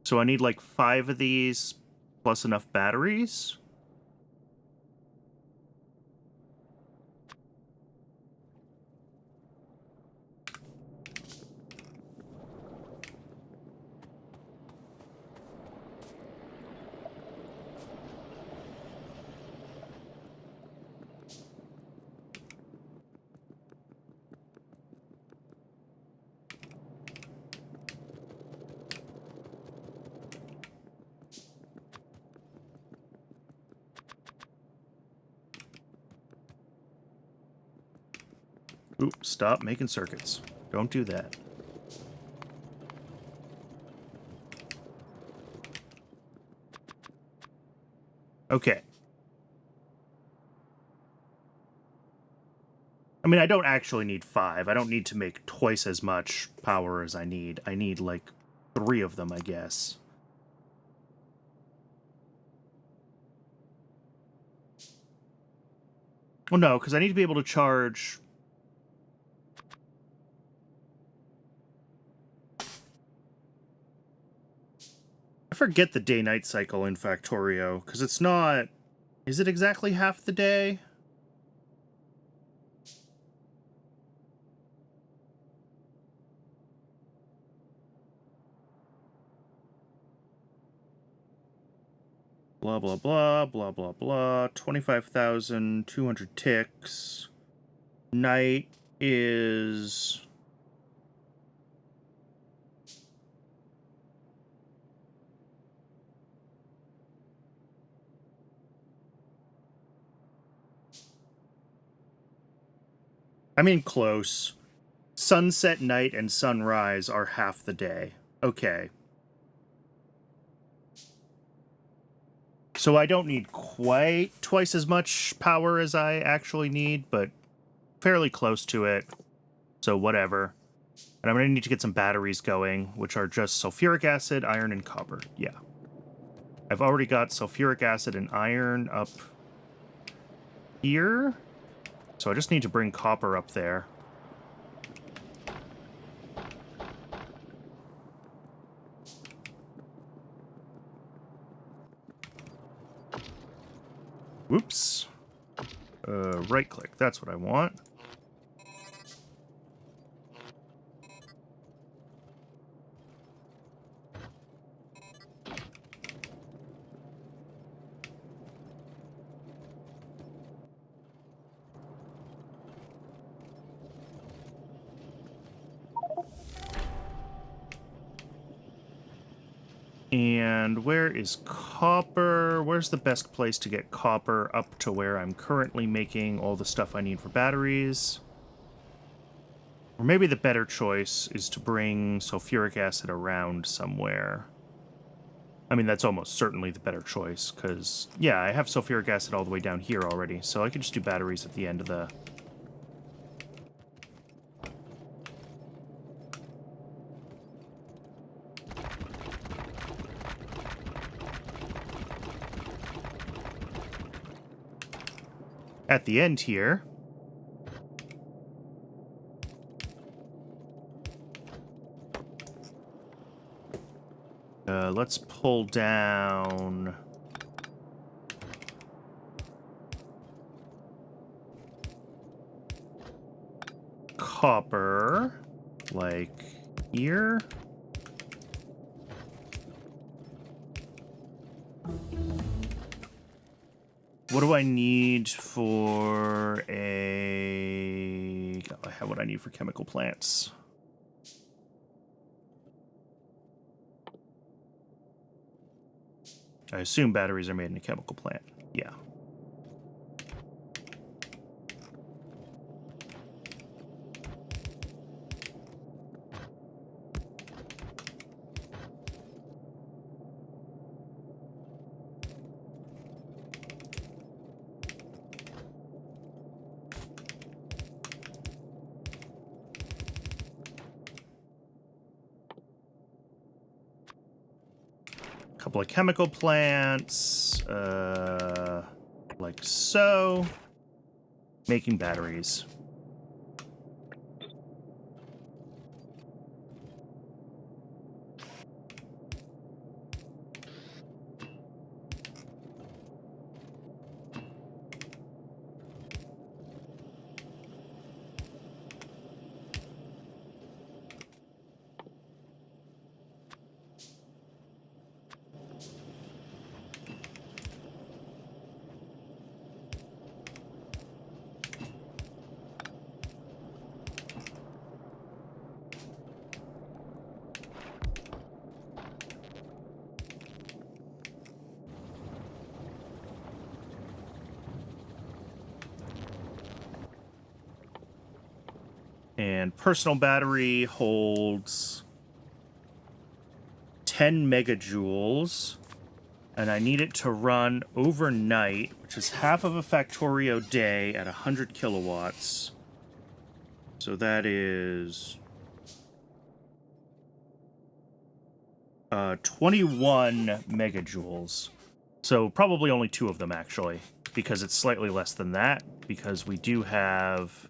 So I need like 5 of these plus enough batteries. Oops, stop making circuits. Don't do that. Okay. I mean, I don't actually need 5. I don't need to make twice as much power as I need. I need, like, 3 of them, I guess. Well, no, because I need to be able to charge... I forget the day-night cycle in Factorio, because it's not... Is it exactly half the day? Blah, blah, blah, blah, blah, blah. 25,200 ticks. Night is... I mean, close. Sunset, night, and sunrise are half the day. Okay. So I don't need quite twice as much power as I actually need, but fairly close to it. So whatever. And I'm going to need to get some batteries going, which are just sulfuric acid, iron, and copper. Yeah. I've already got sulfuric acid and iron up here. So I just need to bring copper up there. Whoops. Right click, that's what I want. And where is copper? Where's the best place to get copper up to where I'm currently making all the stuff I need for batteries? Or maybe the better choice is to bring sulfuric acid around somewhere. I mean, that's almost certainly the better choice, because, yeah, I have sulfuric acid all the way down here already, so I could just do batteries at the end of the... At the end here. Let's pull down... copper, like here. What do I need for a... I have what I need for chemical plants. I assume batteries are made in a chemical plant. Yeah. Couple of chemical plants, like so. Making batteries. And personal battery holds 10 megajoules. And I need it to run overnight, which is half of a Factorio day at 100 kilowatts. So that is 21 megajoules. So probably only 2 of them, actually, because it's slightly less than that, because we do have,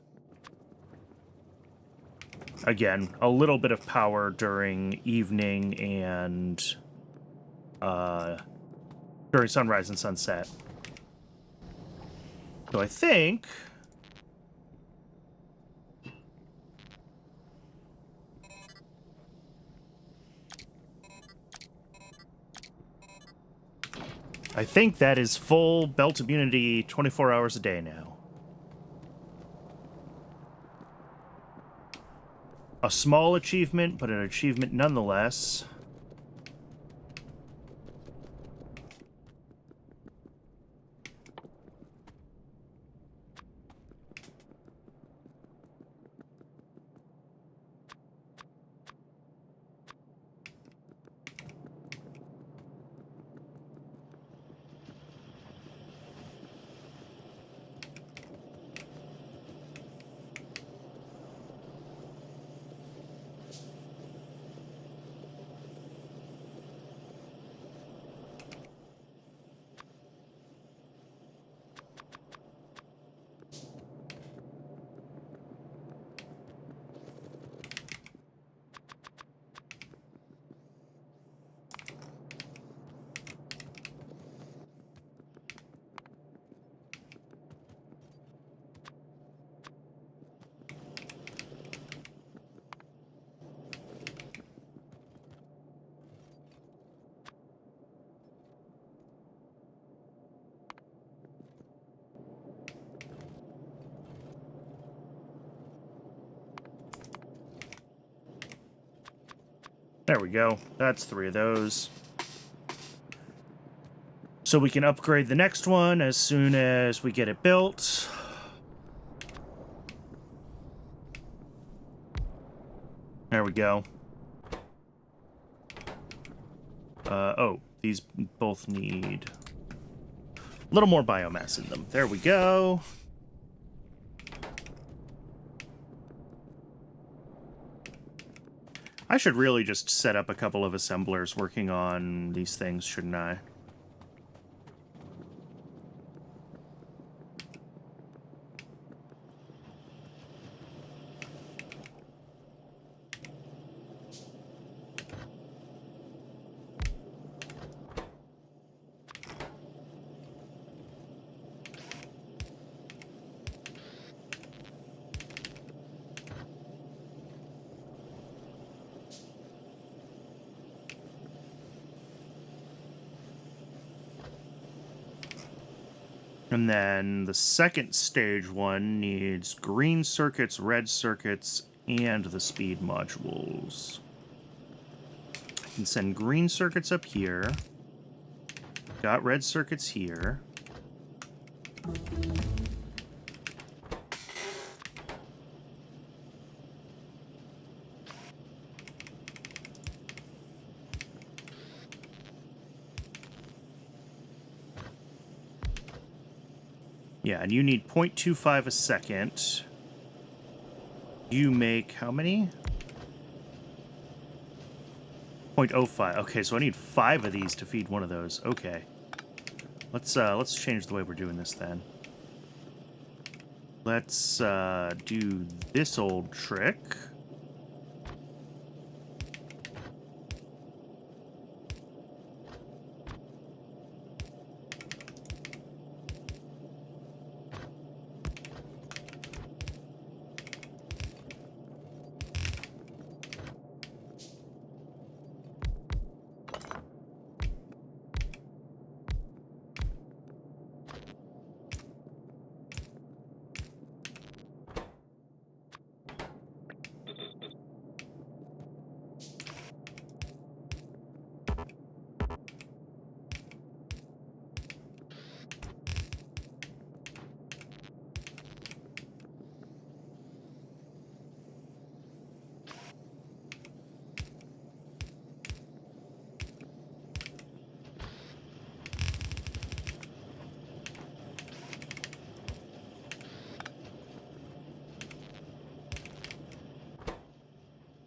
again, a little bit of power during evening and during sunrise and sunset. So I think... that is full belt immunity 24 hours a day now. A small achievement, but an achievement nonetheless. There we go. That's 3 of those. So we can upgrade the next one as soon as we get it built. There we go. Oh, these both need a little more biomass in them. There we go. I should really just set up a couple of assemblers working on these things, shouldn't I? And then the second stage one needs green circuits, red circuits, and the speed modules. I can send green circuits up here. Got red circuits here. Yeah, and you need 0.25 a second. You make how many? 0.05. Okay, so I need 5 of these to feed one of those. Okay. Let's change the way we're doing this then. Let's do this old trick.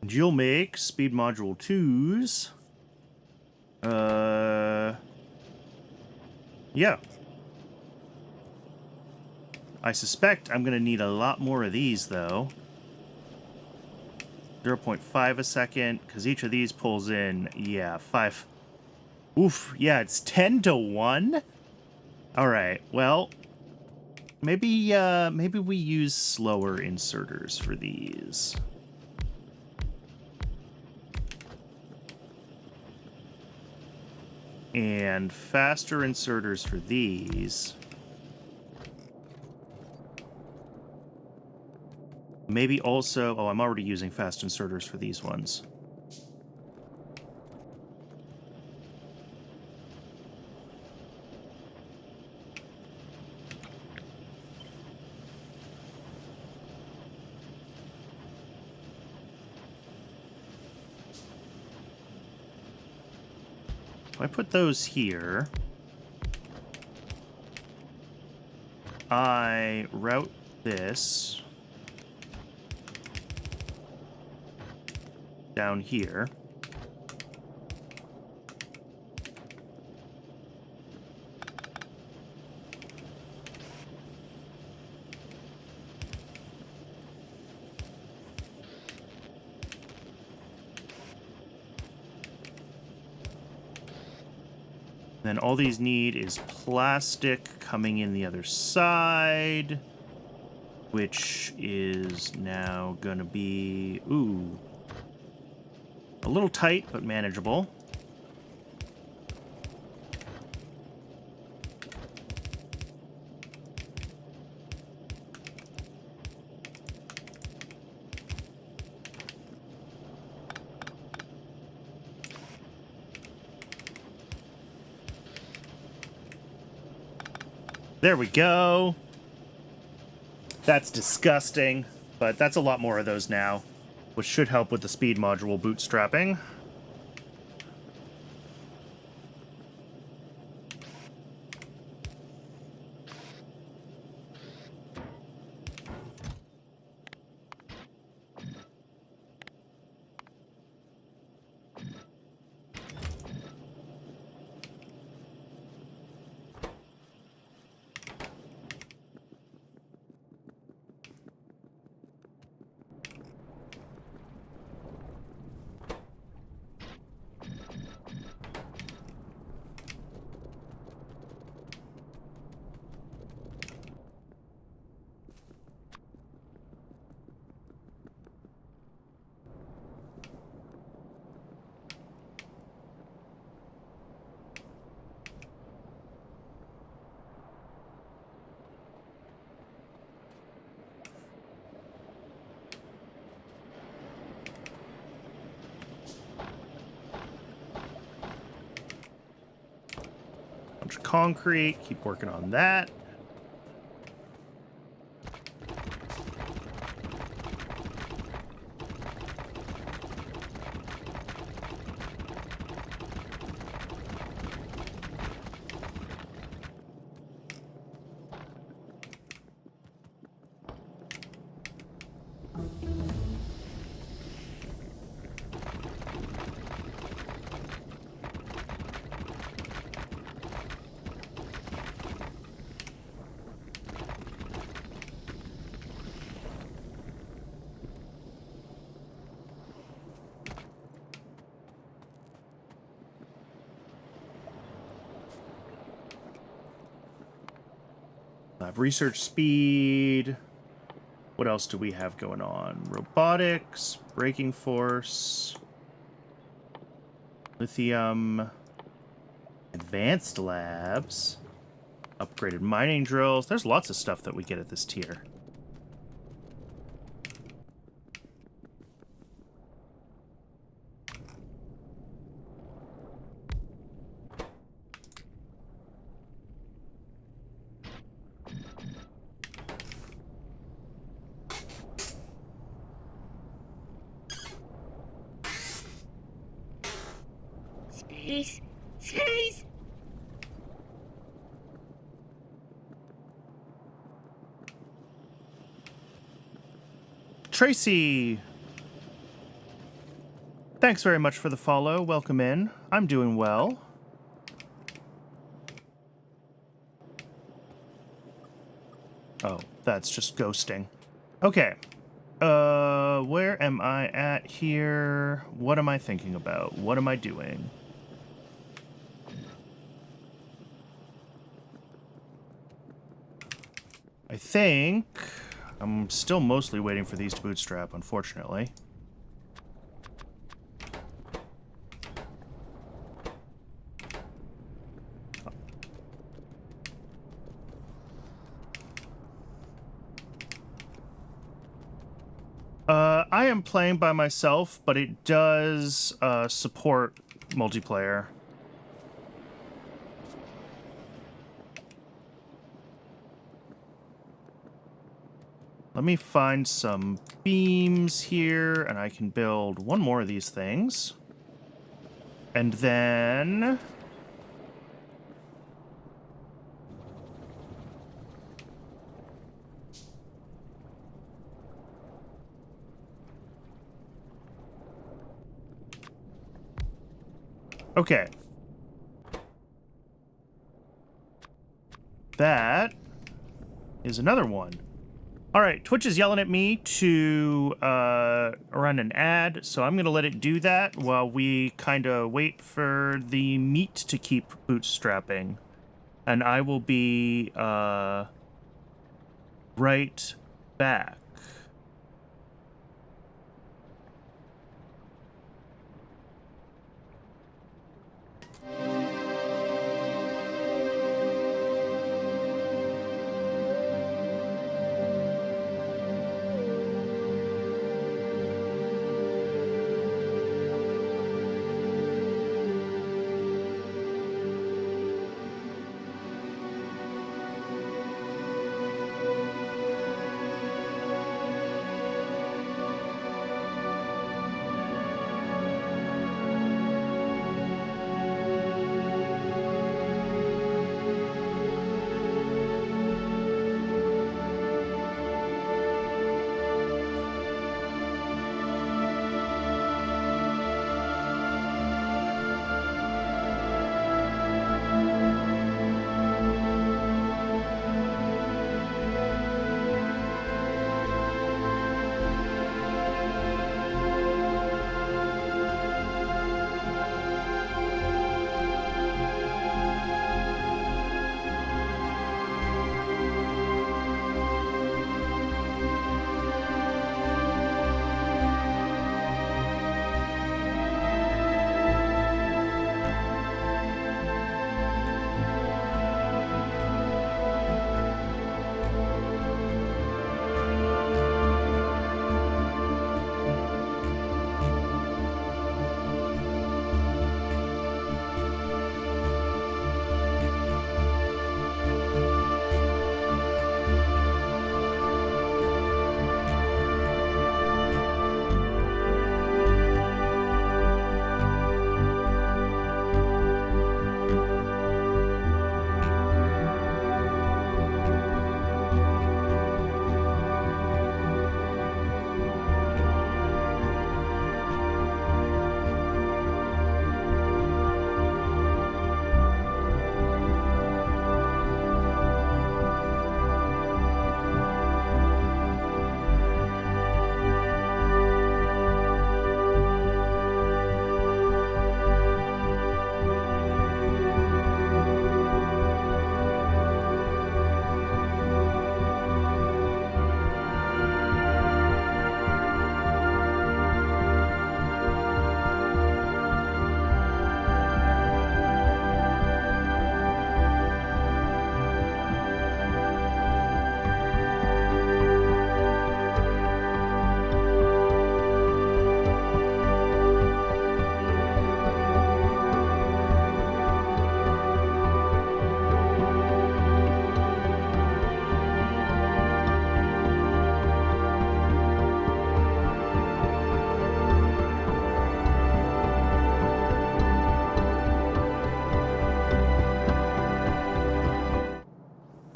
And you'll make speed module 2s. Yeah. I suspect I'm going to need a lot more of these, though. 0.5 a second, because each of these pulls in, yeah, 5. Oof, yeah, it's 10 to 1? Alright, well, maybe we use slower inserters for these. And faster inserters for these. Maybe also... Oh, I'm already using fast inserters for these ones. If I put those here, I route this down here. Then all these need is plastic coming in the other side, which is now gonna be, ooh, a little tight, but manageable. There we go. That's disgusting, but that's a lot more of those now, which should help with the speed module bootstrapping. Bunch of concrete, keep working on that. Research speed. What else do we have going on? Robotics, braking force, lithium, advanced labs, upgraded mining drills. There's lots of stuff that we get at this tier. Space! Space! Tracy! Thanks very much for the follow. Welcome in. I'm doing well. Oh, that's just ghosting. Okay. Where am I at here? What am I thinking about? What am I doing? I think I'm still mostly waiting for these to bootstrap, unfortunately. I am playing by myself, but it does support multiplayer. Let me find some beams here, and I can build one more of these things. And then... Okay. That is another one. All right, Twitch is yelling at me to run an ad, so I'm going to let it do that while we kind of wait for the meat to keep bootstrapping. And I will be right back.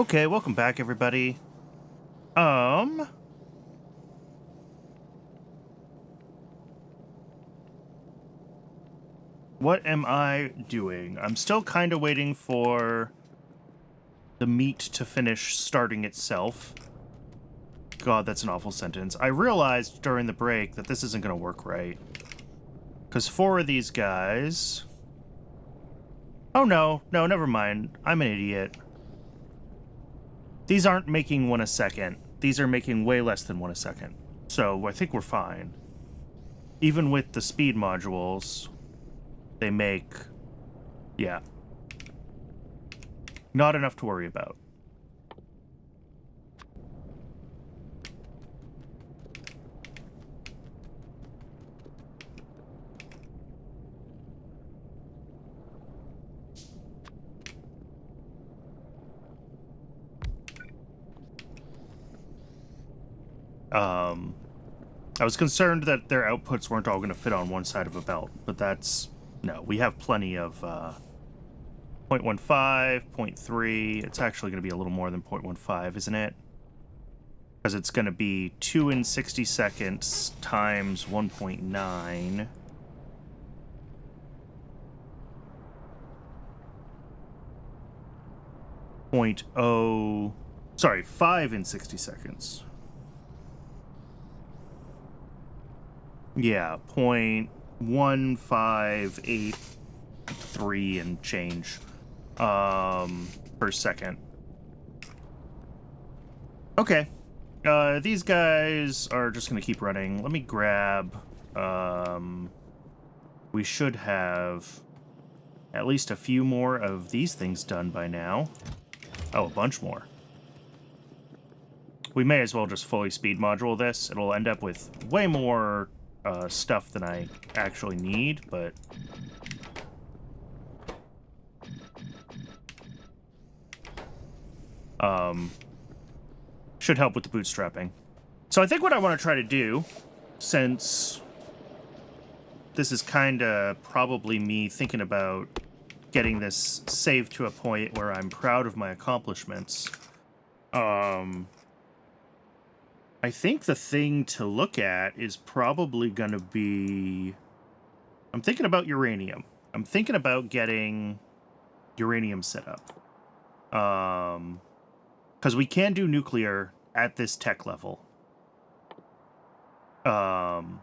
Okay, welcome back, everybody. What am I doing? I'm still kind of waiting for the meat to finish starting itself. God, that's an awful sentence. I realized during the break that this isn't going to work right. Because 4 of these guys... Oh, no, never mind. I'm an idiot. These aren't making 1 a second. These are making way less than 1 a second. So I think we're fine. Even with the speed modules, they make... Yeah. Not enough to worry about. I was concerned that their outputs weren't all going to fit on one side of a belt, but that's... No, we have plenty of 0.15, 0.3. It's actually going to be a little more than 0.15, isn't it? Because it's going to be 2 in 60 seconds times 1.9. Sorry, 5 in 60 seconds. Yeah, 0.1583 and change per second. Okay. These guys are just going to keep running. Let me grab... we should have at least a few more of these things done by now. Oh, a bunch more. We may as well just fully speed module this. It'll end up with way more stuff than I actually need, but... should help with the bootstrapping. So I think what I want to try to do, since this is kind of probably me thinking about getting this saved to a point where I'm proud of my accomplishments, I think the thing to look at is probably going to be... I'm thinking about uranium. I'm thinking about getting uranium set up. Because we can do nuclear at this tech level. And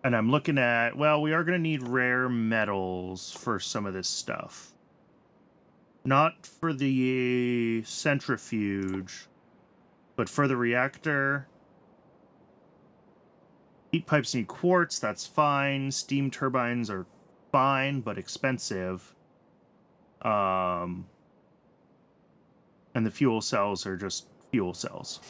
I'm looking at... Well, we are going to need rare metals for some of this stuff. Not for the centrifuge, but for the reactor. Heat pipes need quartz, that's fine. Steam turbines are fine, but expensive. And the fuel cells are just fuel cells.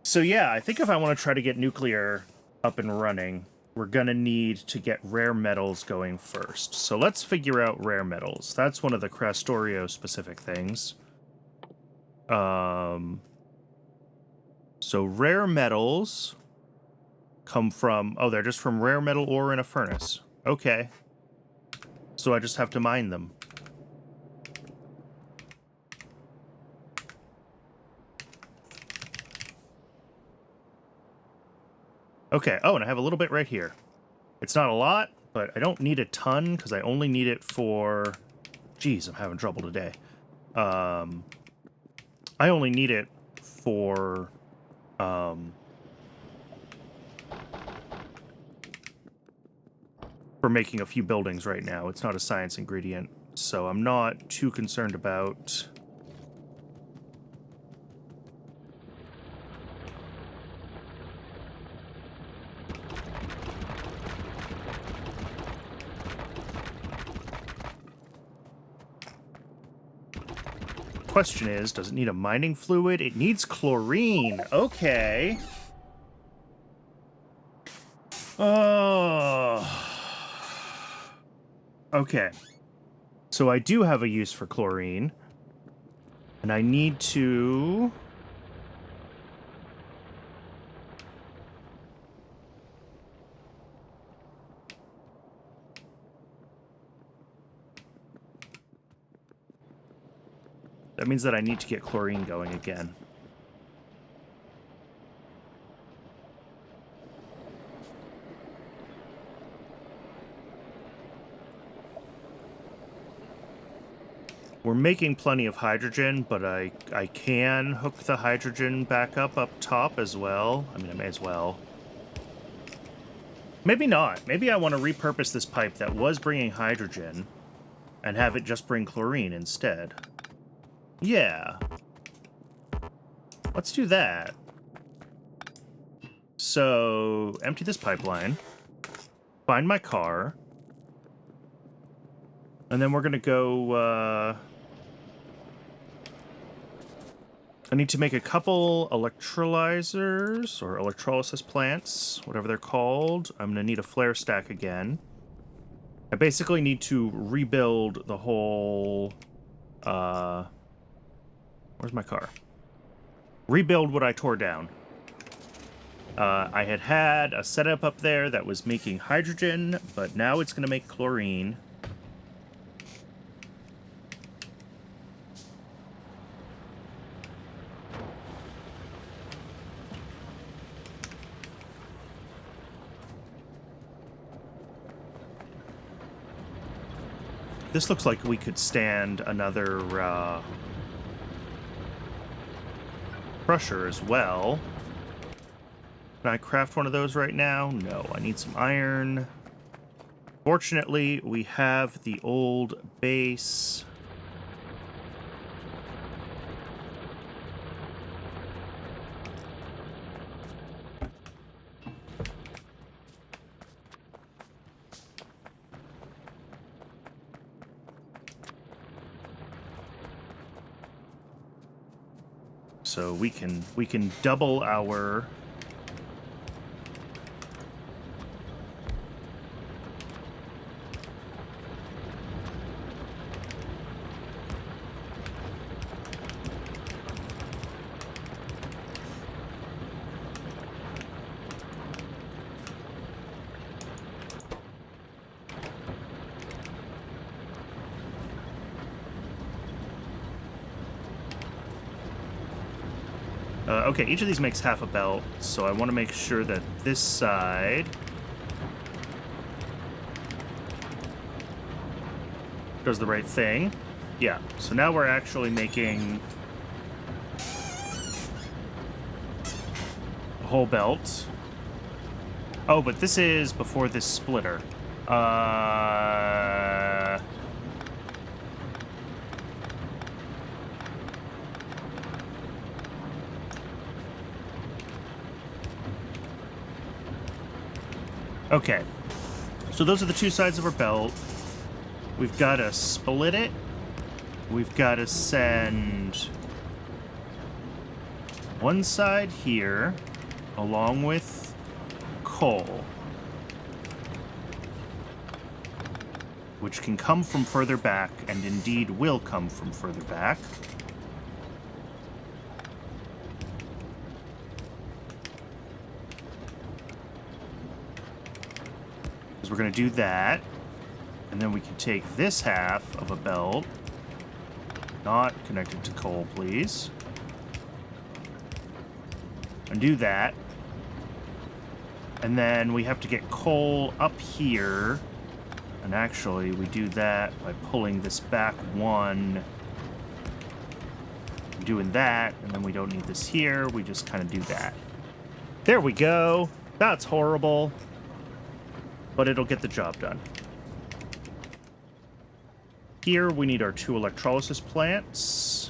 So yeah, I think if I want to try to get nuclear up and running, we're going to need to get rare metals going first. So let's figure out rare metals. That's one of the Krastorio specific things. So rare metals come from... Oh, they're just from rare metal ore in a furnace. Okay. So I just have to mine them. Okay, oh, and I have a little bit right here. It's not a lot, but I don't need a ton, because I only need it for... Jeez, I'm having trouble today. I only need it for... for making a few buildings right now. It's not a science ingredient, so I'm not too concerned about... Question is, does it need a mining fluid? It needs chlorine. Okay. Oh. Okay. So I do have a use for chlorine. And I need to... That means that I need to get chlorine going again. We're making plenty of hydrogen, but I can hook the hydrogen back up top as well. I mean, I may as well. Maybe not. Maybe I want to repurpose this pipe that was bringing hydrogen and have it just bring chlorine instead. Yeah. Let's do that. So, empty this pipeline. Find my car. And then we're going to go... I need to make a couple electrolyzers, or electrolysis plants, whatever they're called. I'm going to need a flare stack again. I basically need to rebuild the whole... where's my car? Rebuild what I tore down. I had a setup up there that was making hydrogen, but now it's going to make chlorine. This looks like we could stand another crusher as well. Can I craft one of those right now? No, I need some iron. Fortunately, we have the old base. So we can double our okay, each of these makes half a belt, so I want to make sure that this side does the right thing. Yeah, so now we're actually making a whole belt. Oh, but this is before this splitter. Okay, so those are the two sides of our belt. We've got to split it. We've got to send one side here, along with coal, which can come from further back, and indeed will come from further back. We're going to do that, and then we can take this half of a belt, not connected to coal, please, and do that, and then we have to get coal up here, and actually we do that by pulling this back one, doing that, and then we don't need this here, we just kind of do that. There we go. That's horrible. But it'll get the job done. Here, we need our 2 electrolysis plants.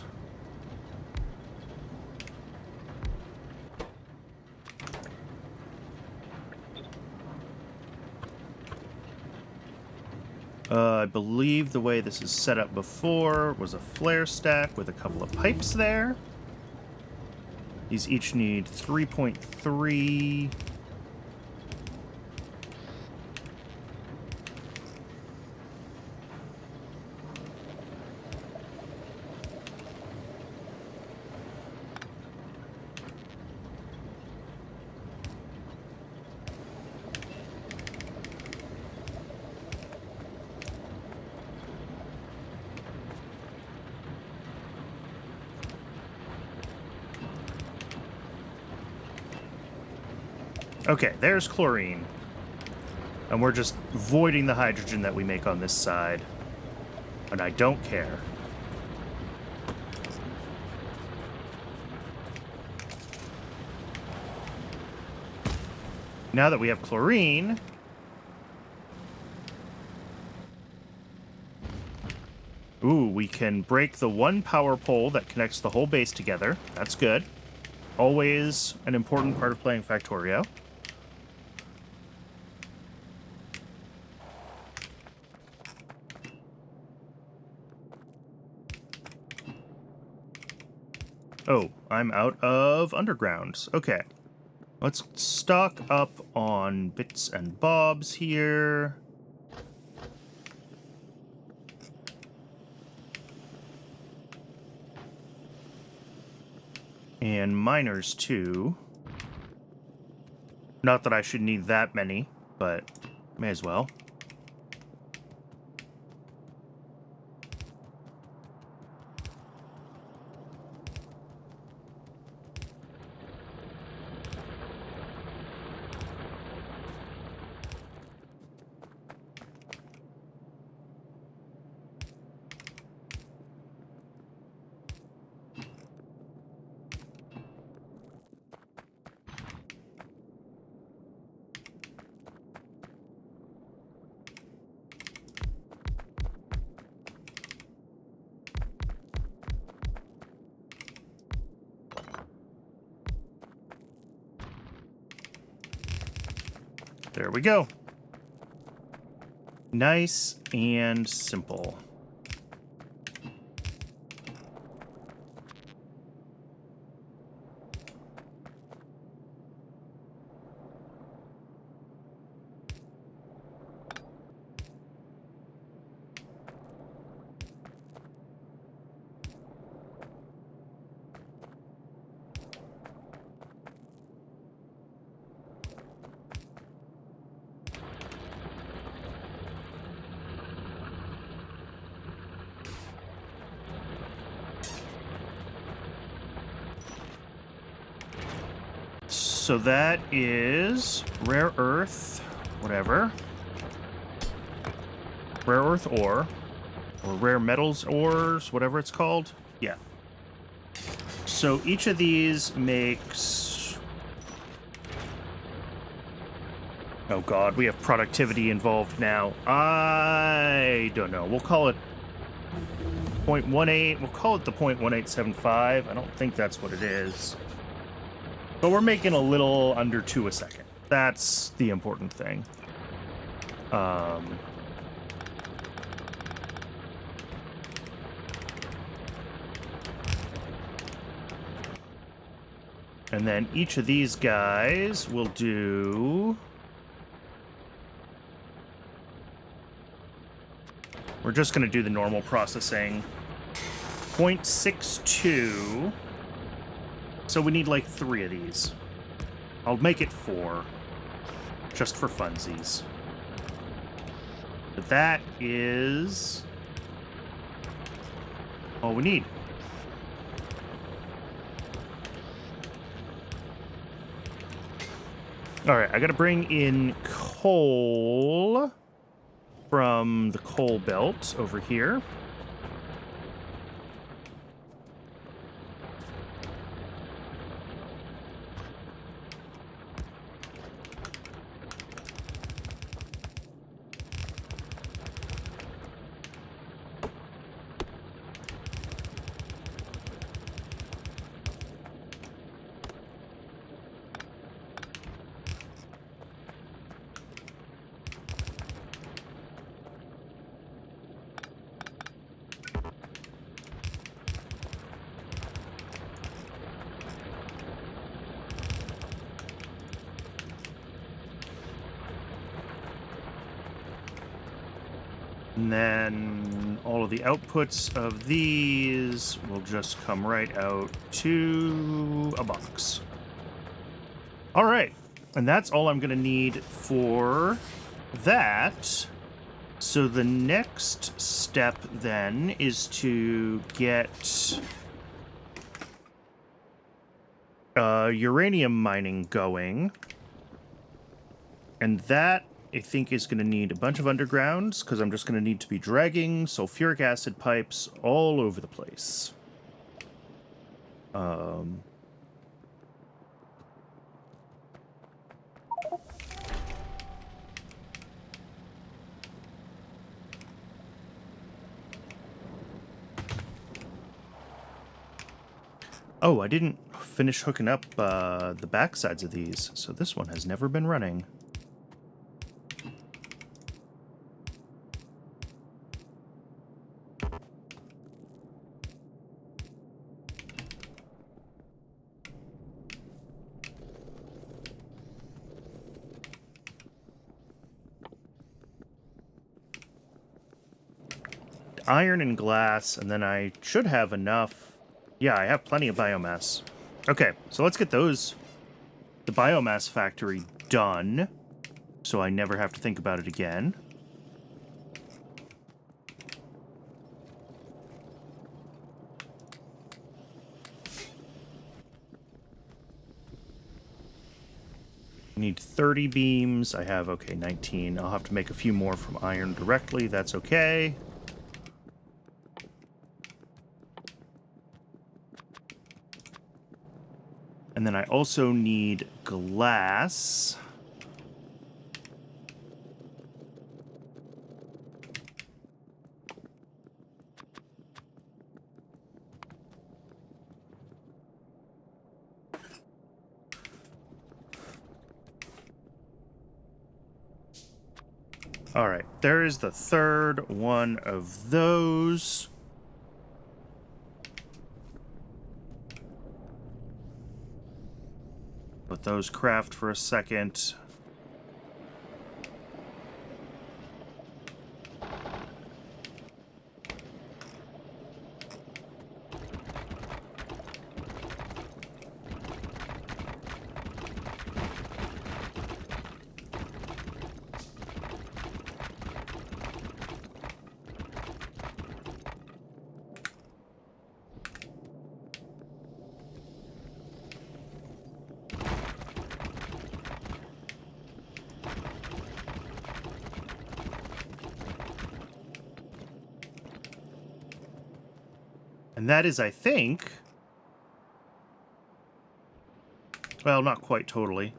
I believe the way this is set up before was a flare stack with a couple of pipes there. These each need 3.3... Okay, there's chlorine. And we're just voiding the hydrogen that we make on this side. And I don't care. Now that we have chlorine... Ooh, we can break the one power pole that connects the whole base together. That's good. Always an important part of playing Factorio. Oh, I'm out of undergrounds. Okay. Let's stock up on bits and bobs here. And miners, too. Not that I should need that many, but may as well. There we go. Nice and simple. So that is rare earth, whatever. Rare earth ore, or rare metals ores, whatever it's called. Yeah. So each of these makes... Oh god, we have productivity involved now. I don't know. We'll call it 0.18. We'll call it the 0.1875. I don't think that's what it is. But we're making a little under 2 a second. That's the important thing. And then each of these guys will do... We're just going to do the normal processing. 0.62... So we need like 3 of these. I'll make it 4. Just for funsies. But that is... all we need. Alright, I gotta bring in coal from the coal belt over here. And then all of the outputs of these will just come right out to a box. All right. And that's all I'm going to need for that. So the next step then is to get uranium mining going. And that, I think, is going to need a bunch of undergrounds, because I'm just going to need to be dragging sulfuric acid pipes all over the place. Oh, I didn't finish hooking up the back sides of these, so this one has never been running. Iron and glass, and then I should have enough. Yeah, I have plenty of biomass. Okay, so let's get the biomass factory done, so I never have to think about it again. Need 30 beams. I have, okay, 19. I'll have to make a few more from iron directly. That's okay. And then I also need glass. All right, there is the third one of those. Let those craft for a second. And that is, I think... Well, not quite totally.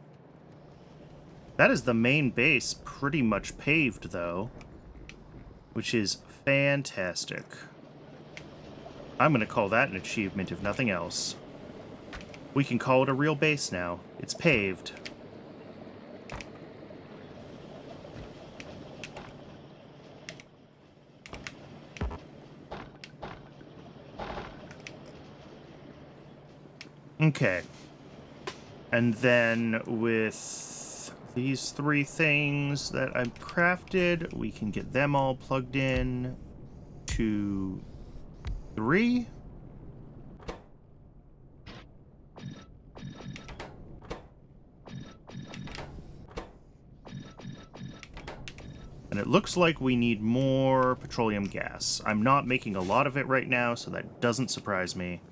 That is the main base, pretty much paved, though. Which is fantastic. I'm going to call that an achievement, if nothing else. We can call it a real base now. It's paved. Okay. And then with these three things that I've crafted, we can get them all plugged in. 2, 3. And it looks like we need more petroleum gas. I'm not making a lot of it right now, so that doesn't surprise me.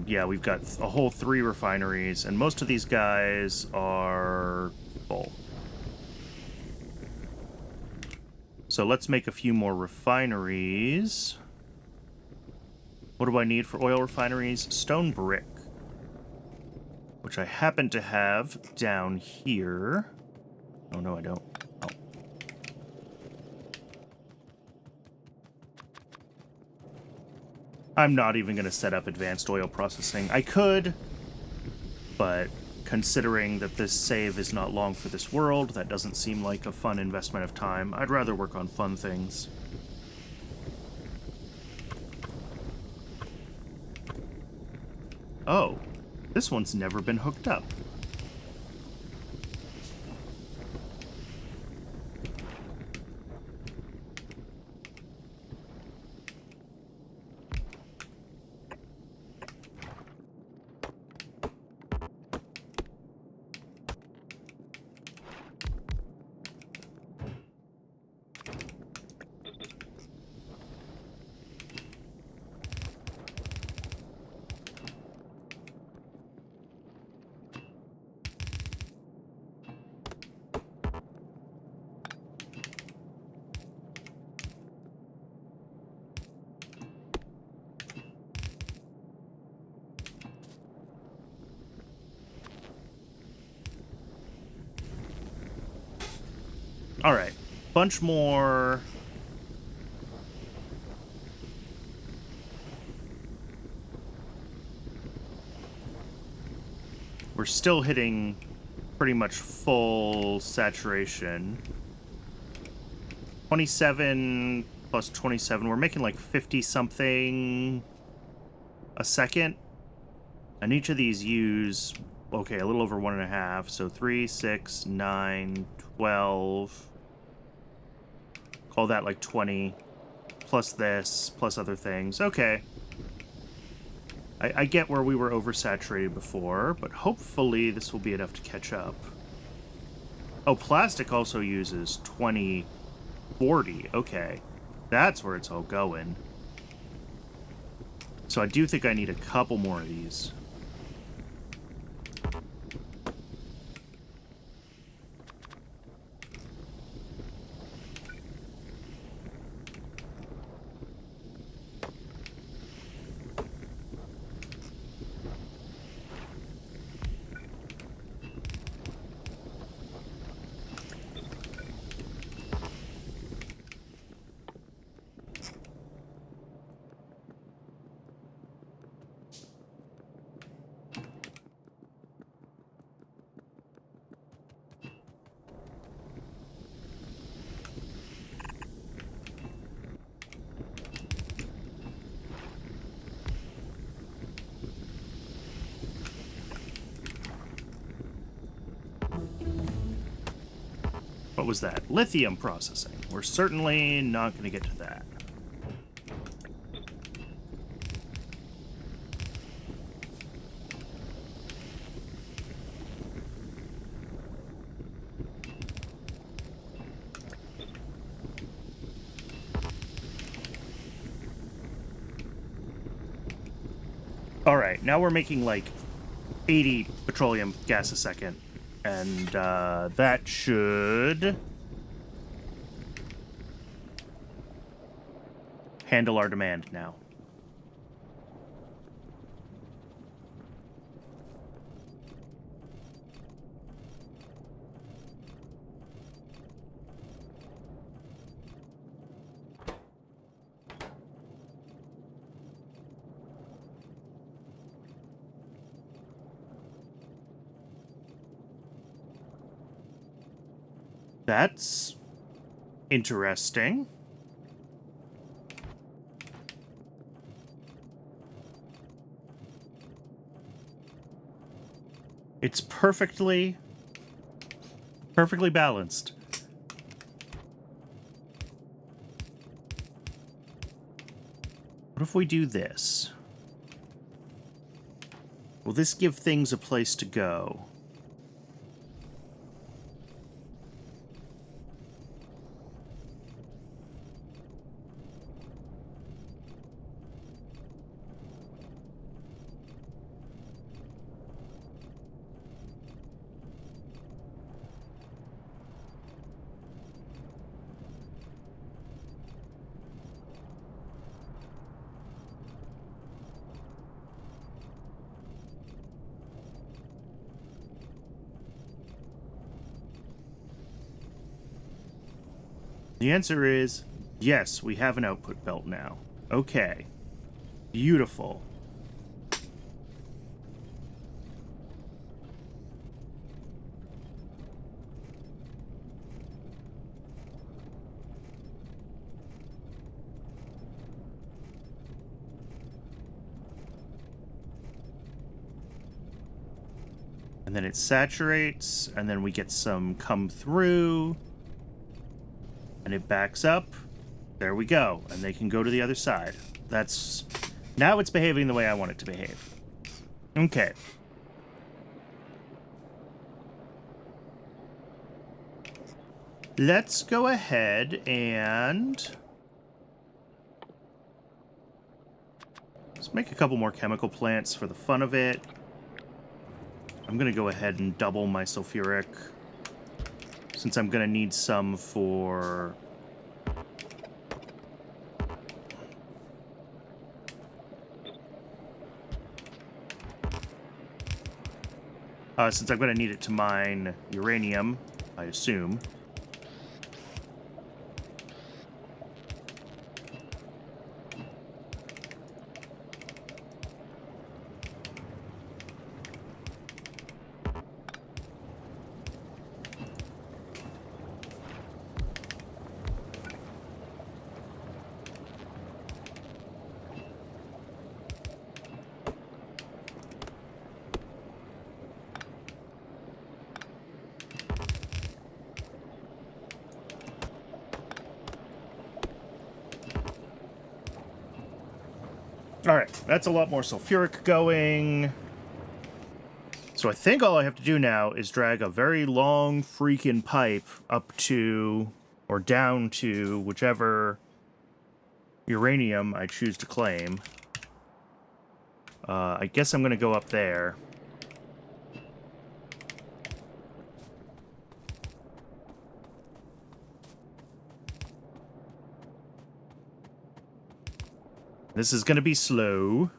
Yeah, we've got a whole 3 refineries, and most of these guys are full. So let's make a few more refineries. What do I need for oil refineries? Stone brick, which I happen to have down here. Oh, no, I don't. Oh. I'm not even going to set up advanced oil processing. I could, but considering that this save is not long for this world, that doesn't seem like a fun investment of time. I'd rather work on fun things. Oh, this one's never been hooked up. All right. Bunch more. We're still hitting pretty much full saturation. 27 plus 27. We're making like 50 something a second. And each of these use, okay, a little over 1.5. So 3, 6, 9, 12. Call that like 20. Plus this, plus other things. Okay. I get where we were oversaturated before, but hopefully this will be enough to catch up. Oh, plastic also uses 20, 40. Okay. That's where it's all going. So I do think I need a couple more of these. What was that? Lithium processing. We're certainly not going to get to that. All right, now we're making like 80 petroleum gas a second. And that should handle our demand now. That's interesting. It's perfectly balanced. What if we do this? Will this give things a place to go? The answer is yes, we have an output belt now. Okay. Beautiful. And then it saturates, and then we get some come through. And it backs up. There we go. And they can go to the other side. That's... Now it's behaving the way I want it to behave. Okay. Let's go ahead and... Let's make a couple more chemical plants for the fun of it. I'm going to go ahead and double my sulfuric, since I'm going to need some for... since I'm going to need it to mine uranium, I assume. All right, that's a lot more sulfuric going. So I think all I have to do now is drag a very long freaking pipe up to, or down to, whichever uranium I choose to claim. I guess I'm going to go up there. This is going to be slow,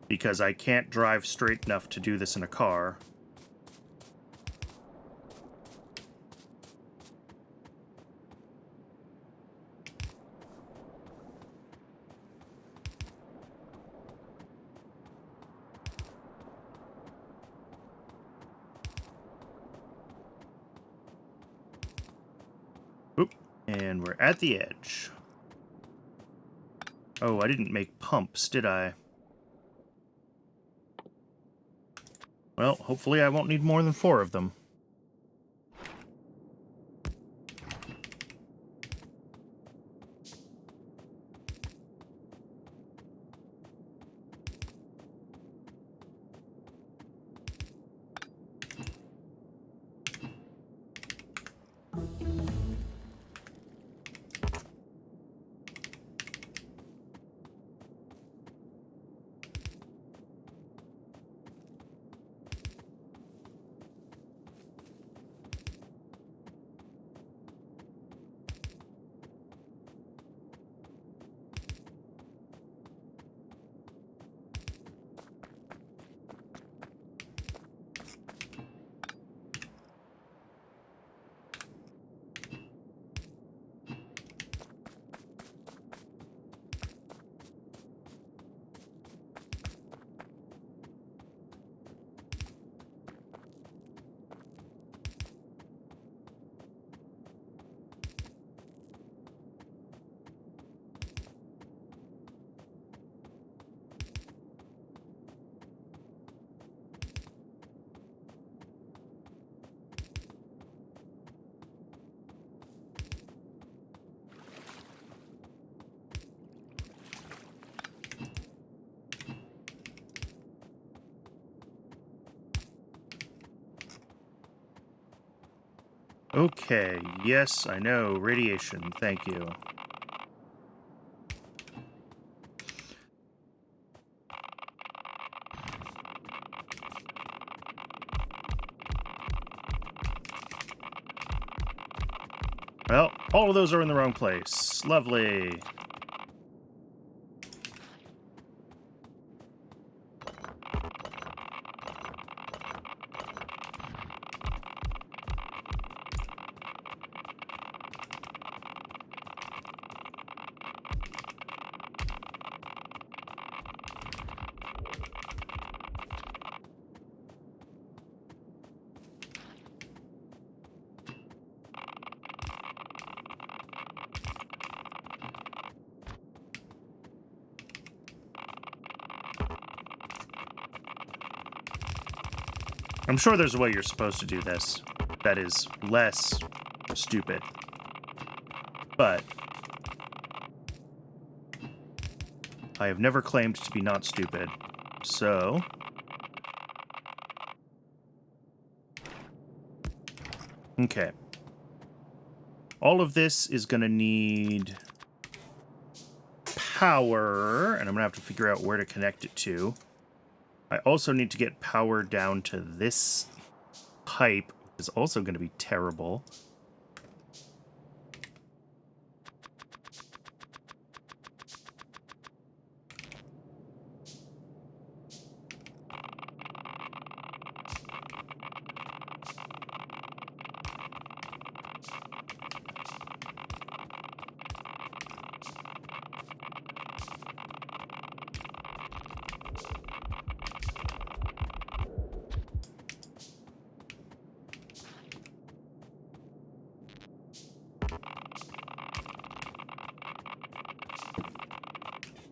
because I can't drive straight enough to do this in a car. Oop, and we're at the edge. Oh, I didn't make pumps, did I? Well, hopefully I won't need more than 4 of them. Okay, yes, I know. Radiation, thank you. Well, all of those are in the wrong place. Lovely. I'm sure there's a way you're supposed to do this that is less stupid. But I have never claimed to be not stupid. So okay. All of this is going to need power, and I'm going to have to figure out where to connect it to. I also need to get power down to this pipe, which is also going to be terrible.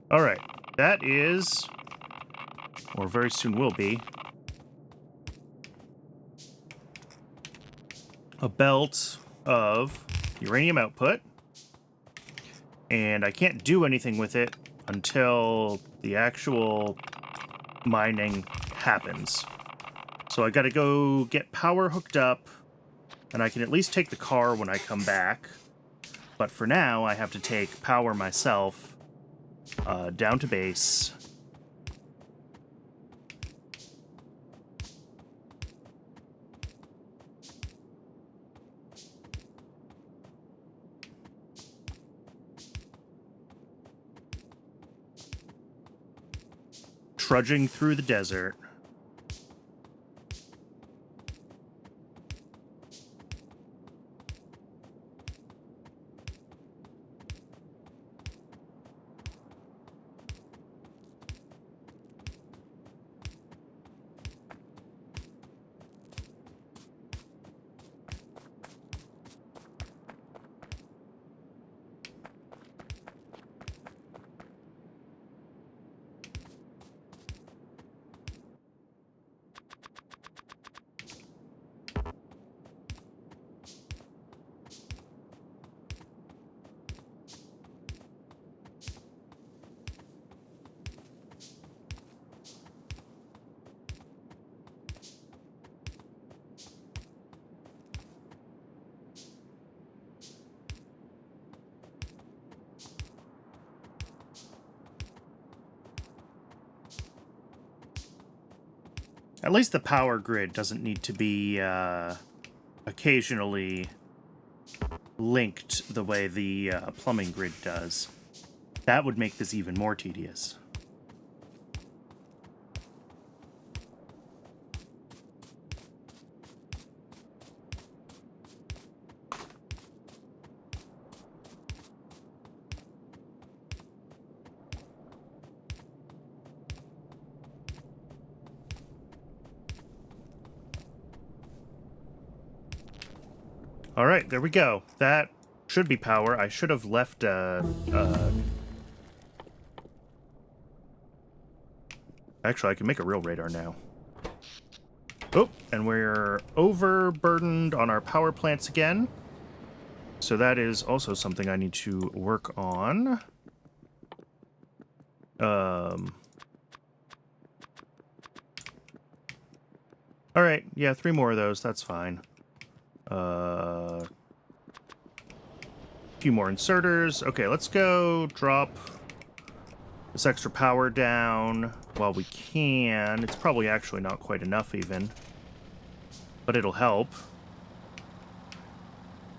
All right, that is, or very soon will be, a belt of uranium output, and I can't do anything with it until the actual mining happens. So I gotta go get power hooked up, and I can at least take the car when I come back. But for now, I have to take power myself down to base. Trudging through the desert. At least the power grid doesn't need to be occasionally linked the way the plumbing grid does. That would make this even more tedious. All right, there we go. That should be power. I should have left Actually, I can make a real radar now. Oh, and we're overburdened on our power plants again. So that is also something I need to work on. All right, yeah, 3 more of those. That's fine. A few more inserters. Okay, let's go drop this extra power down while we can. It's probably actually not quite enough even, but it'll help.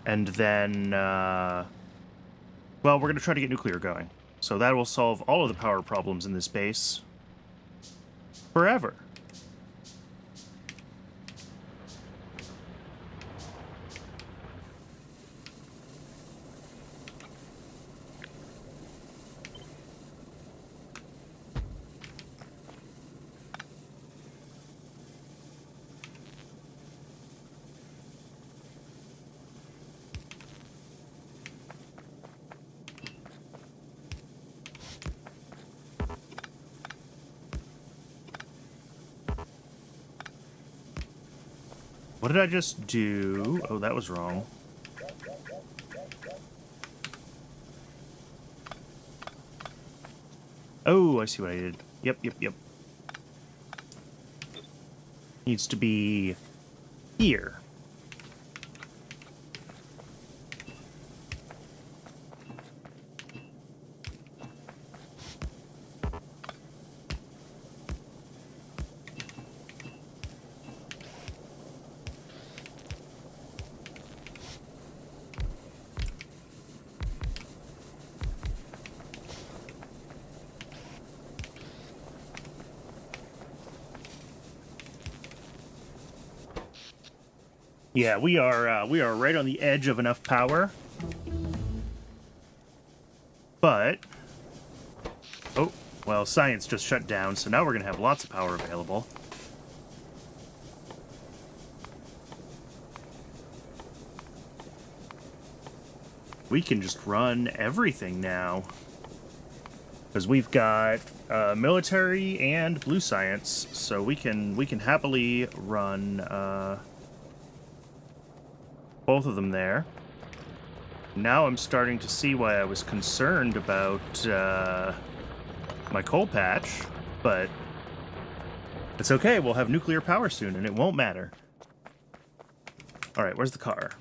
And then, well, we're going to try to get nuclear going. So that will solve all of the power problems in this base forever. What did I just do? Oh, that was wrong. Oh, I see what I did. Yep. Needs to be here. Yeah, we are right on the edge of enough power. But oh, well, science just shut down, so now we're going to have lots of power available. We can just run everything now. Because we've got military and blue science, so we can happily run both of them there. Now I'm starting to see why I was concerned about my coal patch, but it's okay. We'll have nuclear power soon, and it won't matter. All right, where's the car?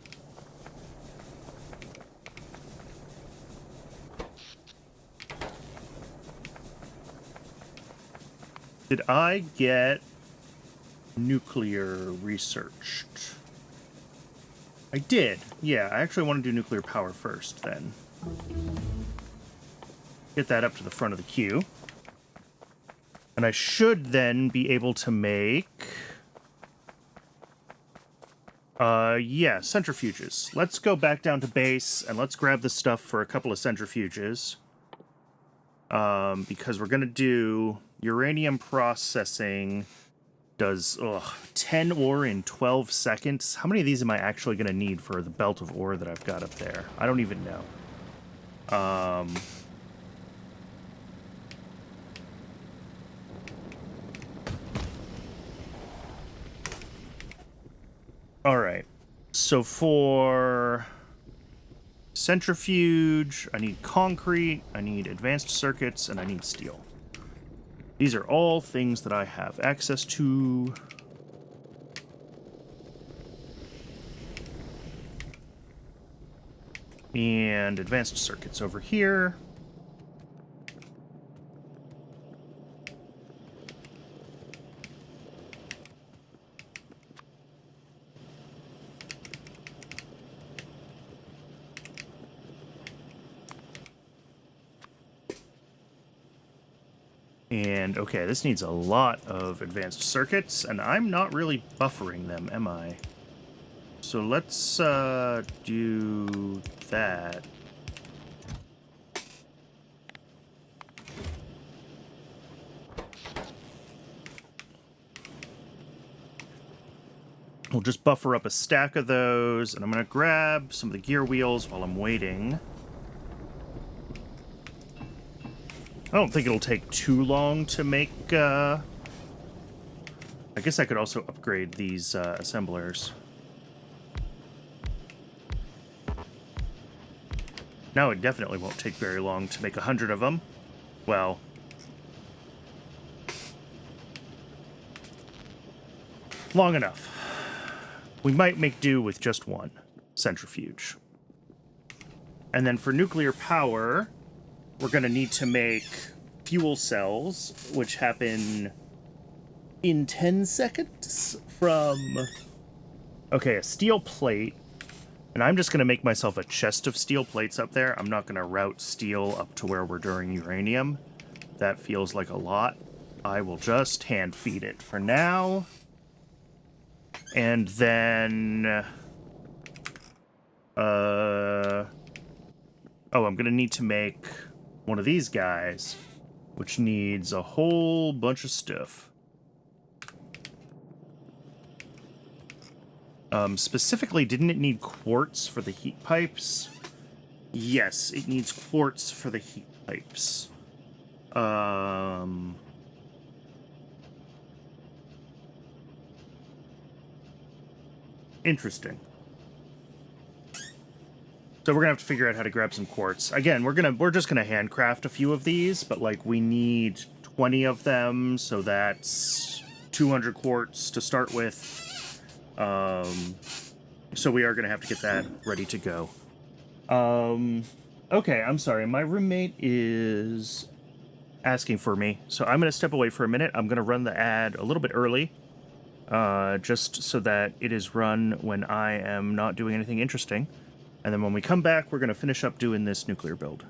Did I get nuclear researched? I did. Yeah, I actually want to do nuclear power first, then. Get that up to the front of the queue. And I should then be able to make... yeah, centrifuges. Let's go back down to base, and let's grab the stuff for a couple of centrifuges. Because we're gonna do uranium processing does 10 ore in 12 seconds. How many of these am I actually gonna need for the belt of ore that I've got up there? I don't even know. All right. So for centrifuge, I need concrete, I need advanced circuits, and I need steel. These are all things that I have access to. And advanced circuits over here. And, okay, this needs a lot of advanced circuits, and I'm not really buffering them, am I? So let's, do that. We'll just buffer up a stack of those, and I'm gonna grab some of the gear wheels while I'm waiting. I don't think it'll take too long to make, I guess I could also upgrade these, assemblers. Now it definitely won't take very long to make 100 of them. Well... long enough. We might make do with just one centrifuge. And then for nuclear power... we're going to need to make fuel cells, which happen in 10 seconds from... okay, a steel plate. And I'm just going to make myself a chest of steel plates up there. I'm not going to route steel up to where we're doing uranium. That feels like a lot. I will just hand feed it for now. And then... oh, I'm going to need to make... one of these guys, which needs a whole bunch of stuff. Specifically, didn't it need quartz for the heat pipes? Yes, it needs quartz for the heat pipes. Interesting. So we're gonna have to figure out how to grab some quartz. Again, we're just gonna handcraft a few of these, but like we need 20 of them, so that's 200 quartz to start with. So we are gonna have to get that ready to go. Okay, I'm sorry. My roommate is asking for me, so I'm gonna step away for a minute. I'm gonna run the ad a little bit early, just so that it is run when I am not doing anything interesting. And then when we come back, we're going to finish up doing this nuclear build.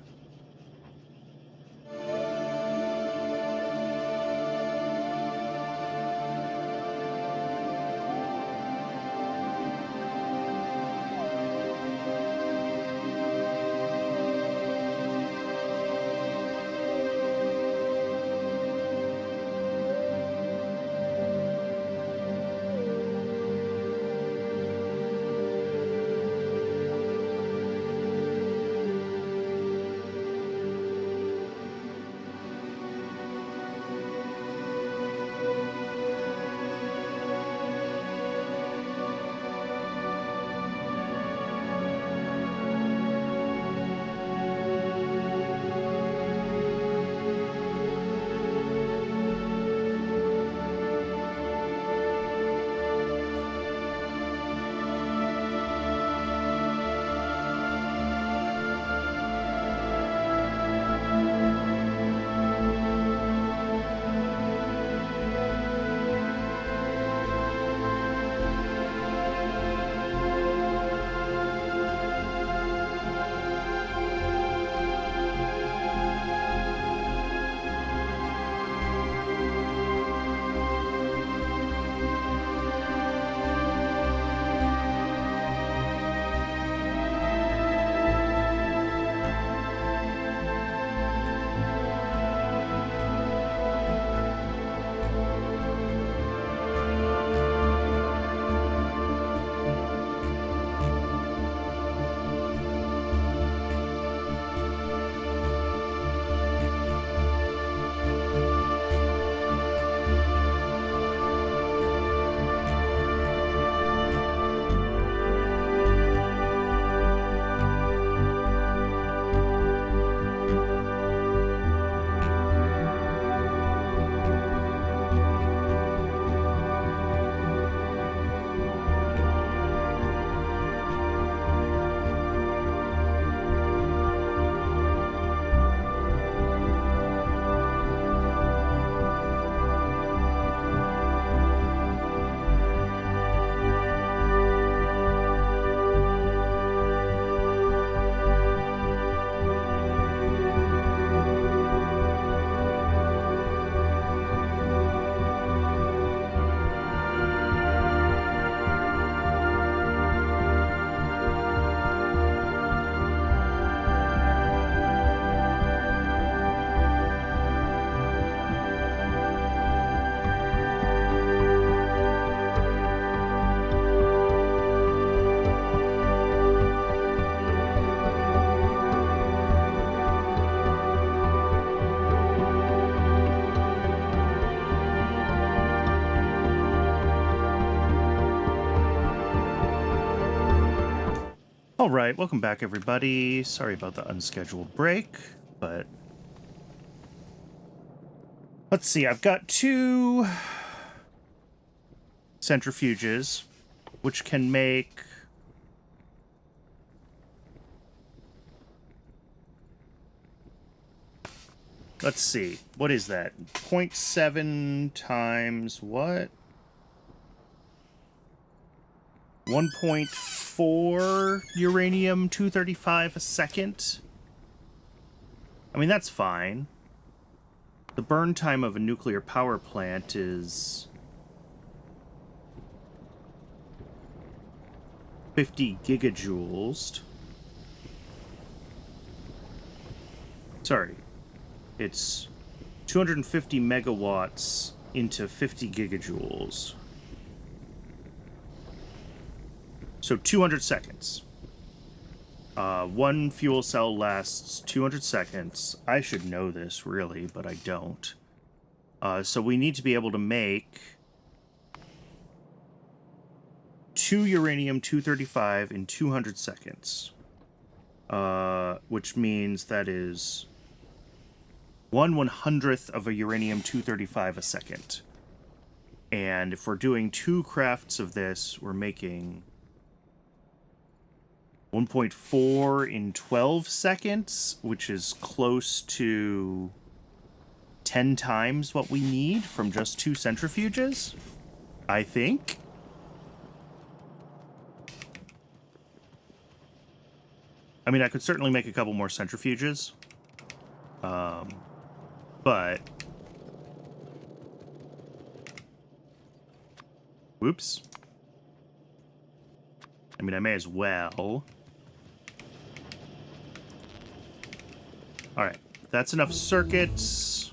All right, welcome back, everybody. Sorry about the unscheduled break, but let's see. I've got 2 centrifuges, which can make let's see. What is that? 0.7 times what? 1.4 uranium-235 a second? I mean, that's fine. The burn time of a nuclear power plant is 50 gigajoules. Sorry. It's 250 megawatts into 50 gigajoules. So 200 seconds. One fuel cell lasts 200 seconds. I should know this, really, but I don't. So we need to be able to make 2 uranium-235 in 200 seconds. Which means that is 1/100th of a uranium-235 a second. And if we're doing 2 crafts of this, we're making 1.4 in 12 seconds, which is close to 10 times what we need from just 2 centrifuges, I think. I mean, I could certainly make a couple more centrifuges. But... Whoops. I mean, I may as well. Alright, that's enough circuits.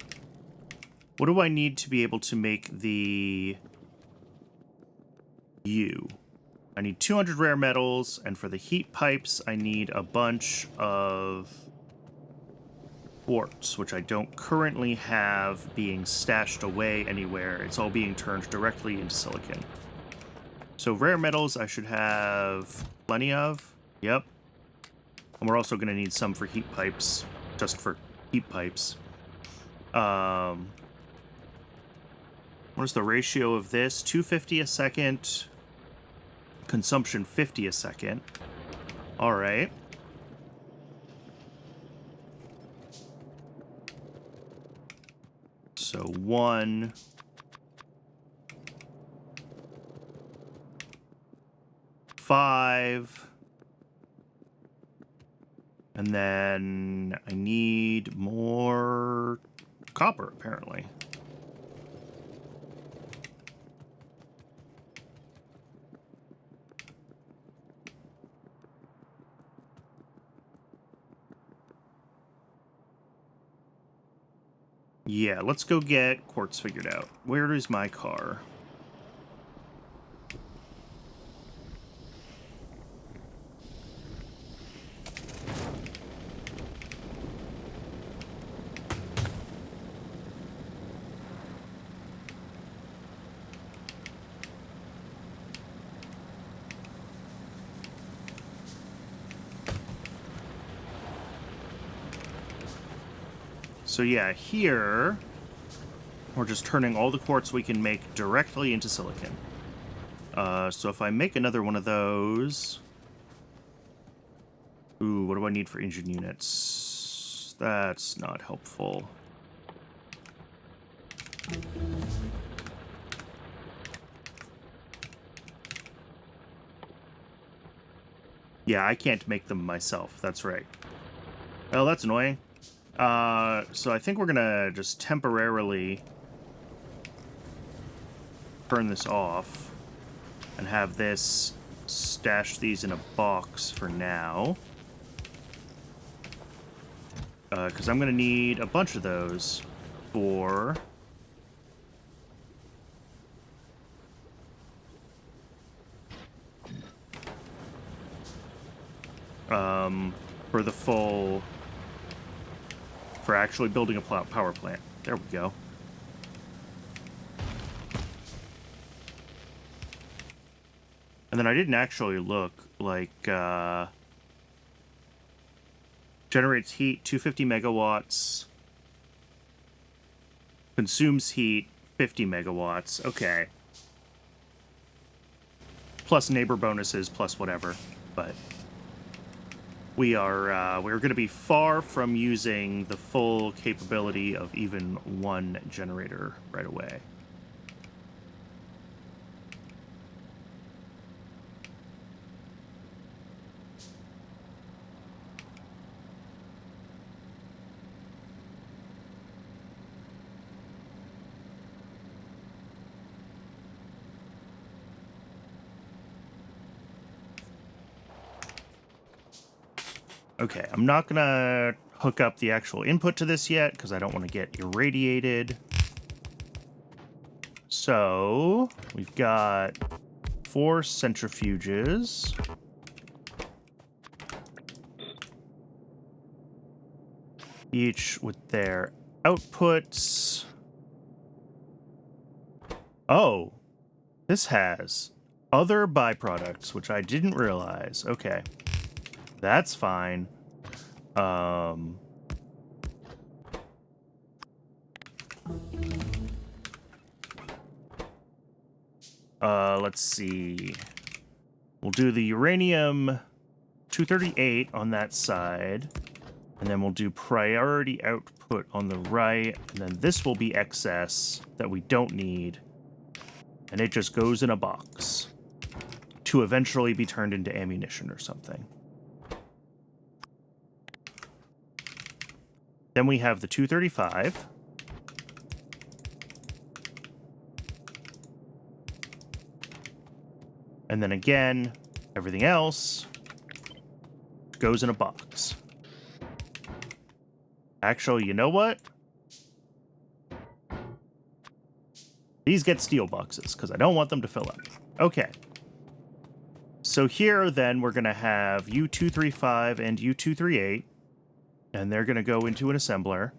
What do I need to be able to make the U? I need 200 rare metals, and for the heat pipes, I need a bunch of quartz, which I don't currently have being stashed away anywhere. It's all being turned directly into silicon. So rare metals I should have plenty of. Yep. And we're also going to need some for heat pipes, just for heat pipes. What is the ratio of this? 250 a second. Consumption 50 a second. All right. So 1, 5, and then I need more copper, apparently. Yeah, let's go get quartz figured out. Where is my car? So yeah, here, we're just turning all the quartz we can make directly into silicon. So if I make another one of those... Ooh, what do I need for engine units? That's not helpful. Yeah, I can't make them myself, that's right. Well, that's annoying. So I think we're gonna just temporarily turn this off and have this stash these in a box for now. Because I'm gonna need a bunch of those for... for the full... for actually building a power plant. There we go. And then I didn't actually look, like, Generates heat, 250 megawatts. Consumes heat, 50 megawatts. Okay. Plus neighbor bonuses, plus whatever. But we're going to be far from using the full capability of even one generator right away. Okay, I'm not going to hook up the actual input to this yet because I don't want to get irradiated. So, we've got 4 centrifuges. Each with their outputs. Oh, this has other byproducts, which I didn't realize. Okay. That's fine. Let's see. We'll do the uranium 238 on that side, and then we'll do priority output on the right, and then this will be excess that we don't need, and it just goes in a box to eventually be turned into ammunition or something. Then we have the 235. And then again, everything else goes in a box. Actually, you know what? These get steel boxes, because I don't want them to fill up. Okay. So here, then, we're going to have U235 and U238. And they're going to go into an assembler.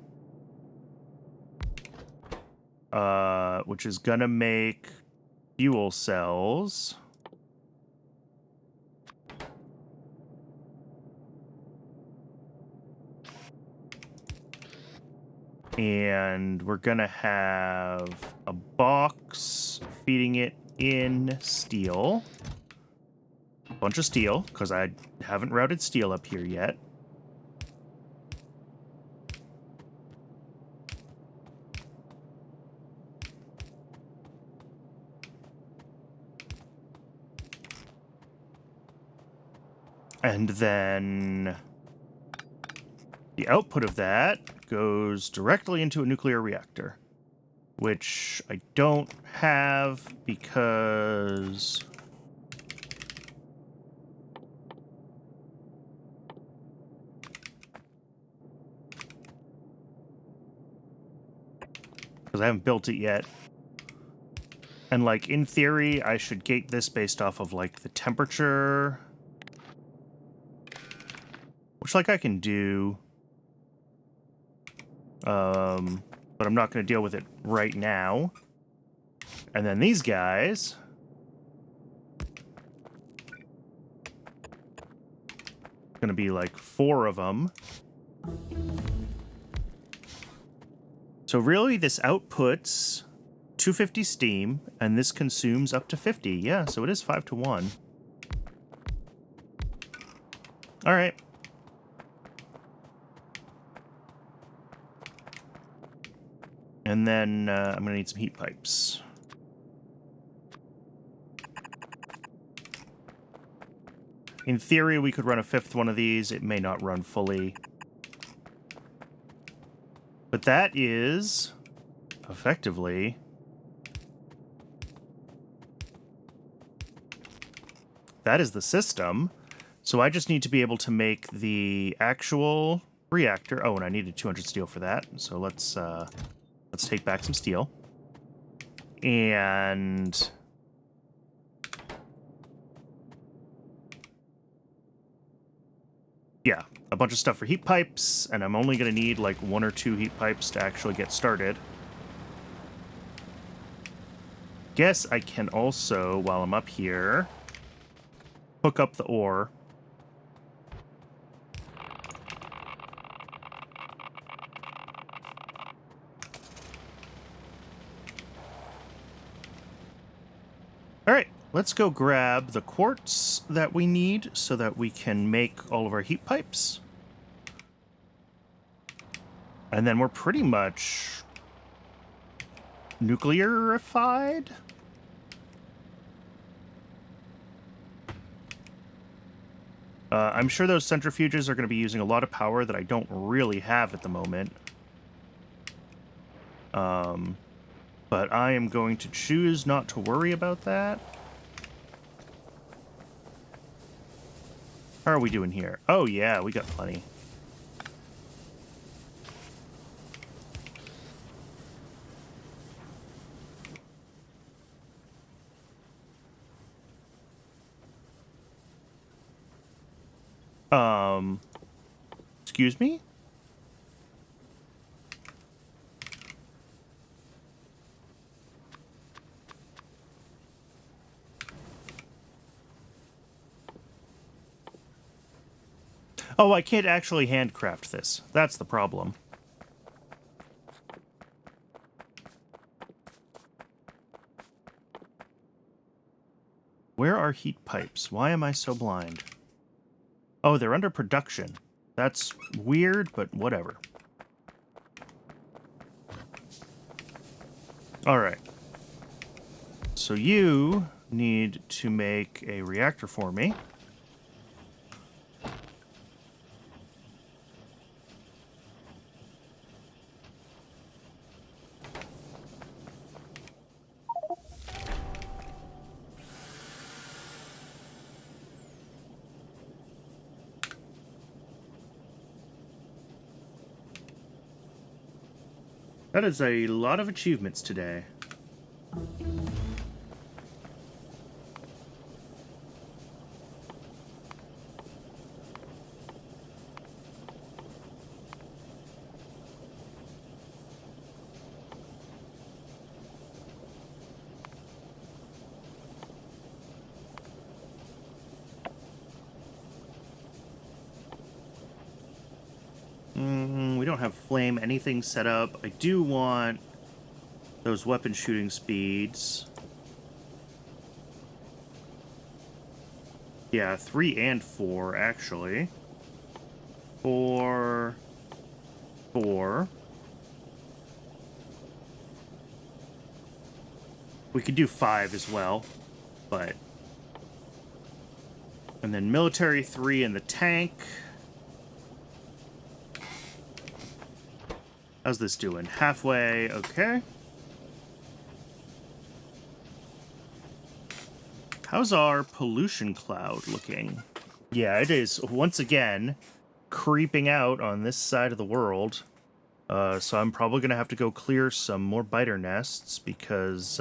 Which is going to make fuel cells. And we're going to have a box feeding it in steel. A bunch of steel, because I haven't routed steel up here yet. And then the output of that goes directly into a nuclear reactor, which I don't have because I haven't built it yet. And, like, in theory, I should gate this based off of, like, the temperature, which, like, I can do. But I'm not going to deal with it right now. And then these guys. Going to be like 4 of them. So really this outputs 250 steam, and this consumes up to 50. Yeah, so it is 5 to 1. All right. And then I'm going to need some heat pipes. In theory, we could run a 5th one of these. It may not run fully. But that is effectively that is the system. So I just need to be able to make the actual reactor. Oh, and I needed 200 steel for that. So let's take back some steel. And yeah, a bunch of stuff for heat pipes, and I'm only going to need like 1 or 2 heat pipes to actually get started. Guess I can also, while I'm up here, hook up the ore. All right, let's go grab the quartz that we need so that we can make all of our heat pipes. And then we're pretty much nuclearified. I'm sure those centrifuges are going to be using a lot of power that I don't really have at the moment. But I am going to choose not to worry about that. How are we doing here? Oh yeah, we got plenty. Excuse me? Oh, I can't actually handcraft this. That's the problem. Where are heat pipes? Why am I so blind? Oh, they're under production. That's weird, but whatever. All right. So you need to make a reactor for me. That is a lot of achievements today. We don't have flame anything set up. I do want those weapon shooting speeds. Yeah, 3 and 4, actually. 4... 4. We could do 5 as well, but... And then military 3 in the tank. How's this doing? Halfway, okay. How's our pollution cloud looking? Yeah, it is, once again, creeping out on this side of the world. So I'm probably going to have to go clear some more biter nests because,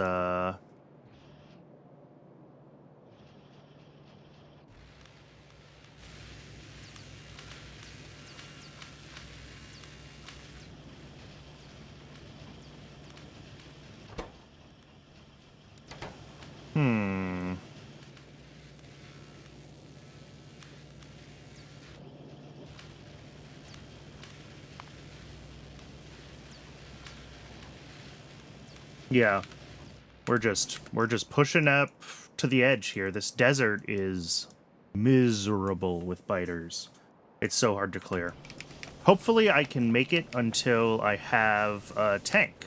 yeah, we're just pushing up to the edge here. This desert is miserable with biters. It's so hard to clear. Hopefully I can make it until I have a tank.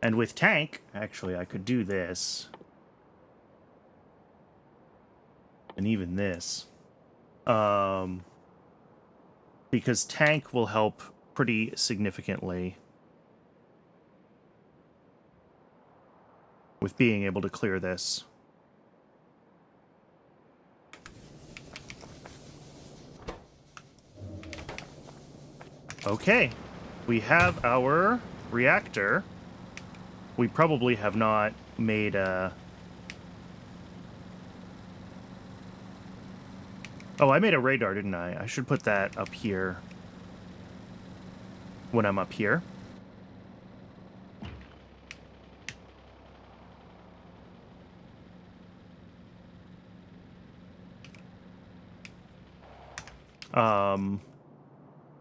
And with tank, actually, I could do this. And even this. Because tank will help pretty significantly with being able to clear this. Okay, we have our reactor. We probably have not made a... Oh, I made a radar, didn't I? I should put that up here when I'm up here.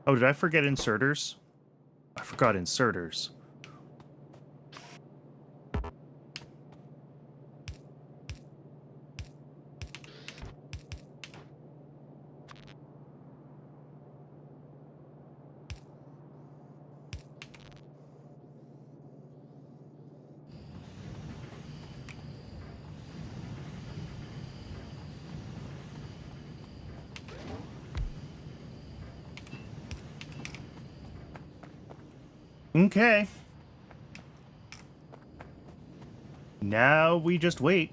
Oh, did I forget inserters? I forgot inserters. Okay. Now we just wait.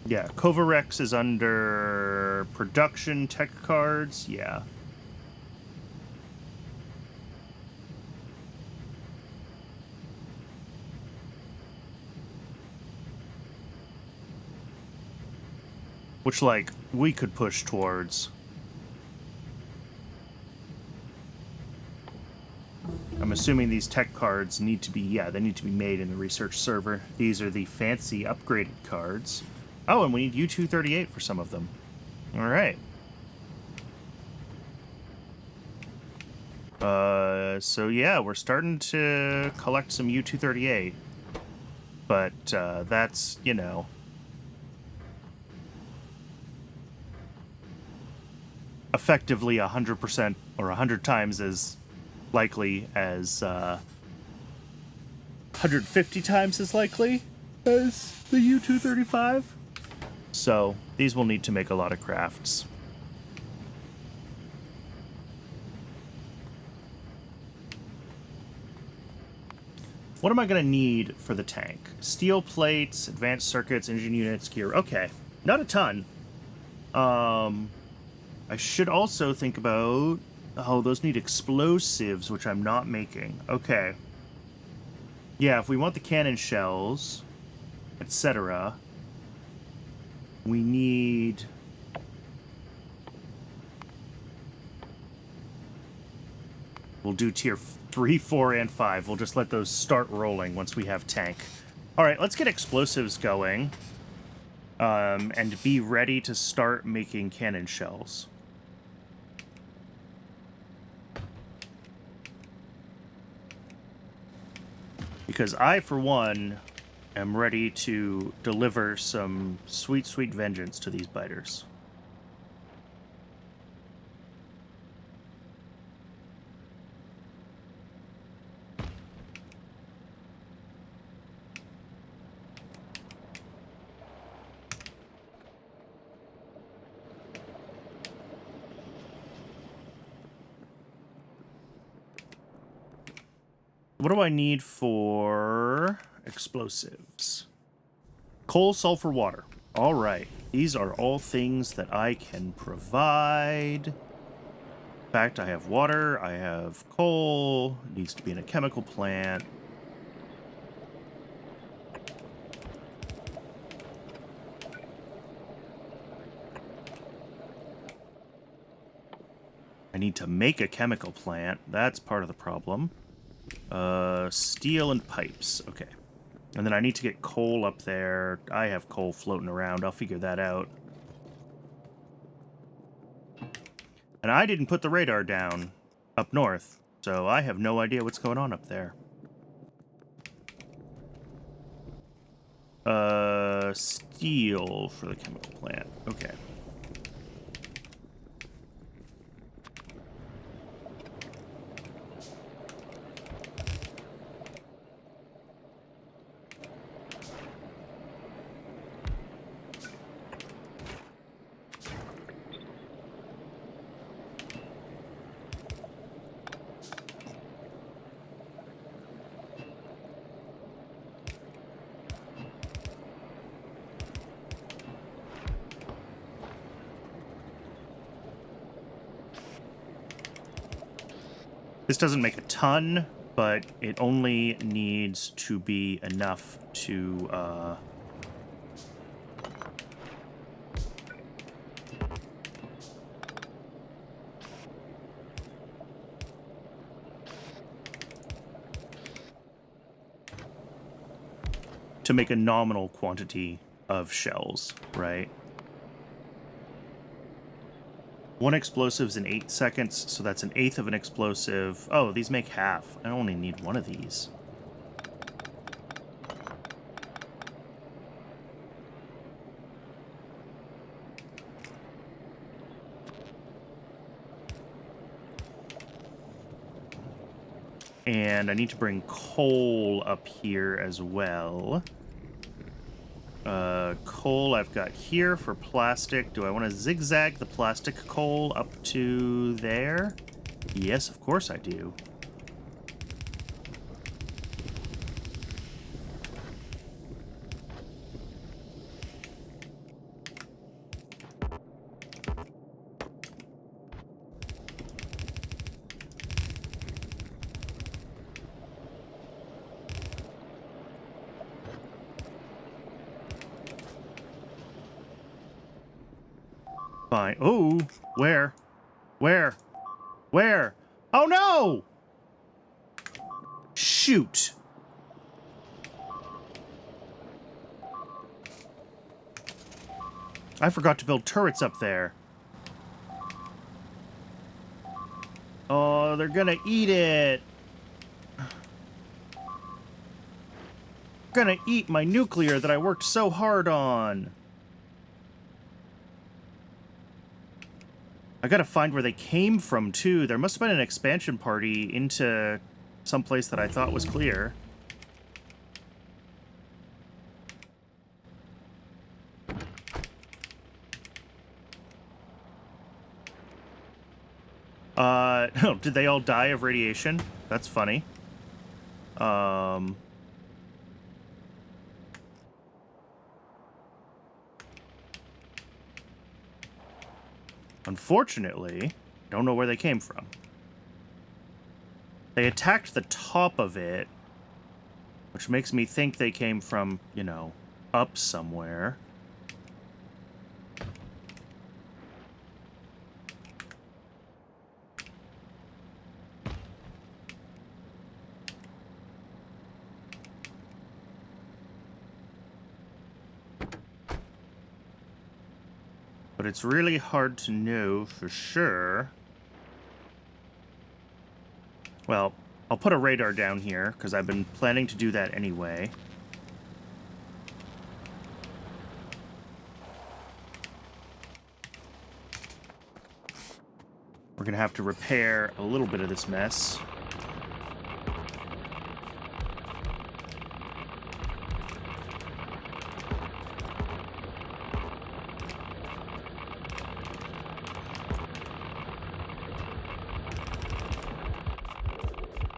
Yeah, Kovarex is under production tech cards. Yeah. Which, like, we could push towards. I'm assuming these tech cards need to be, yeah, they need to be made in the research server. These are the fancy upgraded cards. Oh, and we need U-238 for some of them. All right. So yeah, we're starting to collect some U-238. But, that's, you know... effectively 100% or 100 times as likely as 150 times as likely as the U-235. So these will need to make a lot of crafts. What am I going to need for the tank? Steel plates, advanced circuits, engine units, gear. Okay, not a ton. I should also think about... oh, those need explosives, which I'm not making. Okay. Yeah, if we want the cannon shells, etc., we need... we'll do tier 3, 4, and 5. We'll just let those start rolling once we have tank. All right, let's get explosives going. And be ready to start making cannon shells. Because I, for one, am ready to deliver some sweet, sweet vengeance to these biters. What do I need for explosives? Coal, sulfur, water. All right. These are all things that I can provide. In fact, I have water, I have coal. It needs to be in a chemical plant. I need to make a chemical plant. That's part of the problem. Steel and pipes. Okay. And then I need to get coal up there. I have coal floating around. I'll figure that out. And I didn't put the radar down up north, so I have no idea what's going on up there. Steel for the chemical plant. Okay. This doesn't make a ton, but it only needs to be enough to, to make a nominal quantity of shells, right? One explosive's in 8 seconds, so that's an eighth of an explosive. Oh, these make half. I only need one of these. And I need to bring coal up here as well. Coal I've got here for plastic. Do I want to zigzag the plastic coal up to there? Yes, of course I do. Fine. Oh, where? Where? Where? Oh no! Shoot. I forgot to build turrets up there. Oh, they're gonna eat it. Gonna eat my nuclear that I worked so hard on. I gotta find where they came from, too. There must have been an expansion party into someplace that I thought was clear. Oh, did they all die of radiation? That's funny. Unfortunately, don't know where they came from. They attacked the top of it, which makes me think they came from, you know, up somewhere. But it's really hard to know for sure. Well, I'll put a radar down here, because I've been planning to do that anyway. We're going to have to repair a little bit of this mess.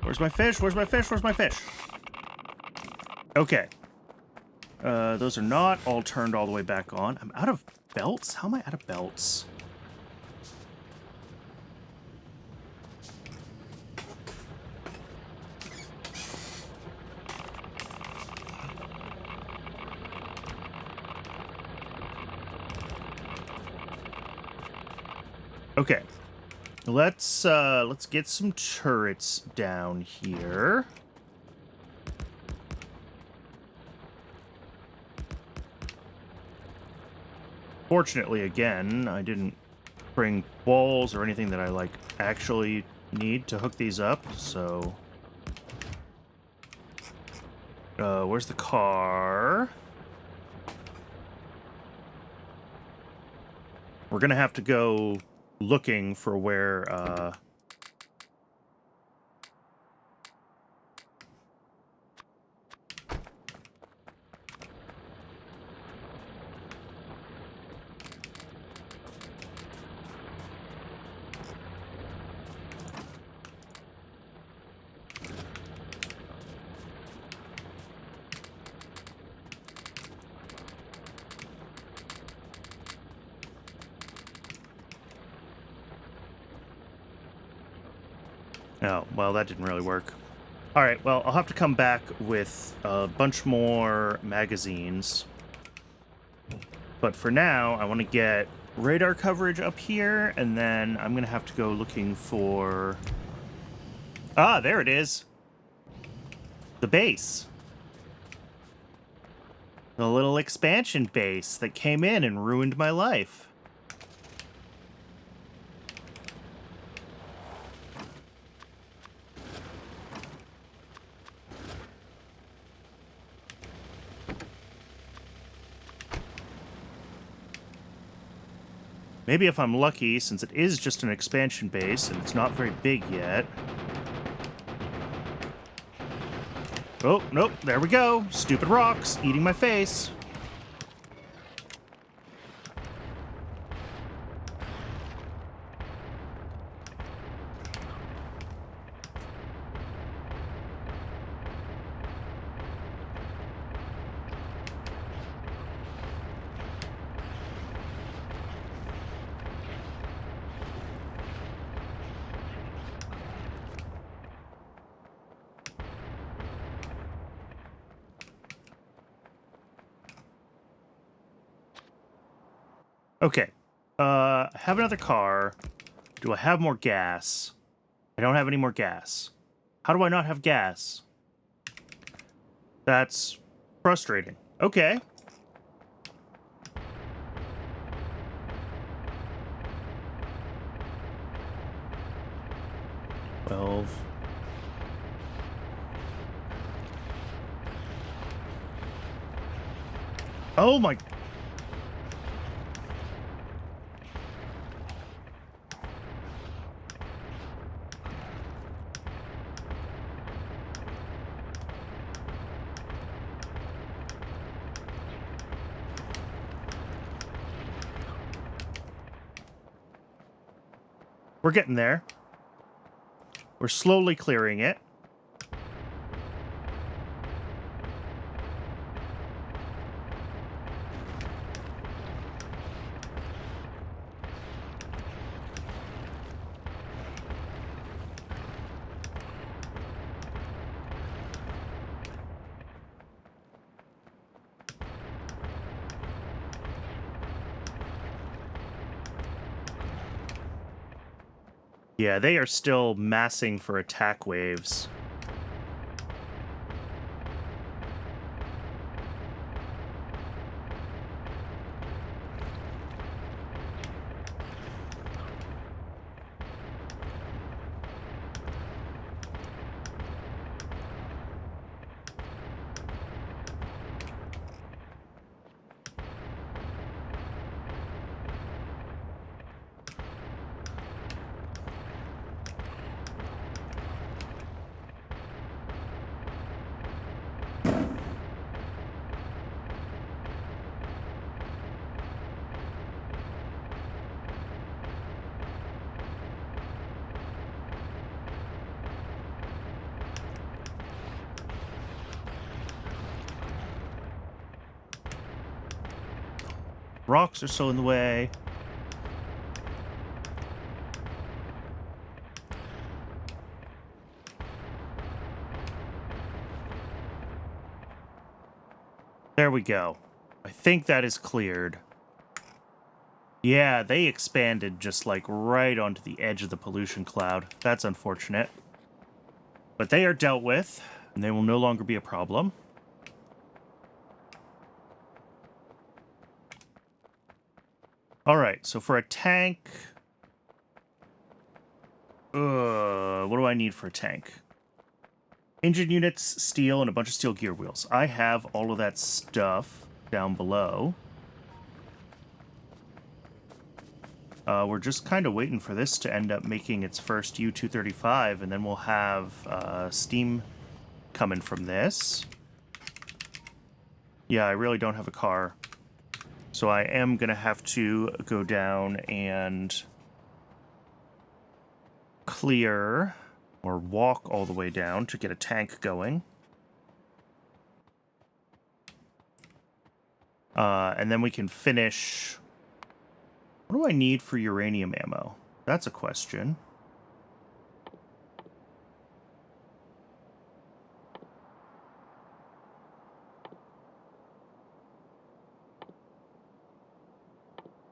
Where's my fish? Where's my fish? Where's my fish? Okay. Those are not all turned all the way back on. I'm out of belts? How am I out of belts? Okay. Let's get some turrets down here. Fortunately, again, I didn't bring walls or anything that I, like, actually need to hook these up, so... where's the car? We're gonna have to go looking for where, Oh, well, that didn't really work. Alright, well, I'll have to come back with a bunch more magazines. But for now, I want to get radar coverage up here, and then I'm going to have to go looking for... Ah, there it is! The base. The little expansion base that came in and ruined my life. Maybe if I'm lucky, since it is just an expansion base and it's not very big yet. Oh, nope, there we go. Stupid rocks eating my face. Okay. Have another car. Do I have more gas? I don't have any more gas. How do I not have gas? That's frustrating. Okay. 12. Oh my... We're getting there. We're slowly clearing it. Yeah, they are still massing for attack waves. Rocks are still in the way. There we go. I think that is cleared. Yeah, they expanded just like right onto the edge of the pollution cloud. That's unfortunate. But they are dealt with, and they will no longer be a problem. Alright, so for a tank... what do I need for a tank? Engine units, steel, and a bunch of steel gear wheels. I have all of that stuff down below. We're just kind of waiting for this to end up making its first U-235, and then we'll have steam coming from this. Yeah, I really don't have a car. So I am going to have to go down and clear or walk all the way down to get a tank going. And then we can finish... What do I need for uranium ammo? That's a question.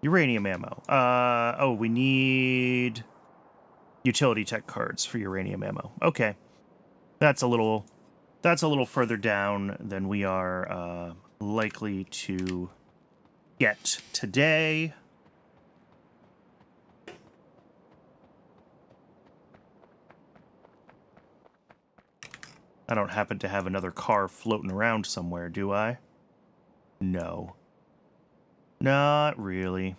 Uranium ammo. Oh, we need utility tech cards for uranium ammo. Okay. That's a little further down than we are likely to get today. I don't happen to have another car floating around somewhere, do I? No. Not really.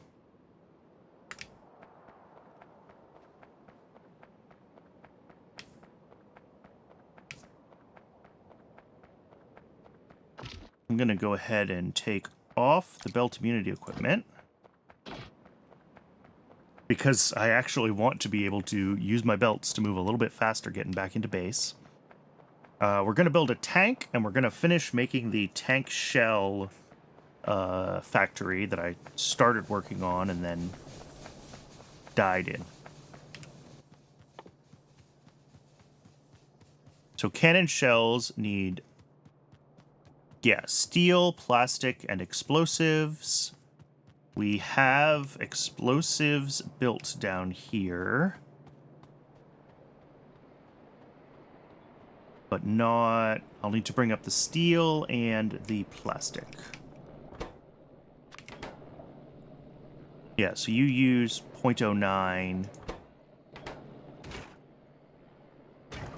I'm going to go ahead and take off the belt immunity equipment, because I actually want to be able to use my belts to move a little bit faster getting back into base. We're going to build a tank, and we're going to finish making the tank shell factory that I started working on and then died in. So cannon shells need, yeah, steel, plastic, and explosives. We have explosives built down here, but not... I'll need to bring up the steel and the plastic. Yeah, so you use 0.09,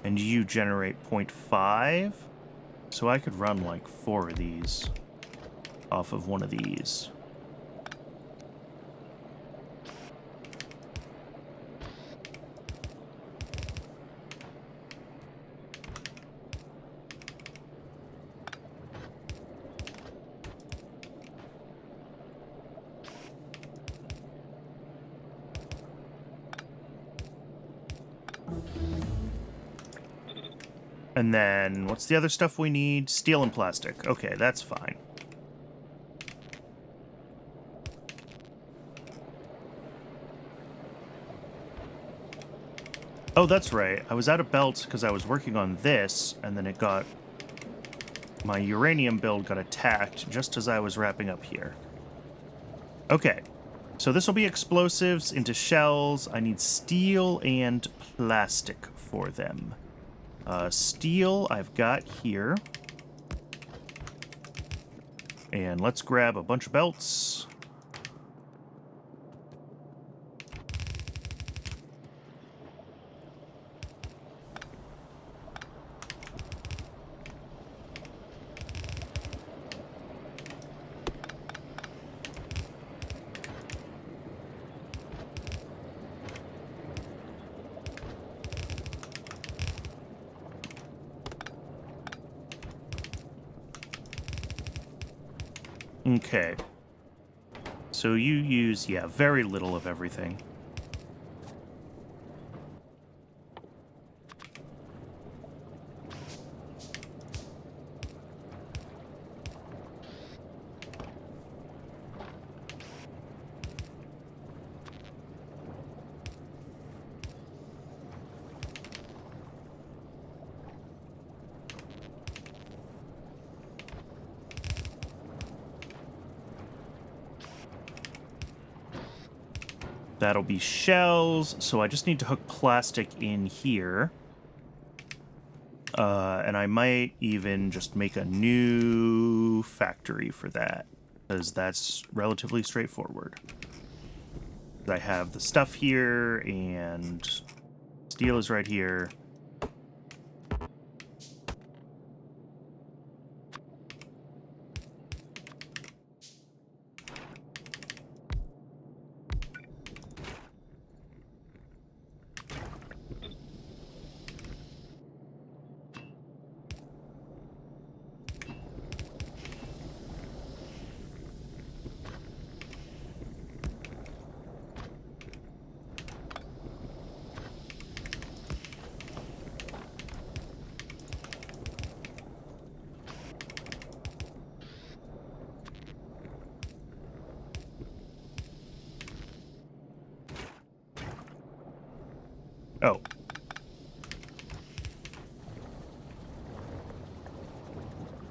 and you generate 0.5, so I could run like 4 of these off of one of these. And then, what's the other stuff we need? Steel and plastic. Okay, that's fine. Oh, that's right. I was out of belts because I was working on this, and then it got... My uranium build got attacked just as I was wrapping up here. Okay. So this will be explosives into shells. I need steel and plastic for them. Steel I've got here. And let's grab a bunch of belts. Okay. So you use, yeah, very little of everything. That'll be shells, so I just need to hook plastic in here. And I might even just make a new factory for that, because that's relatively straightforward. I have the stuff here, and steel is right here. Oh.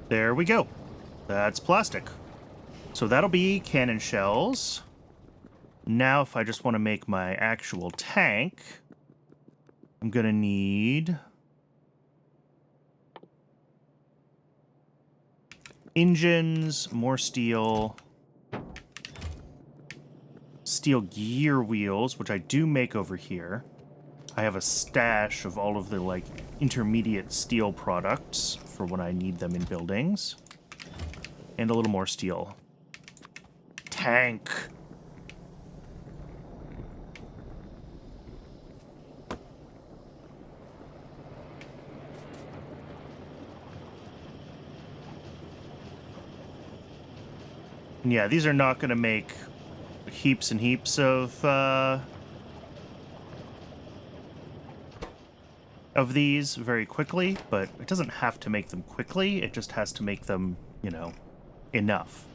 There we go. That's plastic. So that'll be cannon shells. Now, if I just want to make my actual tank, I'm going to need engines, more steel, steel gear wheels, which I do make over here. I have a stash of all of the, like, intermediate steel products for when I need them in buildings. And a little more steel. Tank! Yeah, these are not going to make heaps and heaps of these very quickly, but it doesn't have to make them quickly. It just has to make them, you know, enough.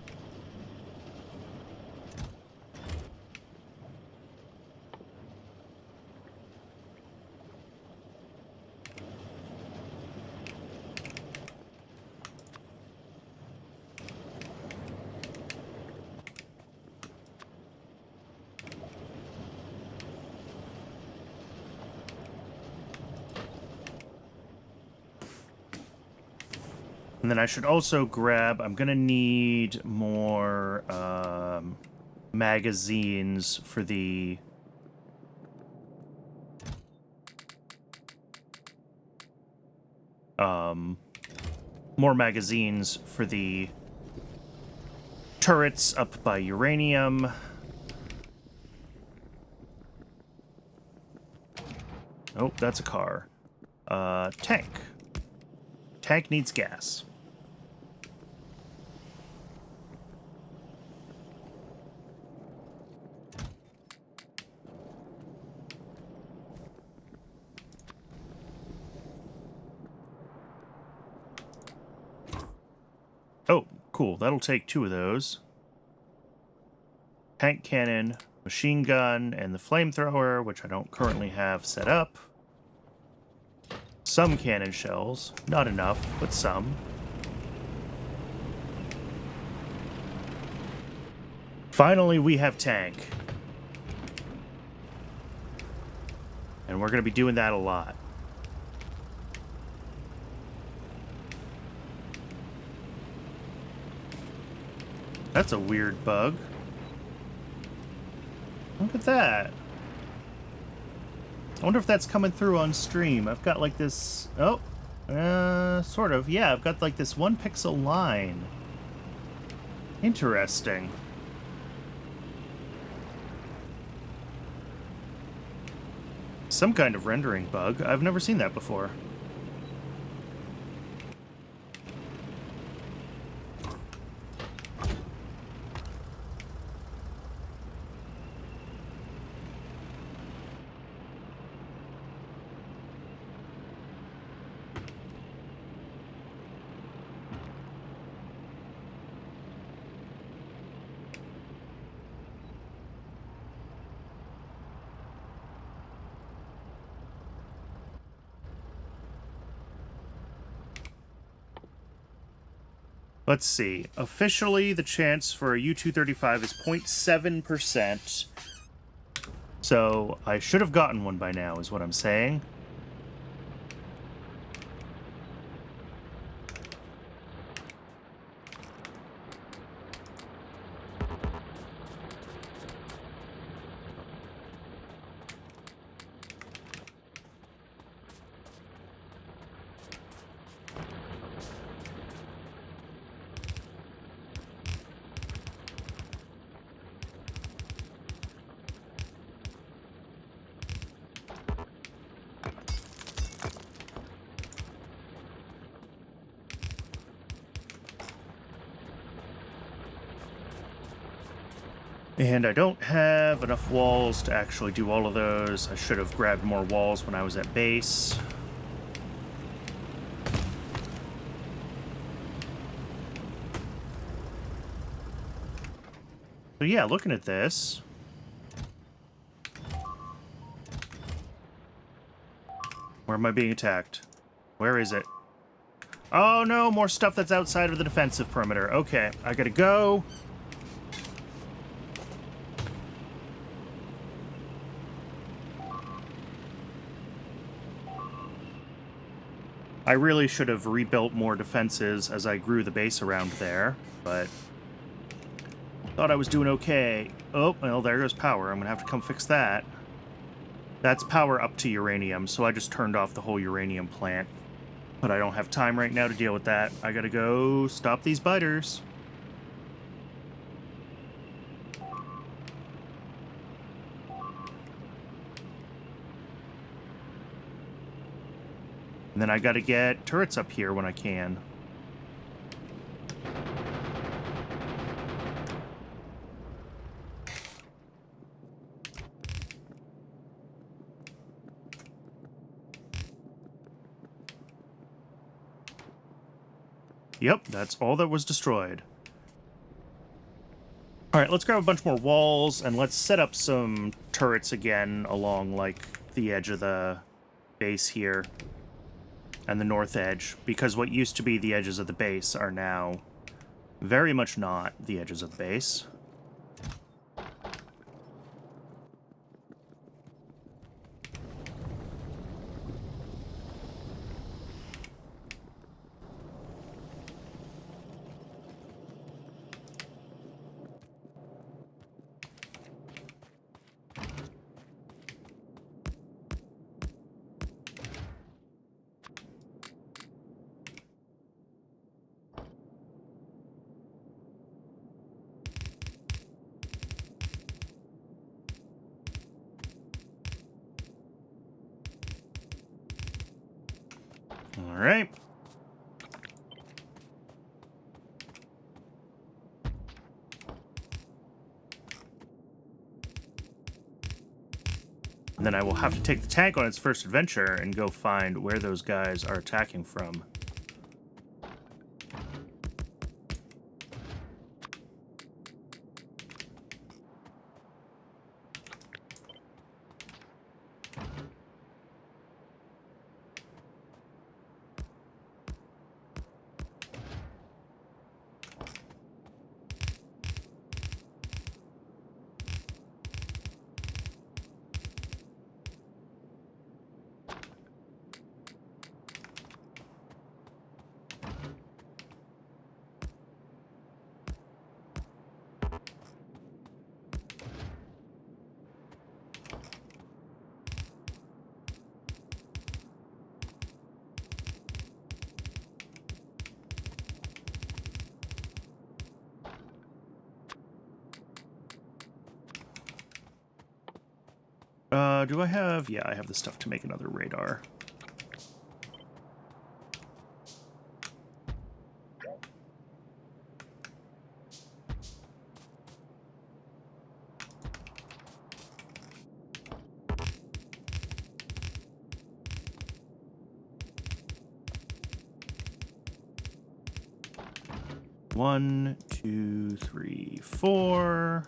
And then I should also grab, I'm going to need more magazines for the... more magazines for the turrets up by uranium. Oh, that's a car. Tank. Tank needs gas. Oh, cool. That'll take 2 of those. Tank cannon, machine gun, and the flamethrower, which I don't currently have set up. Some cannon shells. Not enough, but some. Finally, we have tank. And we're going to be doing that a lot. That's a weird bug. Look at that. I wonder if that's coming through on stream. I've got like this... Oh, sort of. Yeah, I've got like this 1 pixel line. Interesting. Some kind of rendering bug. I've never seen that before. Let's see. Officially, the chance for a U-235 is 0.7%. So I should have gotten one by now, is what I'm saying. And I don't have enough walls to actually do all of those. I should have grabbed more walls when I was at base. So yeah, looking at this... Where am I being attacked? Where is it? Oh no, more stuff that's outside of the defensive perimeter. Okay, I gotta go. I really should have rebuilt more defenses as I grew the base around there, but thought I was doing okay. Oh, well, there goes power. I'm gonna have to come fix that. That's power up to uranium, so I just turned off the whole uranium plant. But I don't have time right now to deal with that. I gotta go stop these biters. And then I gotta get turrets up here when I can. Yep, that's all that was destroyed. All right, let's grab a bunch more walls, and let's set up some turrets again along, like, the edge of the base here. And the north edge, because what used to be the edges of the base are now very much not the edges of the base. All right. And then I will have to take the tank on its first adventure and go find where those guys are attacking from. Do I have... Yeah, I have the stuff to make another radar. One, two, three, four.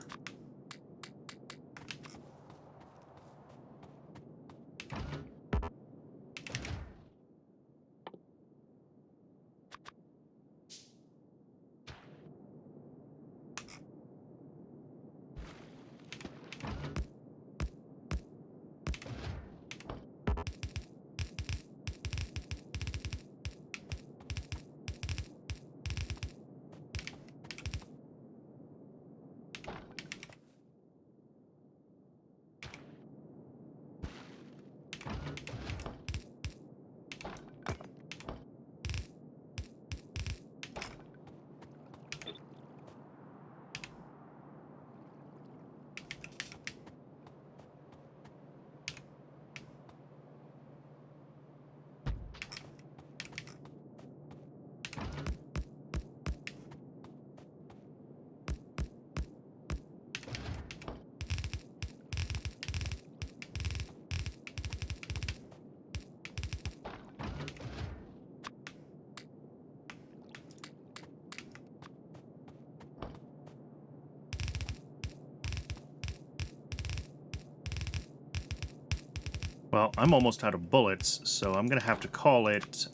Well, I'm almost out of bullets, so I'm going to have to call it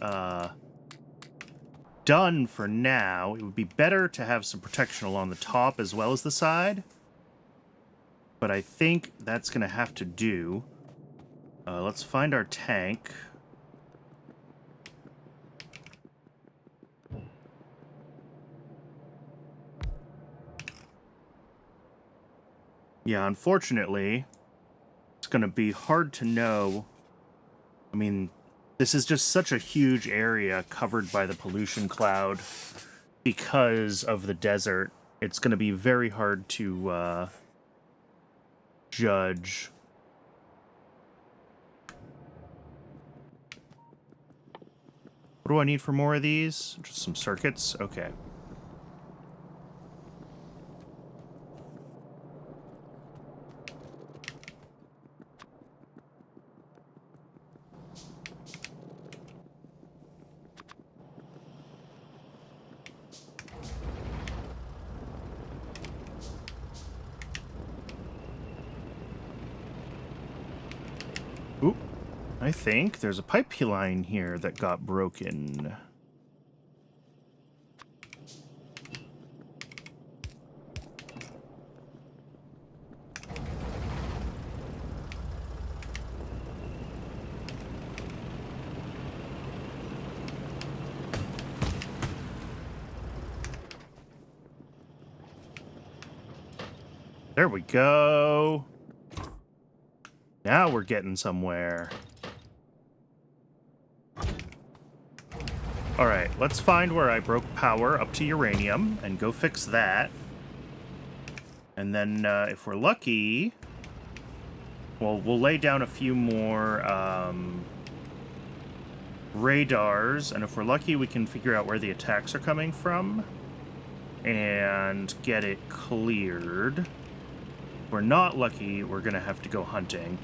done for now. It would be better to have some protection along the top as well as the side. But I think that's going to have to do. Let's find our tank. Yeah, unfortunately, it's going to be hard to know. I mean, this is just such a huge area covered by the pollution cloud because of the desert. It's going to be very hard to judge. What do I need for more of these? Just some circuits? Okay. Oop. I think there's a pipeline here that got broken. There we go. Now we're getting somewhere. All right, let's find where I broke power up to uranium and go fix that. And then if we're lucky, well, we'll lay down a few more radars. And if we're lucky, we can figure out where the attacks are coming from and get it cleared. If we're not lucky, we're going to have to go hunting.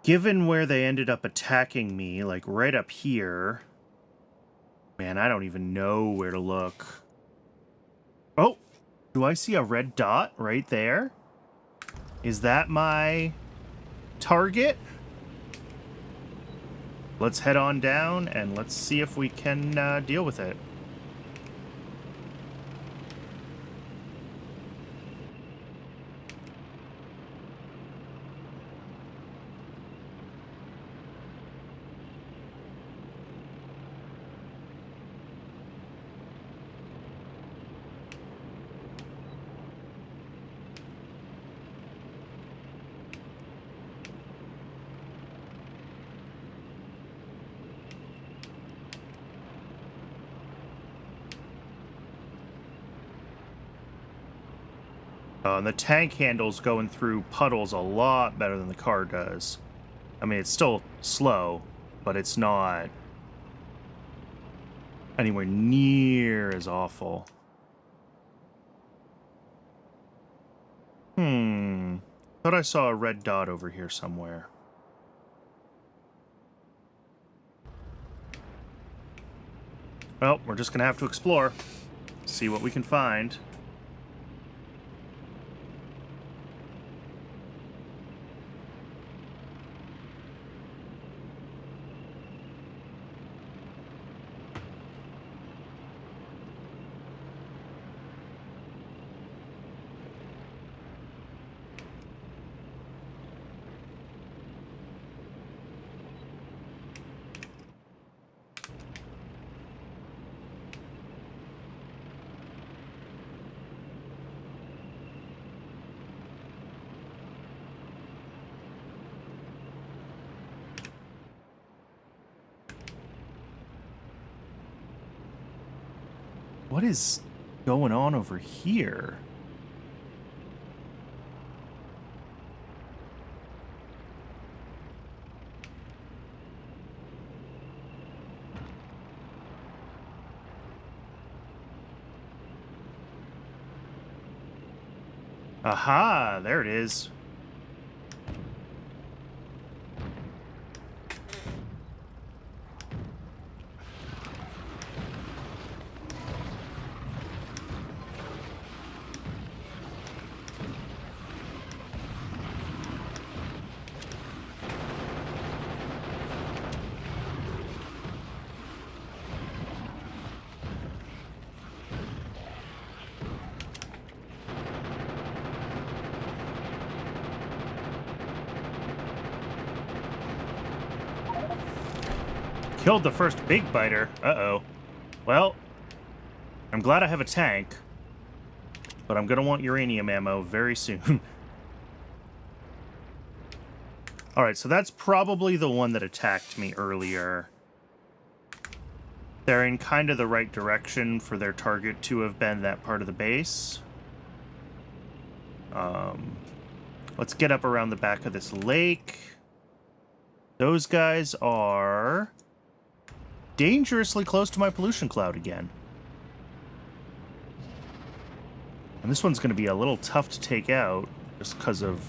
Given where they ended up attacking me, like right up here, man, I don't even know where to look. Oh, do I see a red dot right there? Is that my target? Let's head on down and let's see if we can deal with it. And the tank handle's going through puddles a lot better than the car does. I mean, it's still slow, but it's not anywhere near as awful. Thought I saw a red dot over here somewhere. Well, we're just gonna have to explore. See what we can find. What is going on over here? Aha, there it is. Killed the first big biter. Uh-oh. Well, I'm glad I have a tank, but I'm gonna want uranium ammo very soon. Alright, so that's probably the one that attacked me earlier. They're in kind of the right direction for their target to have been that part of the base. Let's get up around the back of this lake. Those guys are dangerously close to my pollution cloud again. And this one's going to be a little tough to take out just because of...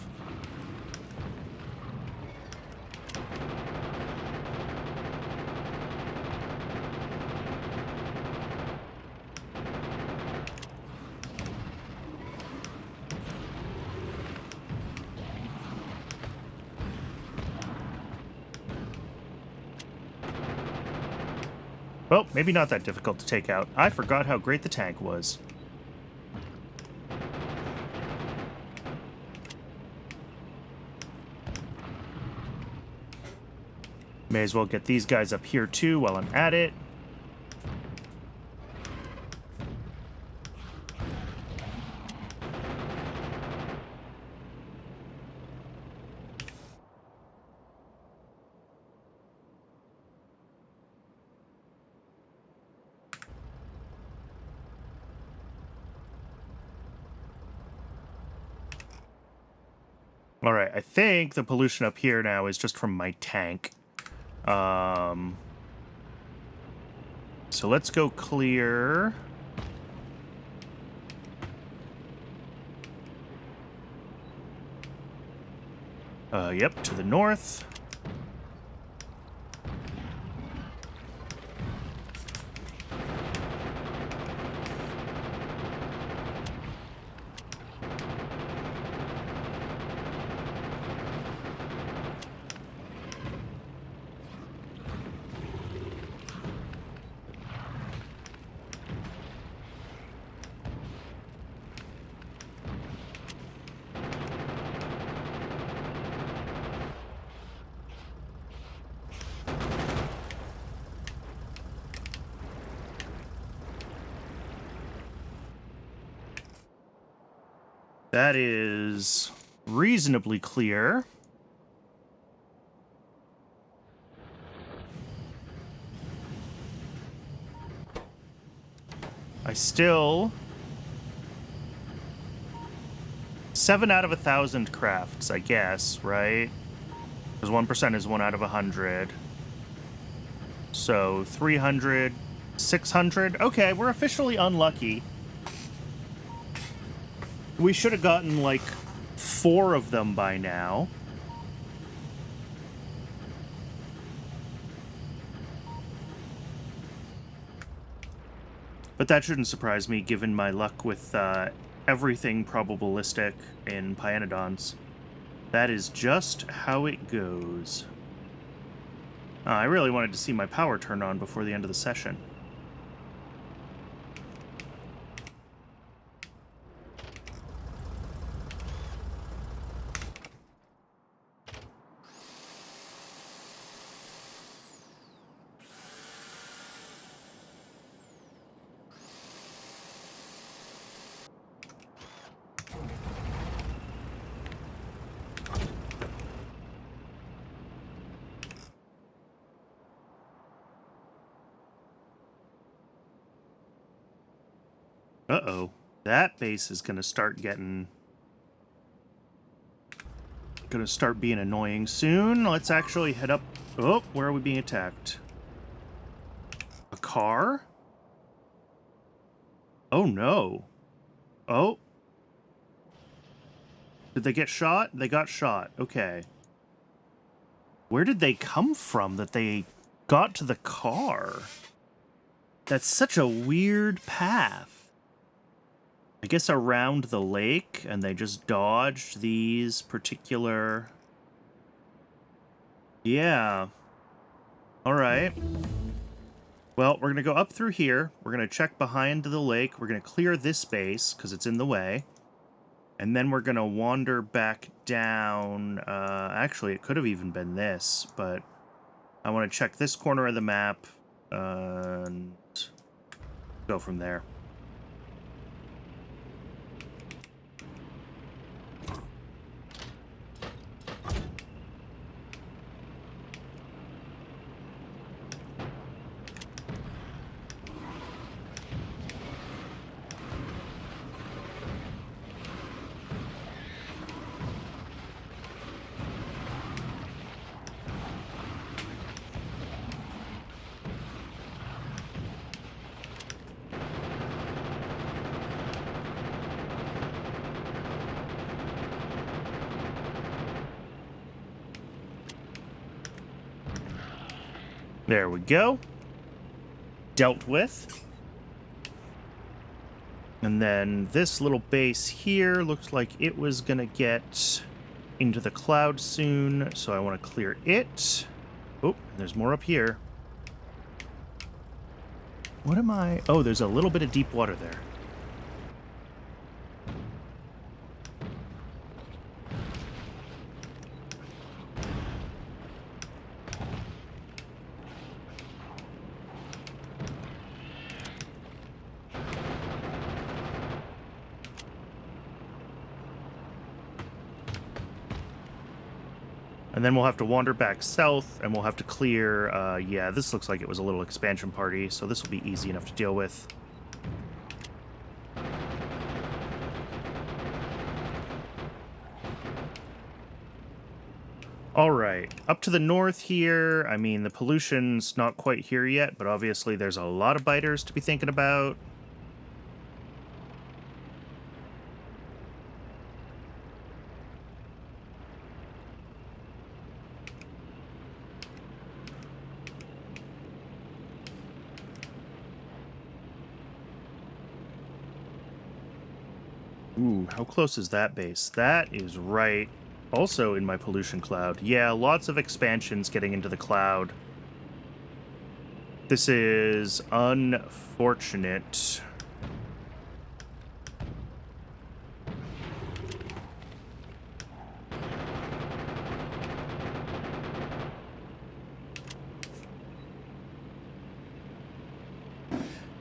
Well, maybe not that difficult to take out. I forgot how great the tank was. May as well get these guys up here too while I'm at it. All right, I think the pollution up here now is just from my tank. So let's go clear. Yep, to the north. That is reasonably clear. I still... 7 out of 1,000 crafts, I guess, right? Because 1% is 1 out of 100. So 300, 600. Okay, we're officially unlucky. We should have gotten, like, 4 of them by now. But that shouldn't surprise me, given my luck with everything probabilistic in Pyanodons. That is just how it goes. I really wanted to see my power turn on before the end of the session. Uh-oh. That base is gonna start getting... gonna start being annoying soon. Let's actually head up... Oh, where are we being attacked? A car? Oh, no. Oh. Did they get shot? They got shot. Okay. Where did they come from that they got to the car? That's such a weird path. I guess around the lake, and they just dodged these particular... Yeah. Alright. Well, we're going to go up through here. We're going to check behind the lake. We're going to clear this space, because it's in the way. And then we're going to wander back down... actually, it could have even been this, but... I want to check this corner of the map, and... go from there. There we go. Dealt with. And then this little base here looks like it was going to get into the cloud soon, so I want to clear it. Oh, there's more up here. What am I? Oh, there's a little bit of deep water there. And then we'll have to wander back south, and we'll have to clear, yeah, this looks like it was a little expansion party, so this will be easy enough to deal with. All right, up to the north here, I mean, the pollution's not quite here yet, but obviously there's a lot of biters to be thinking about. Ooh, how close is that base? That is right also in my pollution cloud. Yeah, lots of expansions getting into the cloud. This is unfortunate.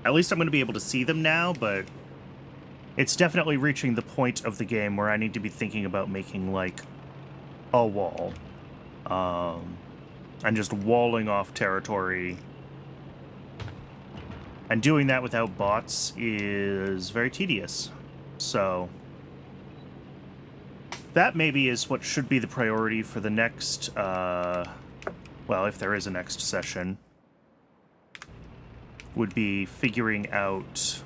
At least I'm going to be able to see them now, but it's definitely reaching the point of the game where I need to be thinking about making, like, a wall. And just walling off territory. And doing that without bots is very tedious. So that maybe is what should be the priority for the next, well, if there is a next session, would be figuring out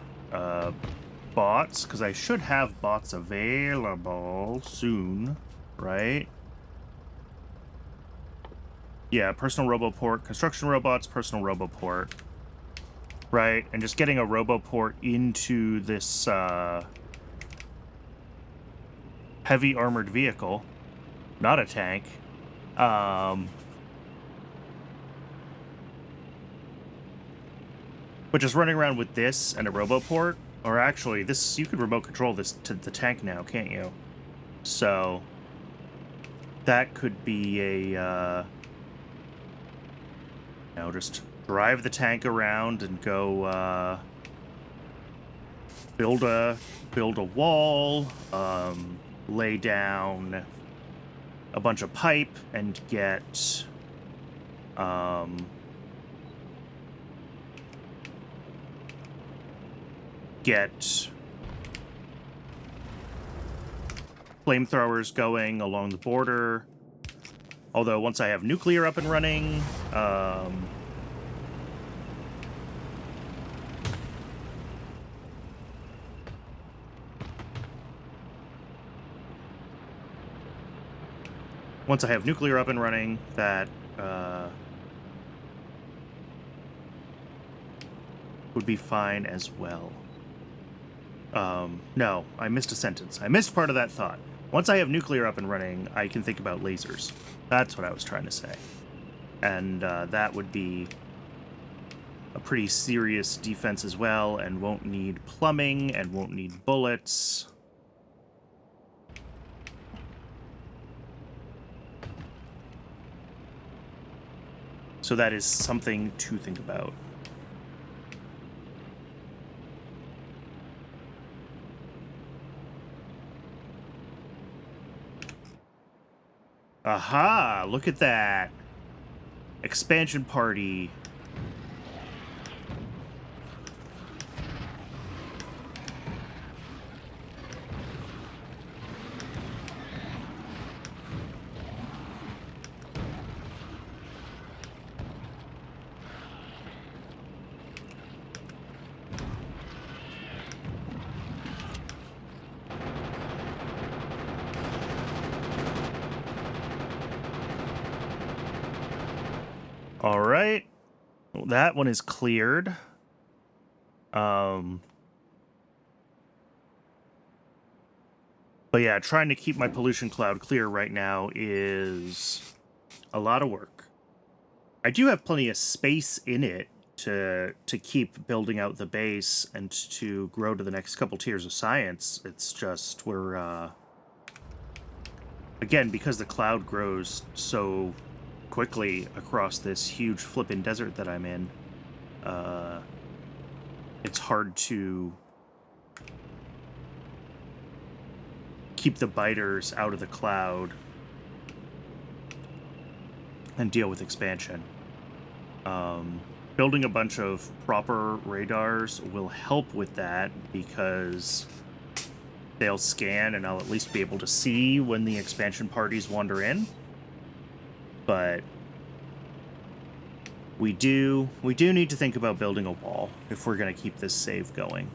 bots, because I should have bots available soon, right? Yeah, personal roboport, construction robots, personal roboport. Right, and just getting a roboport into this heavy armored vehicle, not a tank. But just running around with this and a roboport, or actually, this, you could remote control this to the tank now, can't you? So that could be a, you know, just drive the tank around and go build a wall, lay down a bunch of pipe, and get flamethrowers going along the border. Although once I have nuclear up and running, that would be fine as well. No, I missed a sentence. I missed part of that thought. Once I have nuclear up and running, I can think about lasers. That's what I was trying to say. And that would be a pretty serious defense as well, and won't need plumbing, and won't need bullets. So that is something to think about. Aha! Look at that. Expansion party. All right. That one is cleared. But yeah, trying to keep my pollution cloud clear right now is a lot of work. I do have plenty of space in it to keep building out the base and to grow to the next couple tiers of science. It's just we're again, because the cloud grows so quickly across this huge flippin' desert that I'm in, it's hard to keep the biters out of the cloud and deal with expansion. Building a bunch of proper radars will help with that because they'll scan and I'll at least be able to see when the expansion parties wander in. But we do need to think about building a wall if we're going to keep this save going.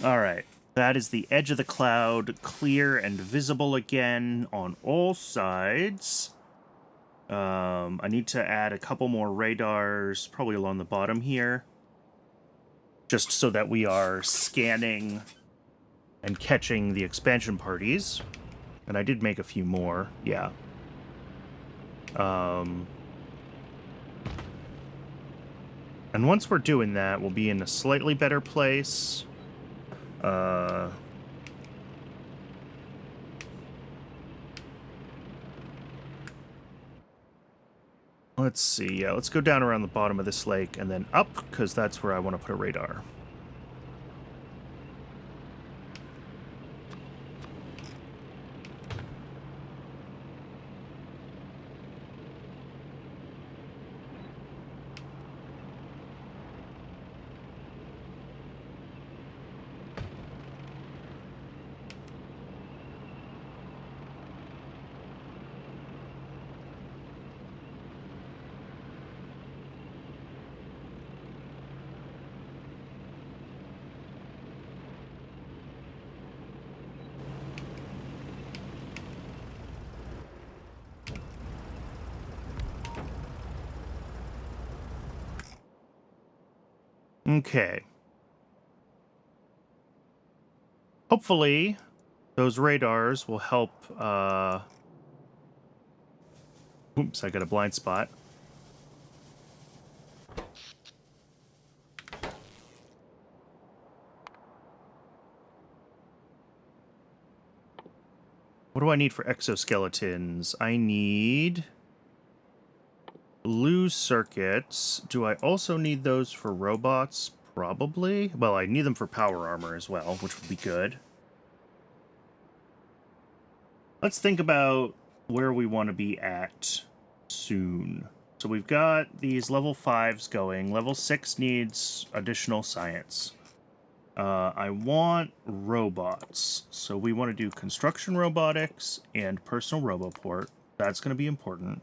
All right, that is the edge of the cloud, clear and visible again on all sides. I need to add a couple more radars, probably along the bottom here, just so that we are scanning and catching the expansion parties. And I did make a few more, yeah. And once we're doing that, we'll be in a slightly better place. Let's see. Yeah, let's go down around the bottom of this lake and then up, because that's where I want to put a radar. Okay. Hopefully, those radars will help, oops, I got a blind spot. What do I need for exoskeletons? I need blue circuits. Do I also need those for robots? Probably. Well, I need them for power armor as well, which would be good. Let's think about where we want to be at soon. So we've got these level 5s going. Level 6 needs additional science. I want robots. So we want to do construction robotics and personal roboport. That's going to be important.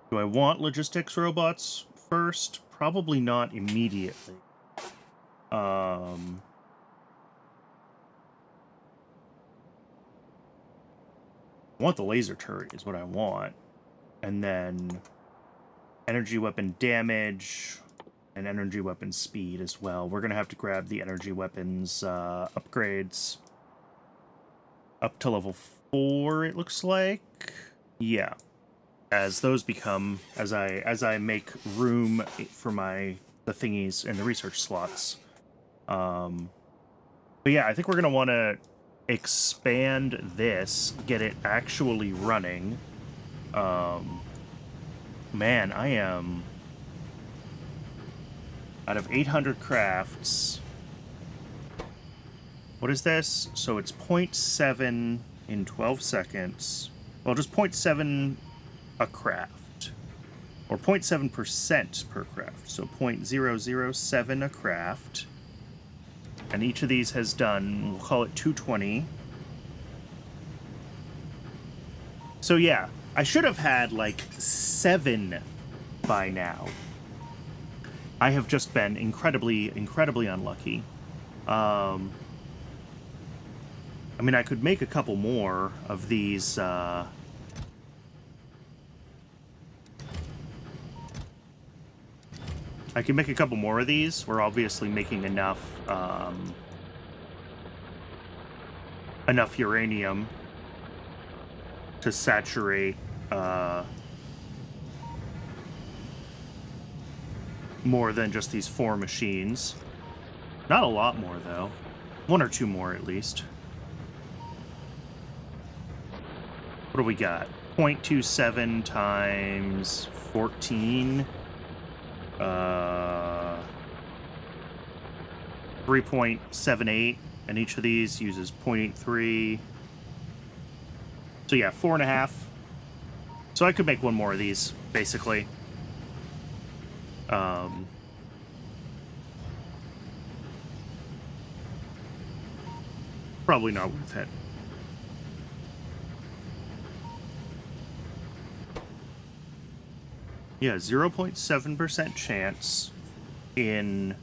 Do I want logistics robots first? Probably not immediately. I want the laser turret is what I want. And then energy weapon damage and energy weapon speed as well. We're going to have to grab the energy weapons upgrades up to level 4, it looks like. Yeah. As those become, as I make room for the thingies and the research slots. But yeah, I think we're going to want to expand this, get it actually running. Man, I am out of 800 crafts. What is this? So it's 0.7 in 12 seconds. Well, just 0.7 a craft. Or 0.7% per craft. So 0.007 a craft. And each of these has done, we'll call it 220. So yeah, I should have had like 7 by now. I have just been incredibly unlucky. I mean, I could make a couple more of these, I can make a couple more of these. We're obviously making enough, enough uranium to saturate, more than just these 4 machines. Not a lot more, though. 1 or 2 more, at least. What do we got? 0.27 times 14. 3.78, and each of these uses 0.83. So yeah, 4.5. So I could make 1 more of these, basically. Probably not worth it. Yeah, 0.7% chance in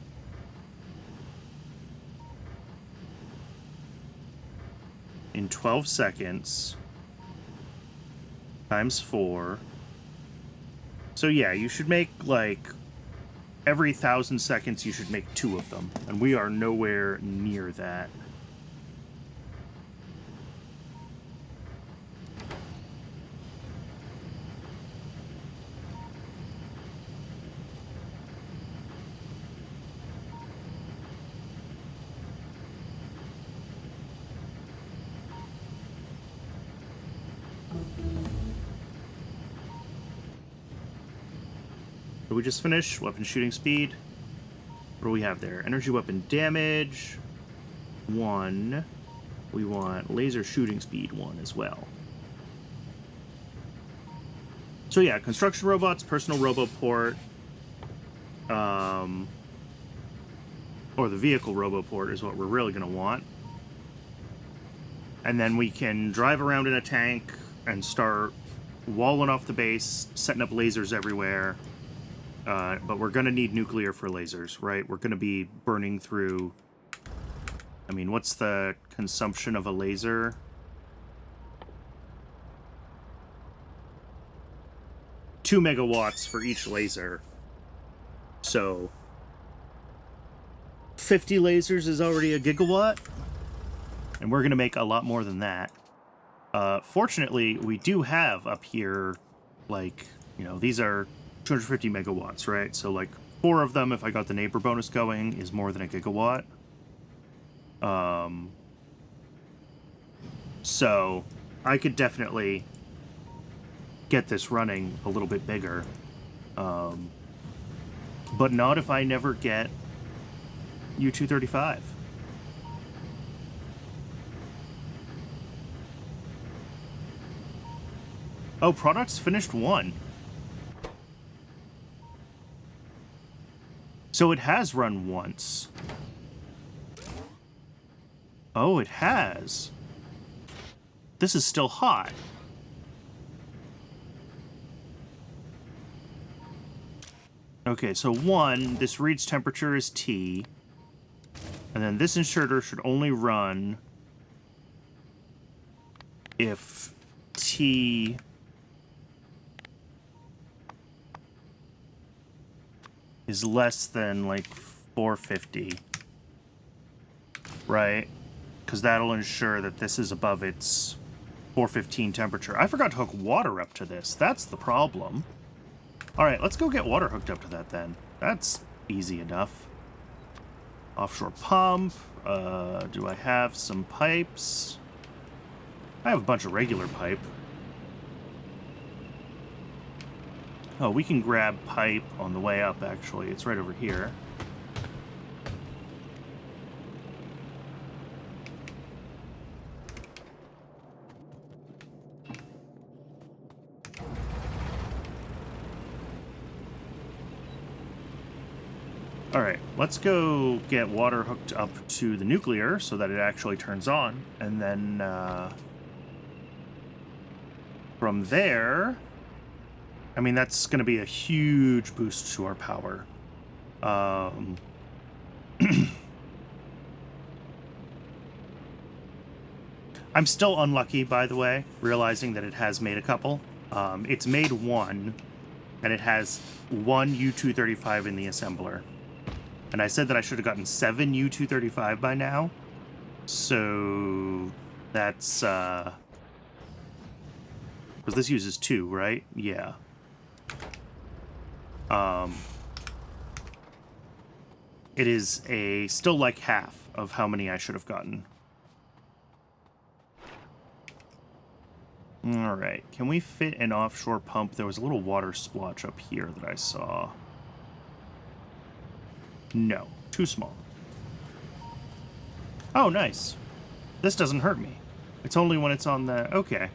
in 12 seconds times 4. So yeah, you should make like every 1,000 seconds you should make 2 of them, and we are nowhere near that. Did we just finish? Weapon shooting speed. What do we have there? Energy weapon damage 1. We want laser shooting speed 1 as well. So yeah, construction robots, personal roboport, or the vehicle roboport is what we're really going to want. And then we can drive around in a tank and start walling off the base, setting up lasers everywhere. But we're going to need nuclear for lasers, right? We're going to be burning through... I mean, what's the consumption of a laser? Two megawatts for each laser. So 50 lasers is already a gigawatt. And we're going to make a lot more than that. Fortunately, we do have up here, like, you know, these are 250 megawatts, right? So, like, 4 of them, if I got the neighbor bonus going, is more than a gigawatt. So, I could definitely get this running a little bit bigger. But not if I never get U-235. Oh, products finished 1. So it has run once. Oh, it has. This is still hot. Okay, so 1, this reads temperature as T. And then this inserter should only run if T is less than, like, 450. Right? Because that'll ensure that this is above its 415 temperature. I forgot to hook water up to this. That's the problem. Alright, let's go get water hooked up to that then. That's easy enough. Offshore pump. Do I have some pipes? I have a bunch of regular pipe. Oh, we can grab pipe on the way up, actually. It's right over here. Alright, let's go get water hooked up to the nuclear so that it actually turns on. And then, from there... I mean, that's going to be a huge boost to our power. I'm still unlucky, by the way, realizing that it has made a couple. It's made one, and it has one U-235 in the assembler. And I said that I should have gotten 7 U-235 by now. So that's... because this uses 2, right? Yeah. It is still like half of how many I should have gotten. Alright, can we fit an offshore pump? There was a little water splotch up here that I saw. No, too small. Oh, nice. This doesn't hurt me. It's only when it's on the... Okay.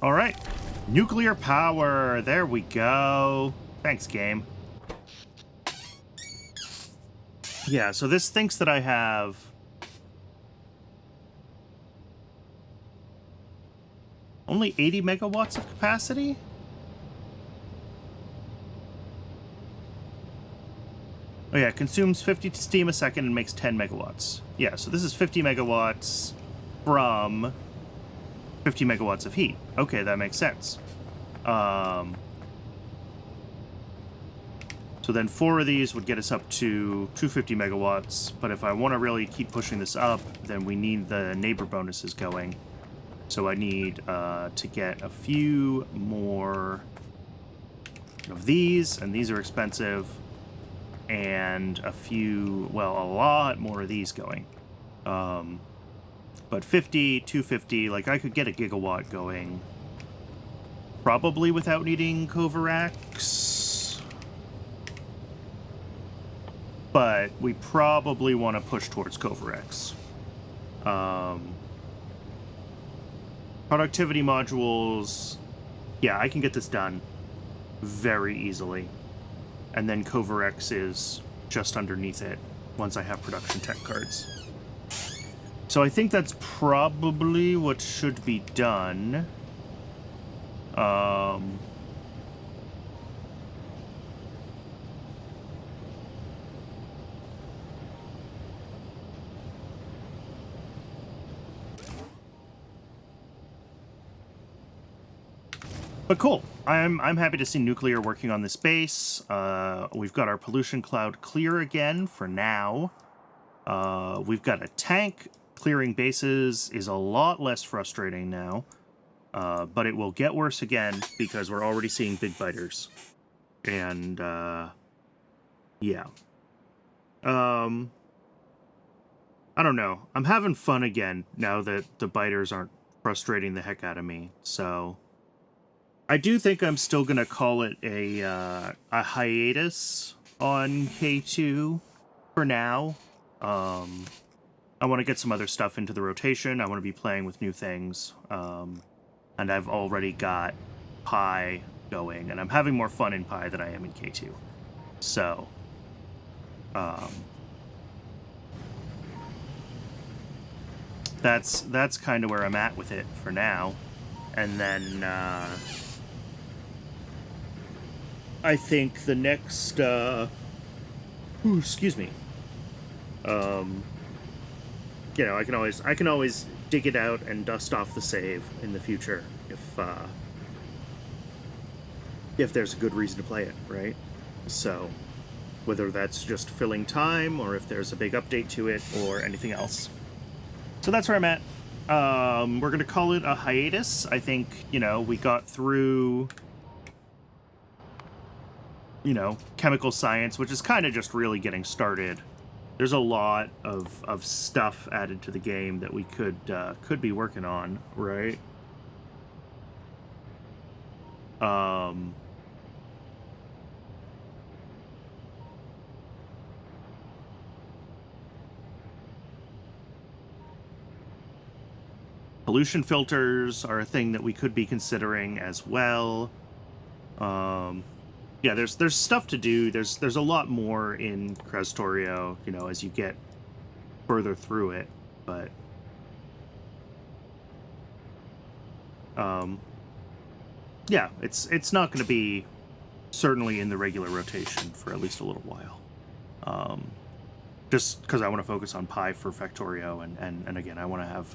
All right, nuclear power. There we go. Thanks, game. Yeah, so this thinks that I have... only 80 megawatts of capacity? Oh yeah, it consumes 50 steam a second and makes 10 megawatts. Yeah, so this is 50 megawatts from 50 megawatts of heat. Okay, that makes sense. So then 4 of these would get us up to 250 megawatts, but if I want to really keep pushing this up, then we need the neighbor bonuses going. So I need to get a few more of these, and these are expensive, and a few, well, a lot more of these going. But 50, 250, like I could get a gigawatt going probably without needing Kovarax. But we probably want to push towards Kovarax. Productivity modules, yeah, I can get this done very easily. And then Kovarax is just underneath it once I have production tech cards. So I think that's probably what should be done. But cool. I'm happy to see nuclear working on this base. We've got our pollution cloud clear again for now. We've got a tank. Clearing bases is a lot less frustrating now. But it will get worse again because we're already seeing big biters. And, yeah. I don't know. I'm having fun again now that the biters aren't frustrating the heck out of me. So I do think I'm still going to call it a hiatus on K2 for now. I want to get some other stuff into the rotation. I want to be playing with new things. And I've already got Pi going, and I'm having more fun in Pi than I am in K2. So, that's kind of where I'm at with it for now. And then, I think the next, excuse me. You know, I can always dig it out and dust off the save in the future if there's a good reason to play it, right? So, whether that's just filling time or if there's a big update to it or anything else. So that's where I'm at. We're going to call it a hiatus. I think, we got through, chemical science, which is kind of just really getting started. There's a lot of stuff added to the game that we could be working on, right? Pollution filters are a thing that we could be considering as well. Yeah, there's stuff to do. There's a lot more in Krastorio, as you get further through it, but yeah, it's not going to be certainly in the regular rotation for at least a little while. Just because I want to focus on Pi for Factorio, and again, I want to have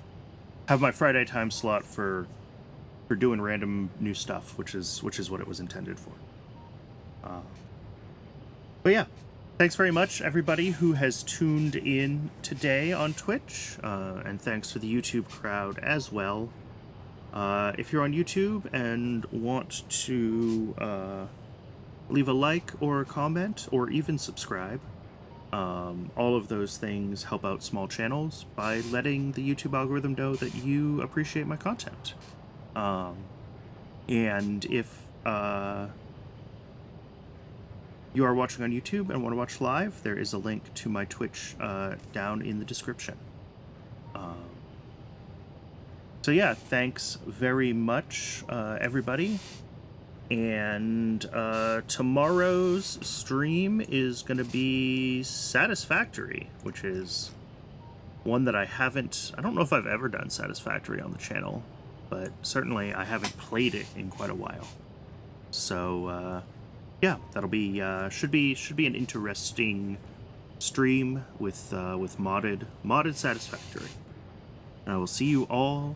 my Friday time slot for doing random new stuff, which is what it was intended for. But yeah, thanks very much, everybody who has tuned in today on Twitch, and thanks to the YouTube crowd as well. If you're on YouTube and want to leave a like or a comment or even subscribe, all of those things help out small channels by letting the YouTube algorithm know that you appreciate my content. And if you are watching on YouTube and want to watch live, there is a link to my Twitch down in the description. So yeah, thanks very much, everybody. And tomorrow's stream is going to be Satisfactory, which is one that I don't know if I've ever done Satisfactory on the channel, but certainly I haven't played it in quite a while. So yeah, that'll be should be an interesting stream with modded Satisfactory. And I will see you all